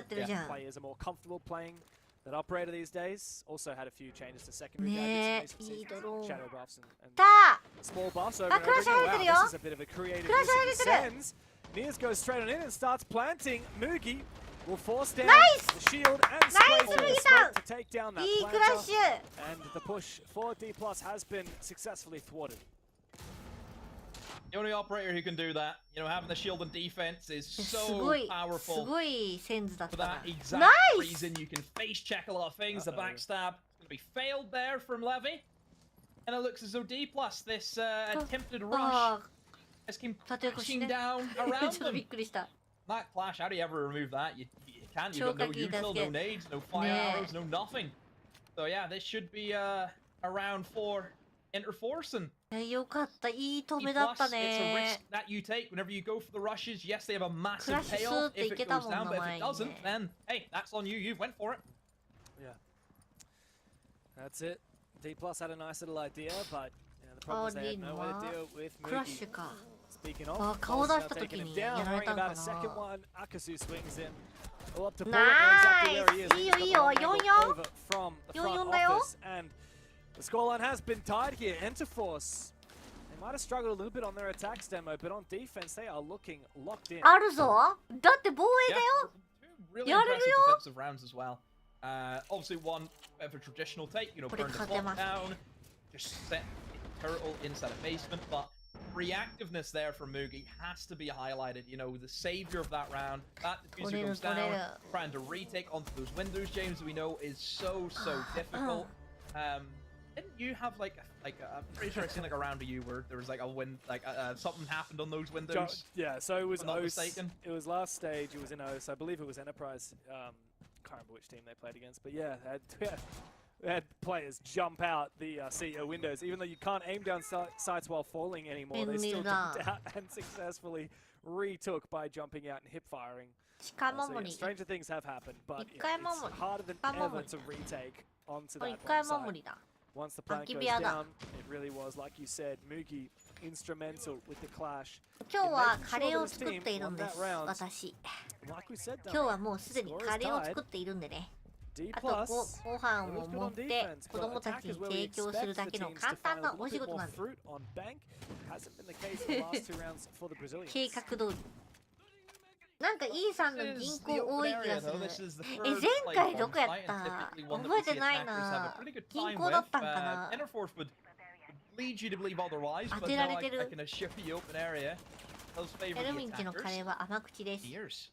ゃってるじゃん。 Players are more comfortable playing That operator these days also had a few changes to secondary gadgets in recent seasons. Shadow buffs and た small buffs over and over again. Wow, this is a bit of a creative use of the sends. Nias goes straight on in and starts planting. Mugi will force down the shield and spray through the smoke to take down that いいクラッシ planter. And the push for D+ has been successfully thwarted. The only operator who can do that, you know, having the shield and defense is す so ごい powerful. すごいセンスだっ For たな that exact Nice! reason, you can face check a lot of things. The backstab is going to be failed there from Levy. And it looks as though D+, this attempted rush, あ has came ー縦腰 crashing ね down ちょ around っとび them. っくりした That clash, how do you ever remove that? You can't. You've got no util, no nades, no fire arrows, no nothing. So yeah, this should be a round for Interforcing. よかったいい止め D+, だった it's a ね risk that you take whenever you go for the rushes. Yes, they have a massive Crash payoff suit if it いけた goes もんな down, but if 前 it に doesn't, ね then hey, that's on you. You went for it. Yeah. That's it. D+ had a nice little idea, but the problem is they had no way to deal with クラッ Mugi. シュか Speaking あ of, 顔出 Pulse し now た時 taking him に down, やられ worrying たんか about a second な one. Akasu swings in. Oh, up to Bullet, Nice! knows exactly where he is. See He's you, got the you, wrong yo, angle yo. over from the Yo, front yo, yo. office, and the scoreline has been tied here. Enterforce, they might have struggled a little bit on their attacks demo, but on defense they are looking locked in. あるぞだって防衛 Yeah, だよ two really Yeah, impressive yeah. defensive rounds as well. Obviously one of a traditional take, you know, これ burn the 勝てます clock down, just set the turtle inside a basement, but reactiveness there from Mugi has to be highlighted. You know, the savior of that round, that diffuser goes down, trying to retake onto those windows, James, we know is so difficult. Didn't you have like I'm pretty sure I've seen like a round of you where there was like a win, like something happened on those windows? Yeah, so it was If I'm not OS. mistaken. It was last stage. It was in OS. I believe it was Enterprise. Can't remember which team they played against, but yeah, they had players jump out the CEO windows. Even though you can't aim down sights while falling anymore, they still jumped out and successfully retook by jumping out and hip firing. しかも So 無 yeah, 理 stranger things have happened, but 一回も it's 無理 harder than 一回も無 ever 理 to retake onto 一 that 回 bomb も無 site. 理だ Once the plant goes 空き部屋だ down, it really was, like you said, Mugi instrumental with the clash. 今日はカレーを作っているんです私 Like we said, 今日はもうすでにカレーを作っているんでね D+, あとご飯を持って子供たちに提供するだけの簡単なお仕事なんです計画通りなんか E さんの銀行多い気がする前回どこやった覚えてないな銀行だったんかな lead you to believe otherwise, 当 but て no, ら I れてる can assure you open area. Those favor ル the ミンちのカレー attackers. は甘口です Years.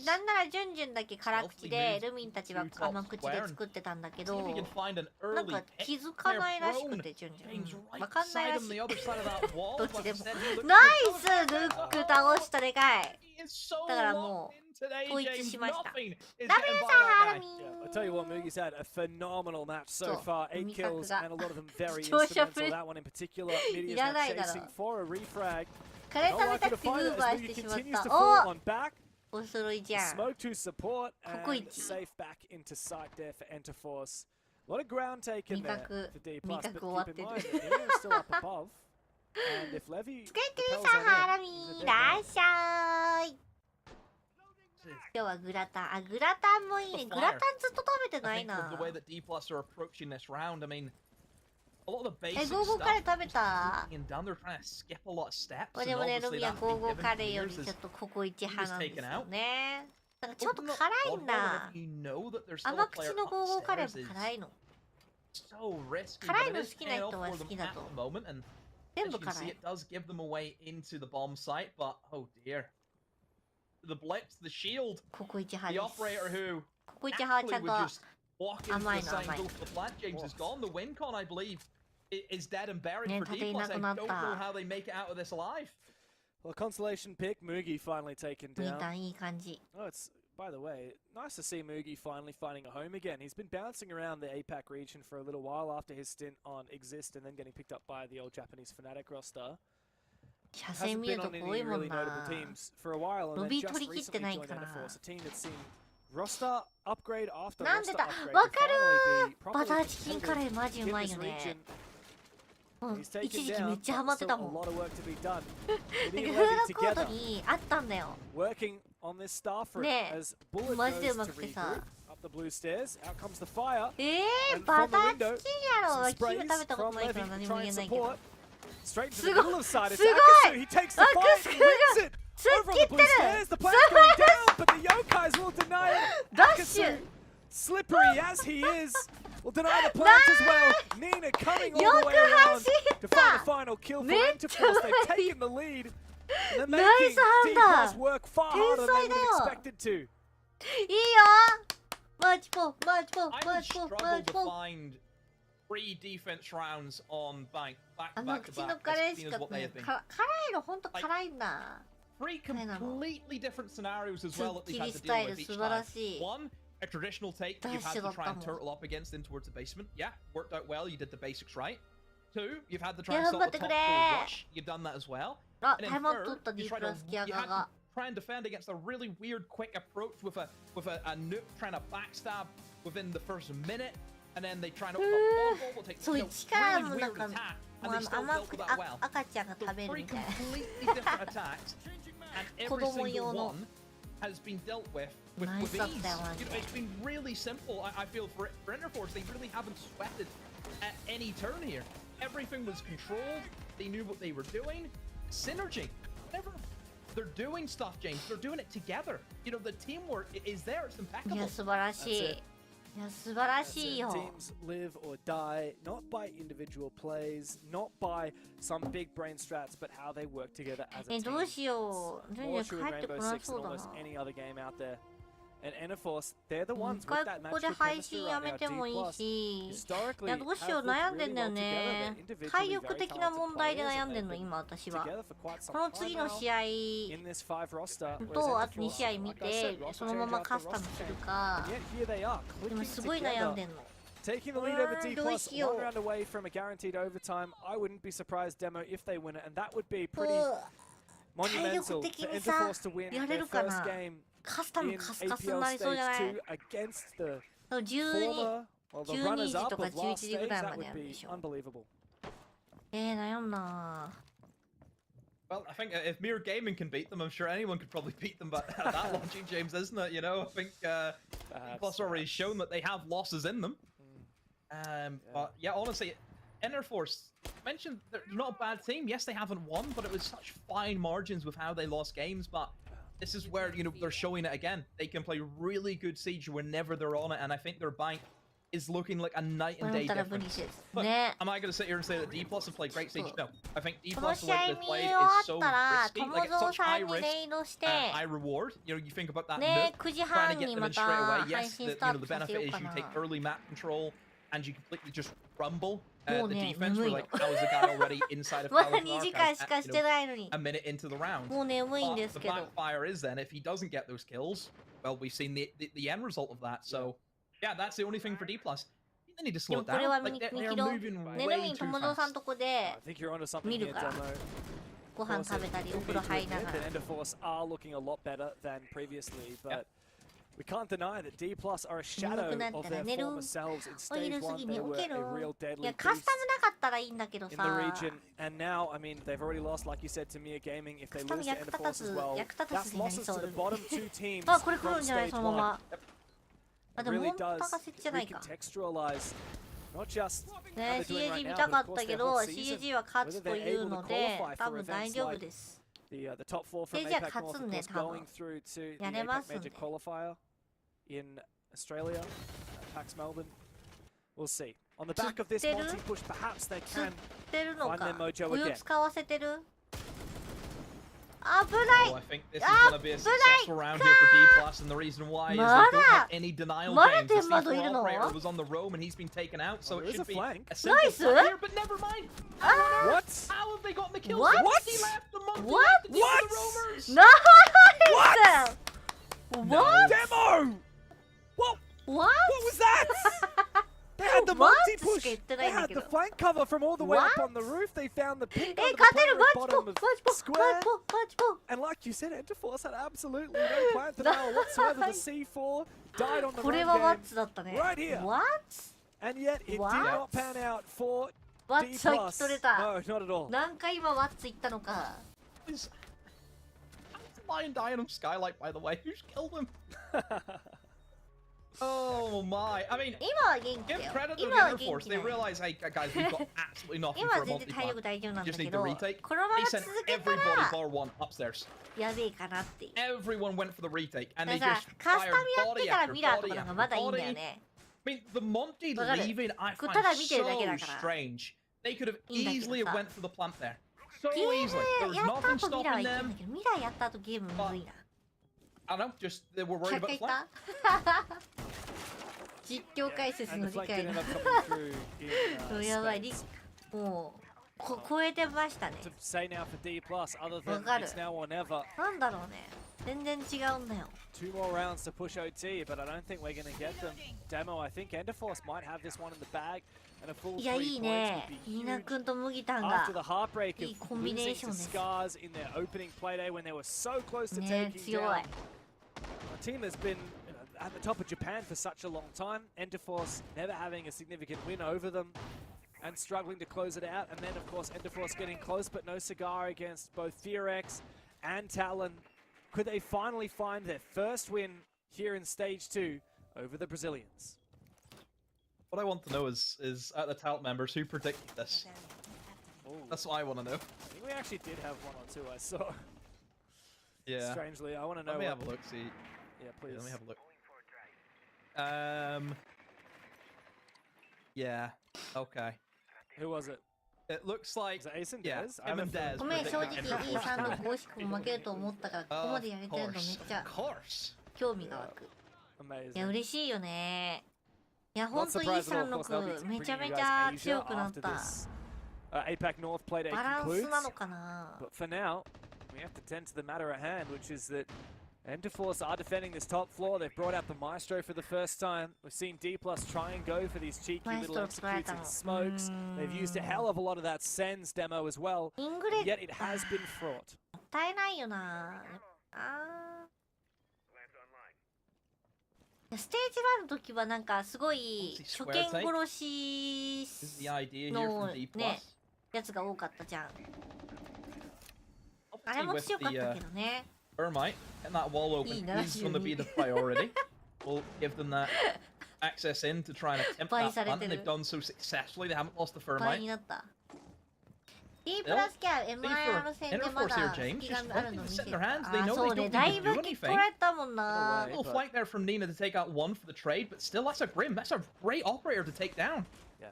なんならジュンジュンだけ辛口でルミンたちは甘口で作ってたんだけ See ど if we can find an なん early か pick. 気づかないらしく They're てジュンジ prone. ュ James ンわ right かんない side ら on し the い other side of that wall. どっ but ちでも instead he looks ナ for イスルック倒したでかい He is so だから locked も in today, 統一 James. しました Nothing is ダメ getting さ by ハ that ラ guy. ミ Yeah, I'll tell you what, Mugi's had a phenomenal match so So, far. 8 味 kills 覚が and a lot of them very 視聴者 instrumental. That one in particular, Midia's いら now ないだろ chasing for a refrag. カレー Not 食べた likely く to て find フ it ー as バーし Mugi てしまっ continues た to お fall on back. お揃いじゃん Smoke to support and ココイチ safe back into sight there for Enterforce. A lot of ground taken 味 there 覚 for D+, 味 but 覚終わっ keep て in る mind that Midia's still up above. And if Levy つけて propels さ that ハラ in, ミ he's a い dead ら man. っしゃい今日はグラタングラタンもいいねグラタンずっと食べてな I い think な of the way that D+ are approaching this round, I mean, a lot of the え basic ゴーゴーカレー stuff 食べた and done, they're trying to skip a lot of steps. で And もねル obviously ミは that's ゴー been ゴー given カ for レーよ years り as ちょっとココイチ派なんです taken よ out. ねなんかちょっと Open the 辛いん oddball だ if you know that there's still 甘 a 口 player のゴーゴーカレー upstairs も is 辛いの so risky, 辛い but の it 好 is きな paying 人 off は for 好 them きだ at と the moment, and 全 as 部 you can 辛 see, い it does give them a way into the bomb site, but oh dear. The blips, the shield, ココイチ the 派です operator who ココイチ派はちゃ actually んと would just walk into the 甘いの site and 甘い go for the plant. James is gone. The win con, I believe, is dead and buried ね for 盾 D+. いな I くなっ don't know た how they make it out of this alive. Well, consolation pick, Mugi finally taken ミー down. タンいい感じ Oh, it's, by the way, nice to see Mugi finally finding a home again. He's been bouncing around the APAC region for a little while after his stint on Exist and then getting picked up by the old Japanese Fnatic roster. 車線 Hasn't 見る been と on こ多い any もん really な notable teams for a while and then ロビー just 取り切って recently ない joined から Enterforce, a team that's seen roster upgrade after なんで roster だ upgrade わ to かる finally be バ properly ターチキンカレ competitive ーマジう in まい this よ region. ねうん He's 一 taken 時期めっ down, ちゃハマ but って still た a もん lot of work to be done. なんか Midi フ and ード Levy コート together, にあったんだよ working on this star fruit ねえ as Bullet マジでう goes ま to くて regroup さ up the blue stairs. Out comes the fire. バターチキンやろ。キン食べたことないから何も言えないけど。 Straight to the middle of side. It's すごい Akasu. He takes the fight. He wins it. 突っ Over on 切 the って blue る stairs. The player's going down, but the Yokais will deny it. ダッシュ Akasu, slippery as he is, will deny the plant as well. Nina coming all the way around to find the final kill for Interforce. They've taken the lead. And they're making D+ work far harder than they would have expected to. いいよマッチポマッチポ I マッ would チポマッ struggle チ to ポ find 3 defense rounds on back あ to の back 口 to の back カレー as し clean か as what な they い have been. 辛いのほんと辛いんだ 3 completely different scenarios as well that they've had to スタイ deal ル with each 素晴 time. らしい One, a traditional take that you've had to try and turtle up against in towards the basement. Yeah, worked out well. You did the basics right. Two, you've had to try and stop the top full rush. You've done that as well. あ And タイ then ムアウト取 third, った you D プ tried ラ to スキア you ガ had が to try and defend against a really weird quick approach with a nuke trying to backstab within the first minute, and then they try and open up wall, will take そう you know, 一から really もなん weird か attack, も and う they still 甘 dealt く with that well. 赤ちゃんが So 食べる three みたいな completely different attacks, and every single one has been dealt with Nice ease. up that one. You know, it's been really simple. I feel for Interforce, they really haven't sweated at any turn here. Everything was controlled. They knew what they were doing. Synergy. Whenever they're doing stuff, James, they're doing it together. You know, the teamwork is there. It's い impeccable. や素晴らしい That's it. いや素晴らしいよ Teams live or die not by individual plays, not by some big brain strats, but how they work together as a どう team. しようジュニ More ア true 帰 in ってこ Rainbow な Six そ than うだな almost any other game out there. And Interforce, they're the もう ones 一 with 回 that ここで match 配 chemistry 信や right め now. てもいい D+ しい historically やどうし have よう worked 悩んで really んだよ well ね together. They're 体 individually 力 very 的な talented 問題で players, 悩ん and でん they've の been 今私は together for quite some この time 次の now 試合 in this 5 roster. とあと Whereas 2試合見 Interforce, like I て said, そのままカスタムするか and yet here they are, 今 clicking すごい悩ん together. でんの Taking the lead over D+, どうしよう one round away from a guaranteed overtime. I wouldn't be surprised, Demo, if they win it, and that would be pretty う monumental 体力的 for にさ Interforce to win やれ their るか first な game カスタム in カスカスに APL なりそうじゃない Stage 2 against the 12 former, well, the 12 runners up 時とか of last 11時 stage. ぐらいま That でや would るで be しょ unbelievable. 悩むな Well, I think if Mirror Gaming can beat them, I'm sure anyone could probably beat them. But that launching, James, isn't it? You know, I think Plus already shown that they have losses in them. But yeah, honestly, Interforce mentioned they're not a bad team. Yes, they haven't won, but it was such fine margins with how they lost games. But this is where they're showing it again. They can play really good Siege whenever they're on it, and I think their bank is looking like a night こ and れ day だったら無理 difference. です But ね am I going to sit here and say that D+ have played great Siege? No, I think D+ この the 試 way 合 they've 見 played 終 is わっ so たら risky. 友 Like it's 蔵 such さ high んに risk, レイドして high reward. You know, you think about that ね nuke, 9時 trying to 半 get に them ま in た straight away. 配 Yes, 信 the, スタ you ー know, the トさせ benefit よう is か you な take early map control and you completely just rumble もう the ね defense. 眠 We're いの like, how is the guy already inside of まだ Palace 2 Archives 時間しか at, し you て know, ないのに a minute into the round? もう眠いんで But す the けど backfire is then, if he doesn't get those kills, well, we've seen the end result of that. So, yeah, that's the only thing for D+. They need to で slow も it これは down. 見 Like, 切 they're ろう moving ねるみ way ん too 友蔵さん fast. とこで I think you're onto something here, 見るから Demo. ご飯食べたりお風呂入りながら That Enderforce are looking a lot better than previously, but we can't deny that D+ are a shadow of their former selves. In お昼 stage 過 one, ぎ they に were 起きる a real い deadly やカス beast タムなかったらいいんだけど in the さ region, and now, I mean, they've already lost, like you said, to Mia Gaming. If they lose to Enderforce as well, 役立た that's ずになり losses そ to う the bottom two teams あこれ来る from んじゃない stage そのま one. まあ It でも really 本当 does 高設じゃないか recontextualize not just how ね they're doing right CAG 見 now, た but か of っ course たけ their ど whole season. CAG は勝つというので多分大丈夫です The top four from CAG は APAC 勝 North, つ of んで course, 多分 going through to the やれ APAC ますん Major で Qualifier in Australia, PAX Melbourne. We'll see. On the back of this 釣ってる multi-push, perhaps they 釣っ can てるの find か their mojo お湯 again. 使わせてる危ない Oh, I think this is going to be a successful round here for D+, and the reason why is they don't have any denial games. The C4 operator was on the roam and he's been taken out, so There it is should a be flank. a simple Nice. fight here, but never mind. What? How have they gotten the kills? What? The Monty left, the Monty What? left to deal What? with the roamers. ナイス What? Demo! What? What? What was that? They had the What? multi-push. Skate They today, had the Nikito. flank cover from all the way up What? on the roof. They found the pink え under the 勝てる player マ at ッチポ bottom マッ of チポマッ square. チポマッチポ And like you said, Interforce had absolutely no plan to nail whatsoever. The C4 died on the これはワッ run ツだったね Right here. What? game, and yet it What? did not pan out for ワ D+. ッツは聞き取れた No, not at all. 何回今ワッツ言ったのか How's the lion dying on Skylight, by the way? Who's killed him? Oh my! I mean, 今は元気 give だよ credit to the 今は Inner 元 Force. 気 They なの realize, hey guys, we've got absolutely nothing 今 for は a 全然体力 multi-plan. 大丈夫なんだ Just け need ど to retake. このま They ま sent 続けた everybody ら bar one upstairs. やべえかなっていう Everyone went for the retake, and だ they から just カスタ fired ムやって body から after ミラーと body かの方が after まだいいんだよ body. ね I mean, the Monty わかる leaving, I た find だ見てるだけだ so から strange. They could have いいんだけどさ easily have went for the plant there. So ゲーム easily. There was やった nothing 後ミラー stopping は行くん them. だけどミラーやった後ゲームむずいな I don't know, just they were worried 100 about 回 the 言っ plant. た実況解説 And の the 理 flank 解 did が end up coming through in やばいリ space. もう超えてましたね To say now for D+, other than わかる it's now or never. なんだろうね全然違うんだよ Two more rounds to push OT, but I don't think we're going to get them. Demo, I think Enderforce might have this one in the bag, and a full いや 3いい points ね would be ニナ huge. 君と麦タンが After the heartbreak いい of コンビネー losing ション to です Scars in their opening playday when they were so close to ね taking 強 down い a team that's been at the top of Japan for such a long time. Enderforce never having a significant win over them and struggling to close it out. And then, of course, Enderforce getting close, but no cigar against both Theorex and Talon. Could they finally find their first win here in Stage 2 over the Brazilians? What I want to know is out of the talent members, who predicted this? Ooh. That's what I want to know. I think we actually did have one or two I saw. Yeah. Strangely, I want to know. Let me what- have a look, see. Yeah, please. Let me have a look. Yeah. Okay. Who was it? It looks like Was it Ace and yeah, Dez? I him have a and feeling- Dez ごめん正直 predicted イ Enderforce ーさんの winning. 公式も負けると思ったからここまでやれてるのめっちゃ Of course. 興味が湧く Amazing. いや嬉しいよねいや Not ほんとイー surprised さ at ん all, の of course, they'll be 句めちゃ bringing め you ち guys ゃ Asia 強くなっ after た this, APAC North playday バラン concludes. スなのかな But for now, we have to tend to the matter at hand, which is that Enderforce are defending this top floor. They've brought out the Maestro for the first time. We've seen D+ try and go for these cheeky little Maestro executes and 使えたの。 smokes. They've used a hell of a lot of that Sens demo as well. イングレ Yet it has been fraught. もったいないよなあーステージ1の時はなんかすごい初見殺し Is the idea here No, from D+. ねやつが多かったじゃんあれ Obviously も with 強かっ the たけどね Thermite, getting that wall open Ih, is going to be the narashi. priority. We'll give them that access in to try and attempt Bai that plant, and sareteru. they've done so successfully. They haven't lost the 倍に Thermite. なった D プラスキャ See, MIR 戦で Inner ま Force だ here, 隙 James, が just ある wanting の to 見 sit て in their た hands. あ They ー know そう they ね don't だい need to ぶ do 取 anything. られたもんな A little flank there from Nina to take out one for the trade, but still, that's a Grim. That's a great operator to take down. Yeah,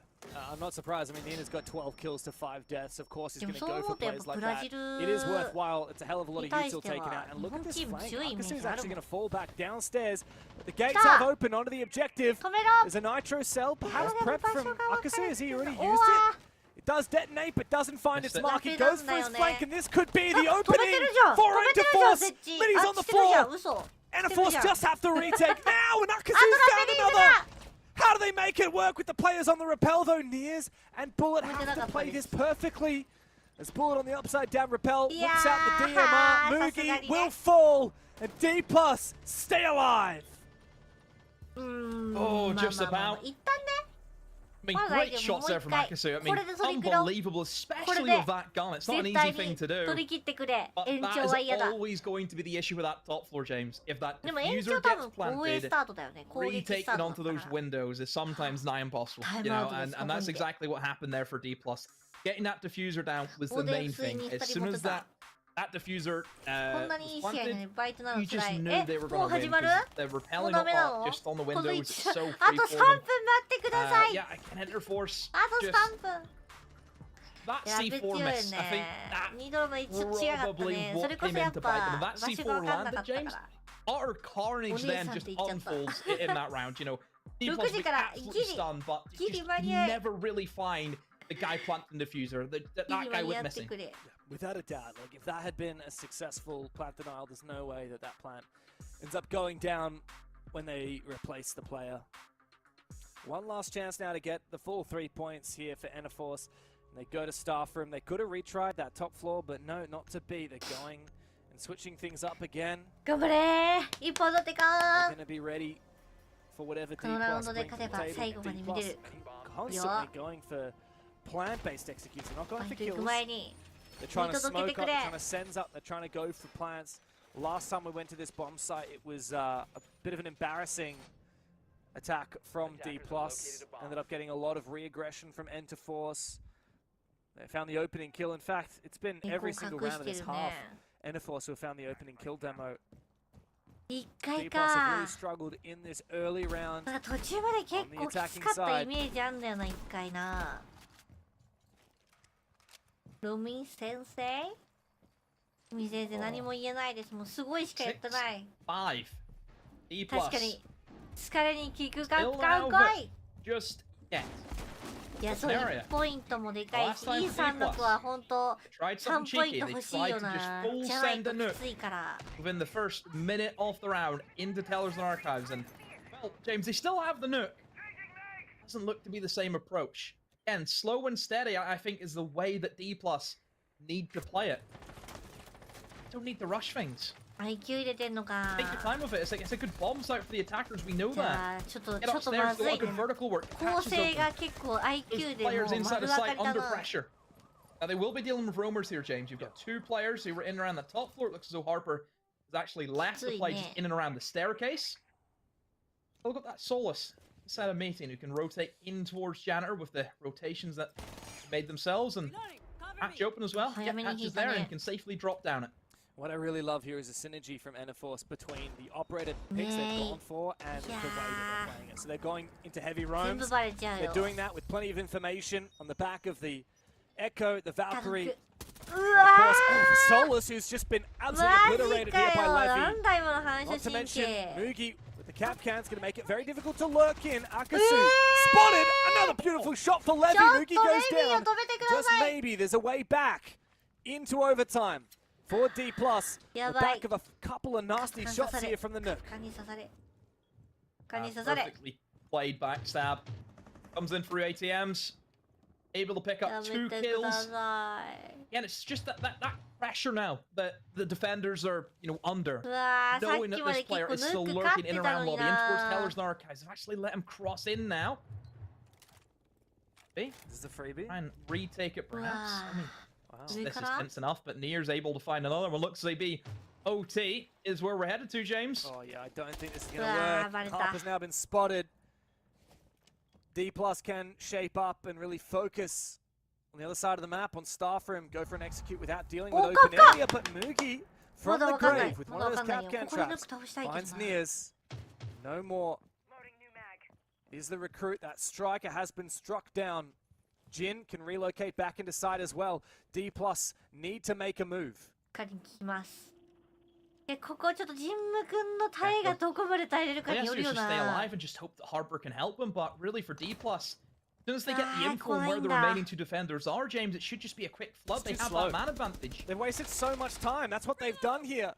I'm not surprised. I mean, Nina's got 12 kills to 5 deaths. Of course, he's でも going to そう go 思 for うとやっ plays ぱ like ブラ that. ジル It is worthwhile. It's a hell of a lot に of 対 util しては taken out. And 日 look 本 at this チーム flank. 強いイメー Akasu ジ is ある actually も going ん to fall back downstairs. But the gates Stop. have opened onto the objective. 止めろ There's a nitro cell, perhaps あれ prepped 場所 from が分か Akasu. れ Has て he る already お used わ it? It does detonate, but doesn't find its Missed it. mark. It goes for his ダメなんだよね。 flank, and this could be the 止めて opening るじゃん for 止めてるじゃん Enderforce. 設置 But he's あ on the してるじゃん floor. 嘘 Enderforce Yeah. just have to retake now, and あと Akasu's ダ down メでいい another. How do they make it work with the players on the rappel, though? Nears and Bullet Why have did I to play play this this? perfectly. As Bullet on the upside down rappel whips Yeah, out the DMR. Mugi さすがにね。 will fall, and D+ stay alive. うーん Oh, まあ just まあまあ about. 一旦ね I mean, Well, great like, shots there fromもう一回 Akasu. I こ mean, れで取り切ろう unbelievable, こ especially れで with that gun. It's not an 絶 easy 対 thing に to 取 do. り切ってくれ But 延 that 長 is は嫌だ always going to be the issue with that top floor, James. If that でも延 diffuser 長多 gets 分防衛 planted, スタートだよね攻撃スター retaking ト onto だ those から windows is sometimes nigh impossible. Time You know, out was and that's complete. exactly what happened there for D+. Getting that diffuser down was the ここで main 普通 thing. に2 As 人 soon 持って as た that diffuser こんなにいい was 試合 planted, にバイトなの you 辛 just い knew they were もう going to 始 win まる because the もう repelling ダメな up の just on the この windows 一 is so あ free と for 3 them. 分待ってください Yeah, I can enter force. あと Just 3分 that やべ強 C4 い miss. I think ね that 2度の1ちょっと違かった probably ね what それこ came そやっ in to ぱ bite them. That 場所が C4 分かんなか landed, ったか James. ら Utter carnage then Onii-san just って言っちゃった unfolds in that round. You know, D+ 6 was 時から absolutely ギリ stunned, but ギ you リ just 間に合い never really find the guy planting the diffuser. That ギリ guy 間 was に合って missing. くれ Without a doubt, like if that had been a successful plant denial, there's no way that that plant ends up going down when they replace the player. One last chance now to get the full 3 points here for Enderforce. And they go to staff room. They could have retried that top floor, but no, not to be. They're going and switching things up again. 頑張れー一本取ってか They're going to be ready for whatever D+ このラウンドで bring to 勝て the ば table. 最後まで D+ 見れる constantly going for plant-based executes. They're not バ going イ for ト行く kills. 前に They're trying to 見届けて smoke く up, れ they're trying to send up, they're trying to go for plants. Last time we went to this bomb site, it was a bit of an embarrassing attack from D+. Ended up getting a lot of re-aggression from Enterforce. They found the opening kill. In fact, it's been every single round of this half. Enterforce who have found the opening kill demo. D+ have really struggled in this early round. 途中まで結構きつかったイメージあんだよな、一回な。ロミン先生？ロミン先生何も言えないです。もうすごいしかやってない。5. D+. 確かに疲れに効くかっこいい。Just yet. いや、そう1ポイントもでかいし、E36は本当3ポイント欲しいよな。じゃないときついから。Within the first minute of the round into Tellers and Archives, and well, James, they still have the nuke. Doesn't look to be the same approach. Again, slow and steady, I think, is the way that D+ need to play it. Don't need to rush things. IQ 入れてんのか。Take your time with it. It's a good bomb site for the attackers. We know じゃ that. あちょっと Get ま upstairs, ず do a い good vertical work. 構成が結構 IQ Those でもう players 丸 inside 分 the か site りだ under な。 pressure. Now they will be dealing with roamers here, James. You've got 2 players who were in and around the top floor. It looks as though Harper has actually left the play just in and around the staircase. Look at that Solus inside of Mating who can rotate in towards Janitor with the rotations that made themselves and hatch open as well. Get hatches there and can safely drop down it. What I really love here is a synergy from Enterforce between the operated picks they've gone for and the way that they're playing it. So they're going into heavy roams. They're doing that with plenty of information on the back of the Echo, the Valkyrie. Of course, Solus, who's just been absolutely obliterated here by Levy. Not to mention, Mugi with the cap can's going to make it very difficult to lurk in. Akasu spotted! Another beautiful shot for Levy. Mugi goes down. Just maybe there's a way back into overtime. For D+, the back of a couple of nasty shots here from the nuke. Perfectly played backstab. Comes in through ATMs. Able to pick up 2 kills. And it's just that pressure now that the defenders are, under. Knowing that this player is still lurking in around lobby. In towards Tellers and Archives. They've actually let him cross in now. This is a freebie. Try and retake it perhaps. I mean, this is tense enough, but Nier's able to find another one. Looks like OT is where we're headed to, James. Oh yeah, I don't think this is going to work. Harper's now been spotted. D+ can shape up and really focus on the other side of the map on Starfrim. Go for an execute without dealing with open area, but Mugi from the grave with one of those Capcan traps finds Niers. No more. Is the recruit. That striker has been struck down. Jin can relocate back into side as well. D+ need to make a move. ここちょっとジンム君の耐えがどこまで耐えれるかによるよな。Stay alive and just hope that Harper can help him, but really for D+, as soon as they get the info on where the remaining 2 defenders are, James, it should just be a quick flood. They have that man advantage. They've wasted so much time. That's what they've done here.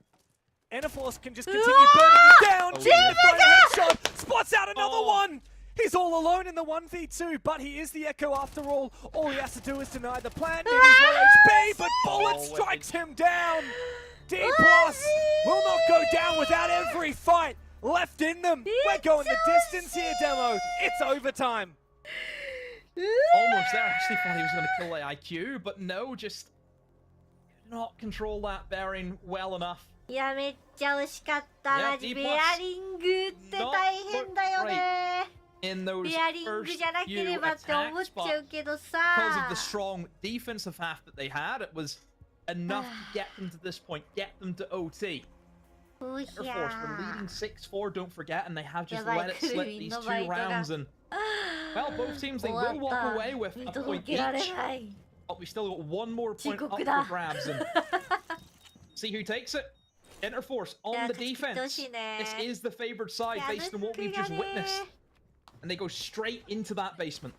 Enterforce can just continue burning it down. Jin with a headshot. Spots out another one. He's all alone in the 1v2, but he is the Echo after all. All he has to do is deny the plant. It is low HP, but Bullet strikes him down. D+ will not go down without every fight left in them. We're going the distance here, Demo. It's overtime. Almost there. I actually thought he was going to kill the IQ, but no, just could not control that bearing well enough. いや、めっちゃ惜しかった。マジベアリングって大変だよね。In those ベアリングじゃなければって思っちゃうけどさ。Because of the strong defensive half that they had, it was enough to get them to this point, get them to OT. Airforce were leading 6-4, don't forget, and they have just let it slip these 2 rounds. And well, both teams, they will walk away with a point each. But we still got 1 more point up for grabs. And see who takes it. Interforce on the defense. This is the favored side based on what we've just witnessed. And they go straight into that basement.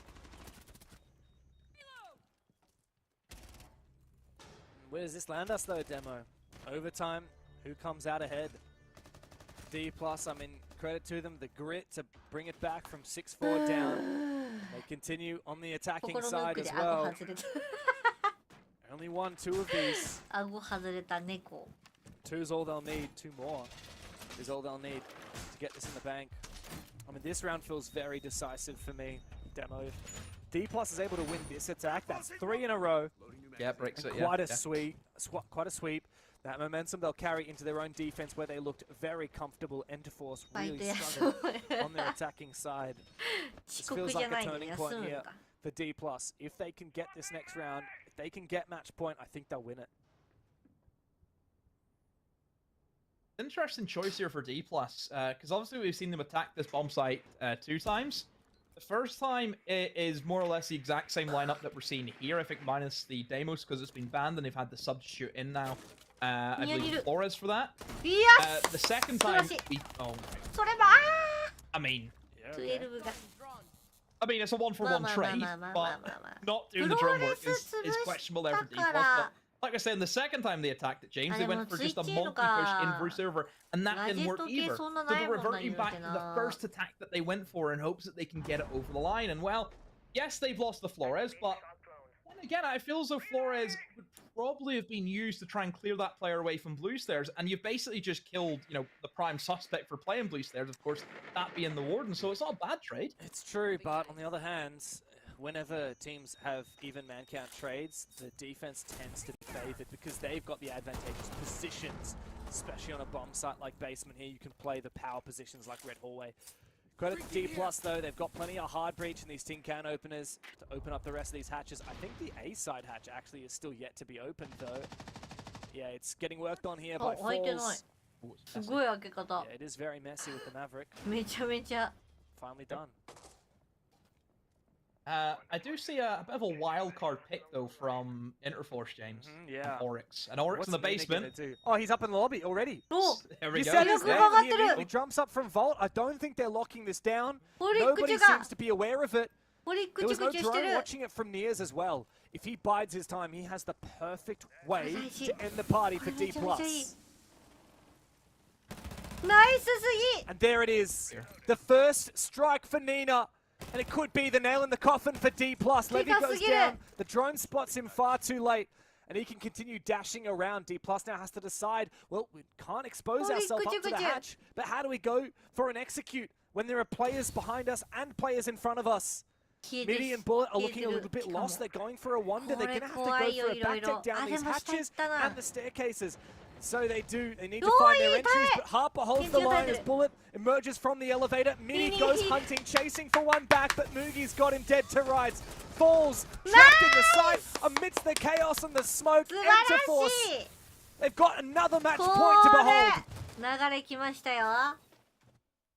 Where does this land us though, Demo? Overtime, who comes out ahead? D+, I mean, credit to them, the grit to bring it back from 6-4 down. They continue on the attacking side as well. Only 1-2 of these. 2's all they'll need, 2 more is all they'll need to get this in the bank. I mean, this round feels very decisive for me, Demo. D+ is able to win this attack. That's 3 in a row. Yeah, breaks it. Quite a sweep. Quite a sweep. That momentum they'll carry into their own defense, where they looked very comfortable. Enterforce really struggled on their attacking side. This feels like a turning point here for D+. If they can get this next round, if they can get match point, I think they'll win it. Interesting choice here for D+, because obviously we've seen them attack this bomb site 2 times. The first time it is more or less the exact same lineup that we're seeing here, I think minus the Deimos because it's been banned and they've had the substitute in now. I believe Flores for that. Yes! The second time, I mean, it's a 1-for-1 trade, but not doing the drone work is questionable there for D+. But like I said, the second time they attacked it, James, they went for just a multi-push in through server, and that didn't work either. So they're reverting back to the first attack that they went for in hopes that they can get it over the line. And well, yes, they've lost the Flores, but then again, I feel as though Flores would probably have been used to try and clear that player away from blue stairs, and you've basically just killed, the prime suspect for playing blue stairs, of course, that being the warden, so it's not a bad trade. It's true, but on the other hand, whenever teams have even man count trades, the defense tends to be favored because they've got the advantageous positions, especially on a bomb site like basement here. You can play the power positions like red hallway. Credit to D+, though, they've got plenty of hard breach in these tin can openers to open up the rest of these hatches. I think the A side hatch actually is still yet to be opened, though. Yeah, it's getting worked on here by Falls. Yeah, it is very messy with the Maverick. Finally done. I do see a bit of a wild card pick, though, from Interforce, James. Yeah. Oryx. And Oryx in the basement. Oh, he's up in the lobby already. There we You go. said his name, he immediately jumps up from Vault. I don't think they're locking this down. Nobody seems to be aware of it. There was no drone watching it from Nears as well. If he bides his time, he has the perfect way to end the party for D+. And there it is. The first strike for Nina. And it could be the nail in the coffin for D+. Levy goes down. The drone spots him far too late. And he can continue dashing around. D+ now has to decide, well, we can't expose ourselves up to the hatch. But how do we go for an execute when there are players behind us and players in front of us? Midi and Bullet are looking a little bit lost. They're going for a wonder. They're going to have to go for a back take down these hatches and the staircases. So they do. They need to find their entries, but Harper holds the line as Bullet emerges from the elevator. Mini goes hunting, chasing for one back, but Mugi's got him dead to rights. Falls, trapped in the site amidst the chaos and the smoke. Interforce. They've got another match point to behold.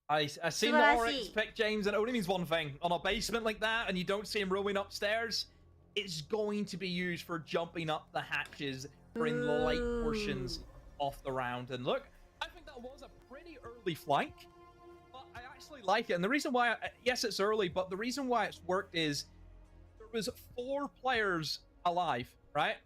I seen the Oryx pick, James, and it only means one thing. On a basement like that, and you don't see him roaming upstairs, it's going to be used for jumping up the hatches in the light portions of the round. And look, I think that was a pretty early flank, but I actually like it. And the reason why, yes, it's early, but the reason why it's worked is there was 4 players alive, right?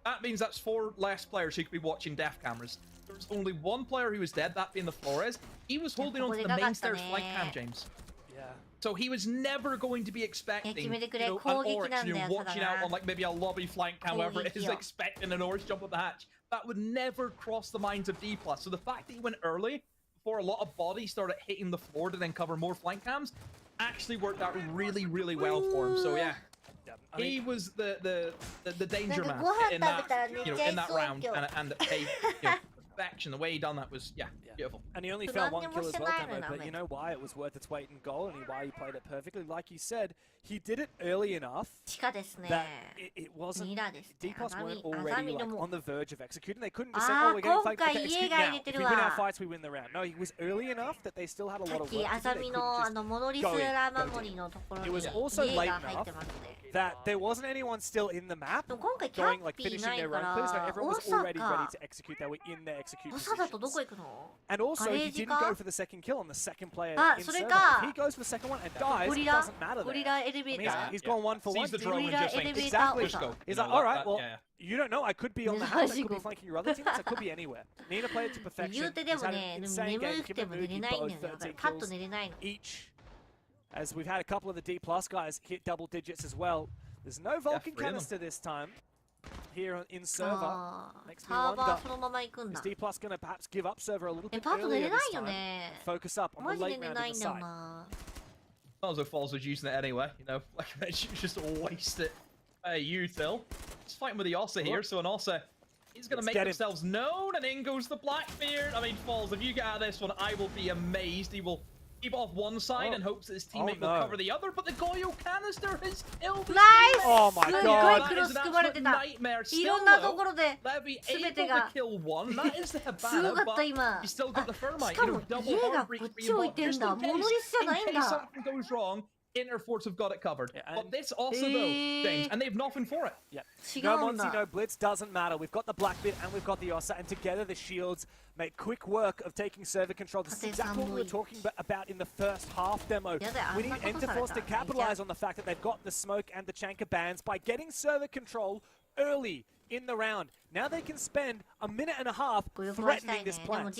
That means that's 4 less players who could be watching death cameras. There's only 1 player who was dead, that being the Flores. He was holding on to the main stairs flank cam, James. Yeah. So he was never going to be expecting, an Oryx, watching out on like maybe a lobby flank cam, however it is, expecting an Oryx jump up the hatch. That would never cross the minds of D+. So the fact that he went early, before a lot of bodies started hitting the floor to then cover more flank cams, actually worked out really, really well for him. So yeah, he was the danger man in that, in that round, and perfection. The way he done that was, beautiful. And he only found 1 kill as well, Demo, but you know why? It was worth its weight in gold, and why he played it perfectly. Like you said, he did it early enough that it wasn't, D+ weren't already on the verge of executing. They couldn't just say, oh, we're going to flank, okay, execute now. If we win our fights, we win the round. No, he was early enough that they still had a lot of work to do. They couldn't just go in. It was also late enough that there wasn't anyone still in the map going, like, finishing their run clears. No, everyone was already ready to execute. They were in their execution positions. And also, he didn't go for the second kill on the second player in server. If he goes for the second one and dies, it doesn't matter there. I mean, he's gone 1 for 1. Sees the drone and just thinks, exactly. Go. He's like, all right, well, you don't know. I could be on the hatch. I could be flanking your other teammates. I could be anywhere. Nina played it to perfection. He's had an insane game. Given Mugi both 13 kills each. As we've had a couple of the D+ guys hit double digits as well. There's no Vulcan canister this time here in server. Makes me wonder, is D+ going to perhaps give up server a little bit earlier this time? Focus up on the late round in the side. Not as though Falls was using it anyway, like I mentioned, just waste it Util. He's fighting with the Ossa here, so an Ossa is going to make themselves known, and in goes the Blackbeard. I mean, Falls, if you get out of this one, I will be amazed. He will keep off one side and hopes that his teammate will cover the other, but the Goyo canister has killed his teammate. Oh my god. That is an absolute nightmare. Still though, Levy able to kill one. That is the Habana, but you still got the Thermite. You know, double hard breach for your bot, just in case something goes wrong. Interforce have got it covered. Yeah, but this also, though, James, and they have nothing for it. Yeah. No Monty, no Blitz, doesn't matter. We've got the Blackbeard and we've got the Ossa, and together the shields make quick work of taking server control. This is exactly what we were talking about in the first half demo. We need Interforce to capitalize on the fact that they've got the smoke and the Chanka bans by getting server control early in the round. Now they can spend a minute and a half threatening this plant.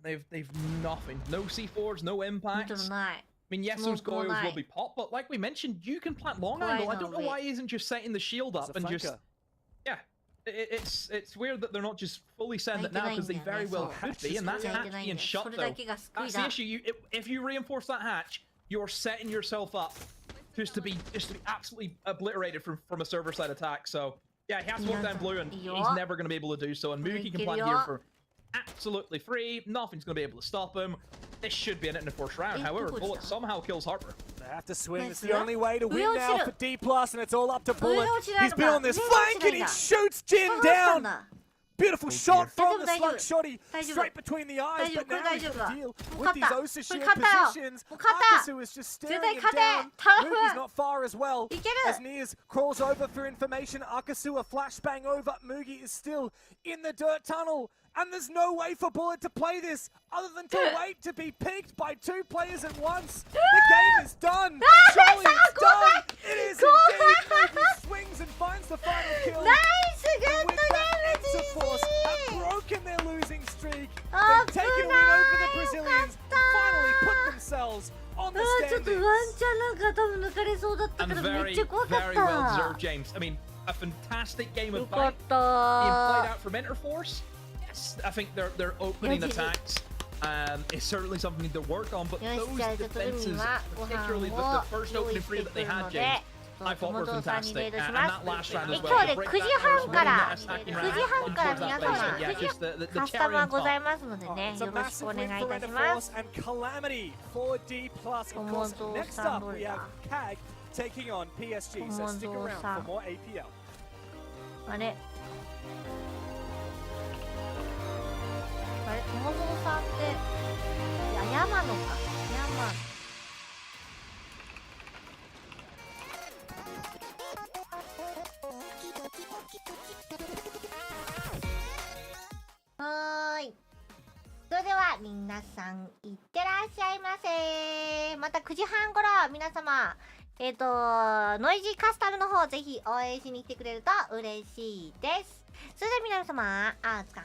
They've nothing. No C4s, no impacts. I mean, yes, those Goyos will be popped, but like we mentioned, you can plant long angle. I don't know why he isn't just setting the shield up and just... Yeah. It's weird that they're not just fully setting it now, because they very well could be, and that hatch being shut, though. That's the issue. If you reinforce that hatch, you're setting yourself up just to be absolutely obliterated from a server-side attack. So, yeah, he has to walk down blue, and he's never going to be able to do so, and Mookie can plant here for absolutely free. Nothing's going to be able to stop him. This should be an Interforce round. However, Bullet somehow kills Harper. They have to swing. It's the only way to win now for D+, and it's all up to Bullet. He's been on this flank, and he shoots Jin down. Beautiful shot from the slug shotty straight between the eyes, but now we have to deal with these Osa shield positions. Akasu is just staring him down. Mookie's not far as well. As Nias crawls over for information, Akasu a flashbang over. Moogie is still in the dirt tunnel. And there's no way for Bullet to play this other than to wait to be picked by two players at once. The game is done. Surely it's done. It is indeed. Moogie swings and finds the final kill. And with that, Interforce have broken their losing streak. They've taken a win over the Brazilians and finally put themselves on the standings. And very well deserved, James. I mean, a fantastic game of fight being played out from Interforce. I think they're opening attacks is certainly something to work on, but those defenses, particularly the first opening three that they had, James, I thought were fantastic, and that last round as well. 今日で9時半から皆様カスタマーございますのでね、よろしくお願いいたします。Next up, we have KAG taking on PSG, so stick around for more APL. あれ友蔵さんって、いや、山野か。はーい。それでは皆さんいってらっしゃいませ。また9時半頃皆様ノイジーカスタムの方ぜひ応援しに来てくれると嬉しいです。それでは皆様お疲れ